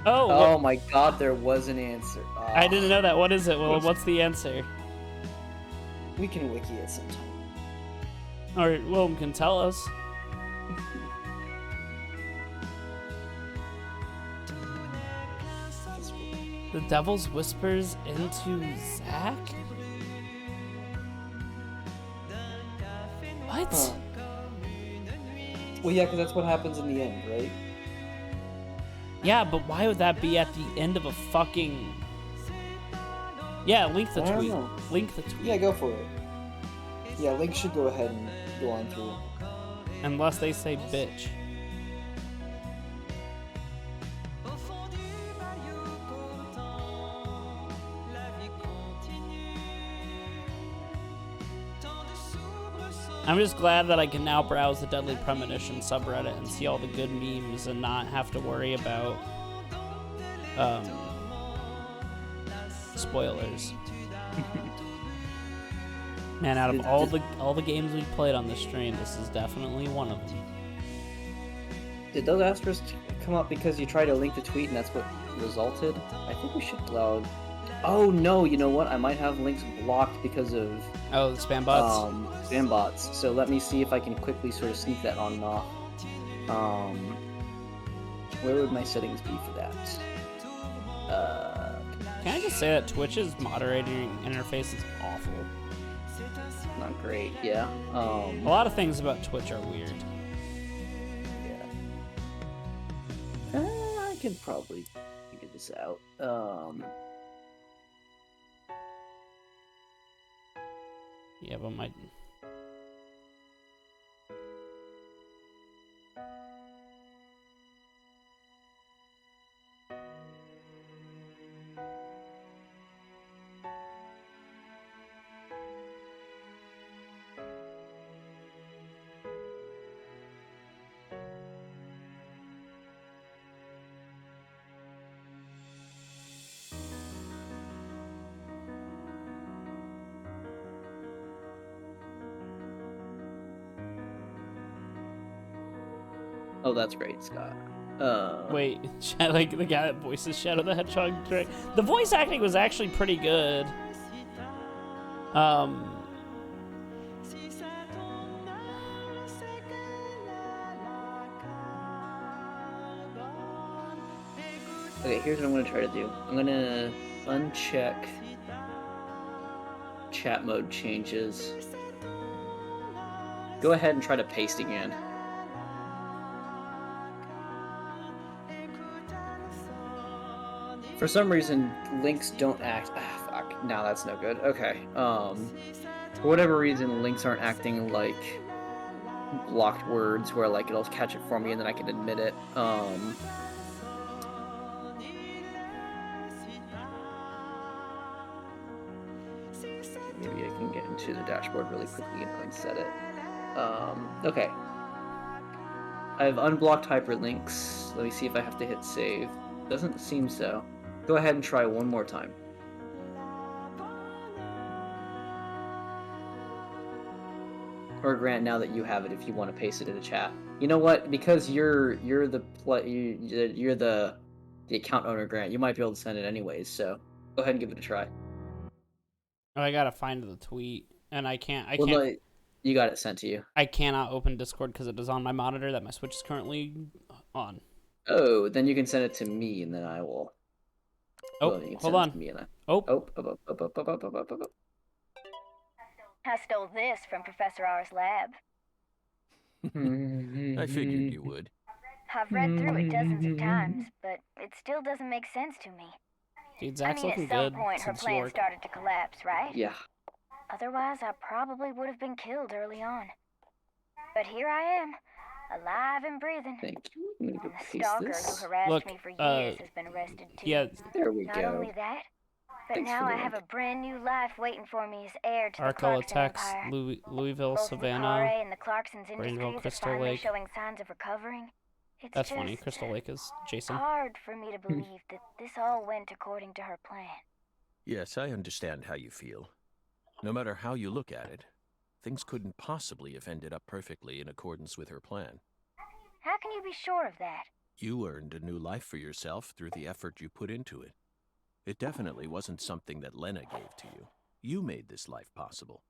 Oh my god, there was an answer. Oh. I didn't know that. What is it? Well, what's the answer? We can wiki it sometime. Or Willem can tell us. The Devil's Whispers into Zach? What? Huh. Well, yeah, because that's what happens in the end, right? Yeah, but why would that be at the end of a fucking... Yeah, link the I don't tweet. know. Link the tweet. Yeah, go for it. Yeah, Link should go ahead and go on through. Unless they say bitch. I'm just glad that I can now browse the Deadly Premonition subreddit and see all the good memes and not have to worry about spoilers. Man, out of all the games we've played on this stream, this is definitely one of them. Did those asterisks come up because you tried to link the tweet and that's what resulted? I think we should allow... Oh no, you know what? I might have links blocked because of... Oh, the spam bots? Spam bots. So let me see if I can quickly sort of sneak that on and off. Where would my settings be for that? Can I just say that Twitch's moderating interface is awful? Not great, yeah. A lot of things about Twitch are weird. Yeah. I can probably figure this out. Yeah, but my... Oh, that's great, Scott. Wait, like the guy that voices Shadow the Hedgehog direct. The voice acting was actually pretty good. Okay, here's what I'm gonna try to do. I'm gonna uncheck chat mode changes. Go ahead and try to paste again. For some reason, links don't act. Ah, fuck. Now that's no good. Okay. For whatever reason, links aren't acting like blocked words, where like it'll catch it for me and then I can admit it. Maybe I can get into the dashboard really quickly and unset it. Okay. I've unblocked hyperlinks. Let me see if I have to hit save. Doesn't seem so. Go ahead and try one more time. Or Grant, now that you have it, if you want to paste it in the chat. You know what? Because you're the account owner, Grant. You might be able to send it anyways. So go ahead and give it a try. Oh, I gotta find the tweet, and I can't. No, you got it sent to you. I cannot open Discord because it is on my monitor that my Switch is currently on. Oh, then you can send it to me, and then I will. Oh, hold on. I stole this from Professor R's lab. I figured you would. I've read through it dozens of times, but it still doesn't make sense to me. Dude, Zach's looking at some good point her since plan York. started to collapse, right? Yeah. Otherwise, I probably would have been killed early on. But here I am, alive and breathing. Thank you. I'm gonna go And the paste stalker this. who harassed Look, me for years has been arrested too. Yeah, There we Not go. only that, but Thanks now for the I have a link. brand new life waiting for me as heir to the Arco Clarkson attacks Empire. Louisville, Both Savannah. Nikkare and the Clarksons Greenville, industries are Crystal finally Lake. showing signs of recovering. It's That's just funny. Crystal Lake is Jason. hard for me to believe that this all went according to her plan. Yes, I understand how you feel. No matter how you look at it, things couldn't possibly have ended up perfectly in accordance with her plan. How can you be sure of that? You earned a new life for yourself through the effort you put into it. It definitely wasn't something that Lena gave to you. You made this life possible.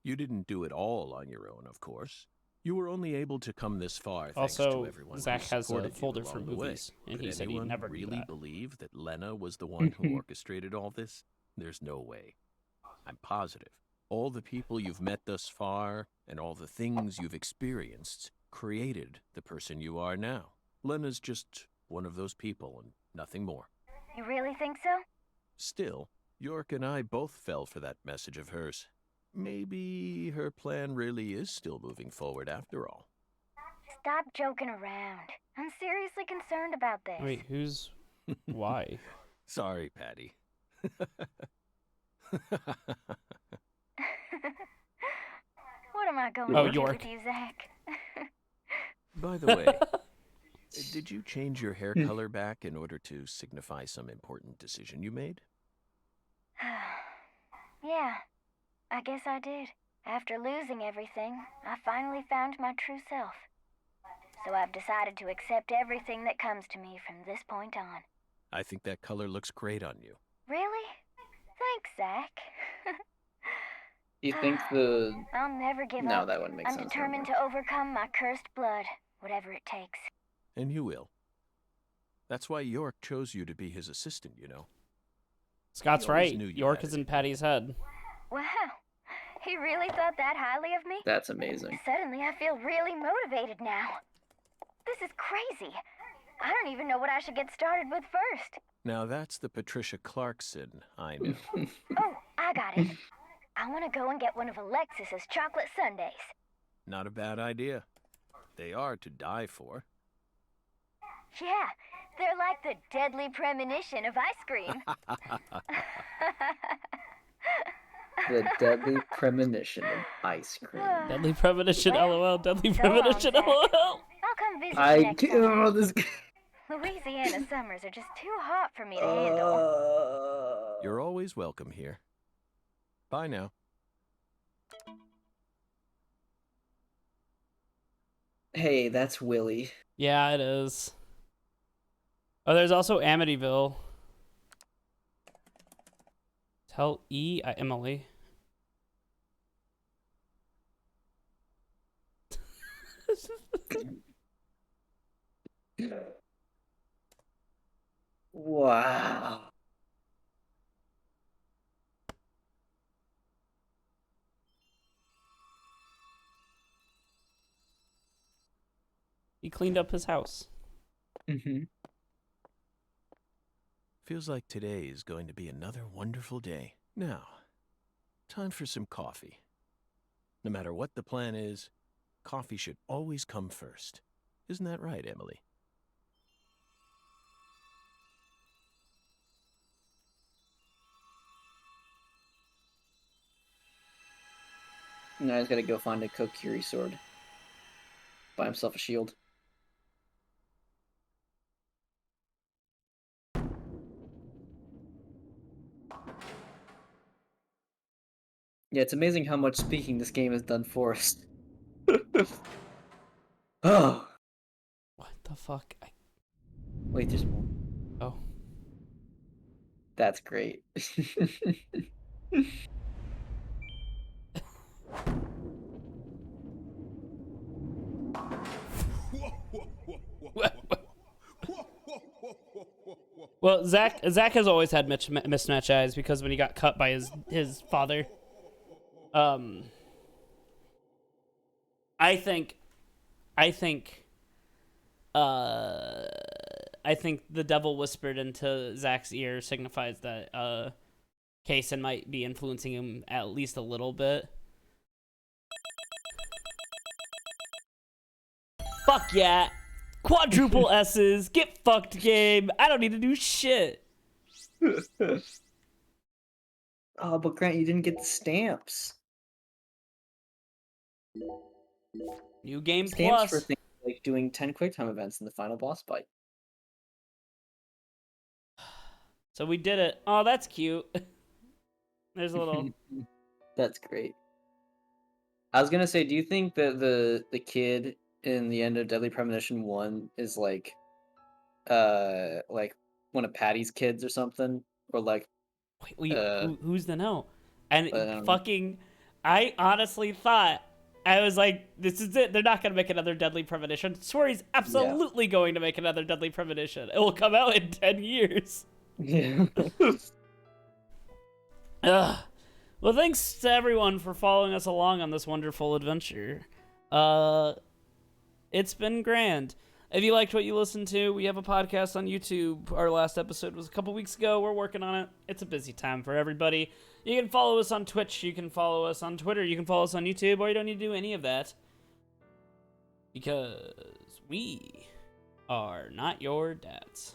You didn't do it all on your own, of course. You were only able to come this far thanks Also, to everyone Zach who has a supported you folder for along the way. movies, and Could he said he'd anyone never do really that. believe that Lena was the one who orchestrated all this? There's no way. I'm positive. All the people you've met thus far, and all the things you've experienced, created the person you are now. Lena's just one of those people, and nothing more. You really think so? Still, York and I both fell for that message of hers. Maybe her plan really is still moving forward after all. Stop joking around. I'm seriously concerned about this. Wait, who's... Why? Sorry, Patty. What What am I going Oh, to do York. with you, Zach? By the way, did you change your hair color back in order to signify some important decision you made? Yeah, I guess I did. After losing everything, I finally found my true self. So I've decided to accept everything that comes to me from this point on. I think that color looks great on you. Really? Thanks, Zach. Do you think the... I'll never give No, up. that wouldn't make I'm sense. determined to overcome my cursed blood, whatever it takes. And you will. That's why York chose you to be his assistant, you know. Scott's He always right. knew you York had is it. in Patty's head. Wow, he really thought that highly of me? That's amazing. Suddenly I feel really motivated now. This is crazy. I don't even know what I should get started with first. Now that's the Patricia Clarkson I knew. Oh, I got it. I want to go and get one of Alexis's chocolate sundaes. Not a bad idea. They are to die for. Yeah, they're like the deadly premonition of ice cream. The deadly premonition of ice cream. Deadly premonition, Well, lol. Deadly so long, premonition, Zach. lol. I'll come visit you I next can't... summer. Oh, this... Louisiana summers are just too hot for me to handle. You're always welcome here. Bye now. Hey, that's Willie. Yeah, it is. Oh, there's also Amityville. Tell Emily. Wow. He cleaned up his house. Mm-hmm. Feels like today is going to be another wonderful day. Now, time for some coffee. No matter what the plan is, coffee should always come first. Isn't that right, Emily? Now he's gotta go find a Kokiri sword. Buy himself a shield. Yeah, it's amazing how much speaking this game has done for us. Oh! What the fuck? Wait, there's more. Oh. That's great. Well, Zach has always had mismatch eyes because when he got cut by his father. I think the devil whispered into Zach's ear signifies that Kaysen might be influencing him at least a little bit. Fuck yeah. Quadruple S's. Get fucked, game. I don't need to do shit. Oh, but Grant, you didn't get the stamps. New game Stamps plus. for things like doing 10 QuickTime events in the final boss fight. So we did it. Oh, that's cute. There's a little... That's great. I was gonna say, do you think that the kid in the end of Deadly Premonition 1 is like one of Patty's kids or something? Or like... Wait, who's the no? And Um, fucking... I honestly thought... I was like, this is it. They're not going to make another Deadly Premonition. Swery's absolutely going to make another Deadly Premonition. It will come out in 10 years. Yeah. Ugh. Well, thanks to everyone for following us along on this wonderful adventure. It's been grand. If you liked what you listened to, we have a podcast on YouTube. Our last episode was a couple weeks ago. We're working on it. It's a busy time for everybody. You can follow us on Twitch. You can follow us on Twitter. You can follow us on YouTube, or you don't need to do any of that. Because we are not your dads.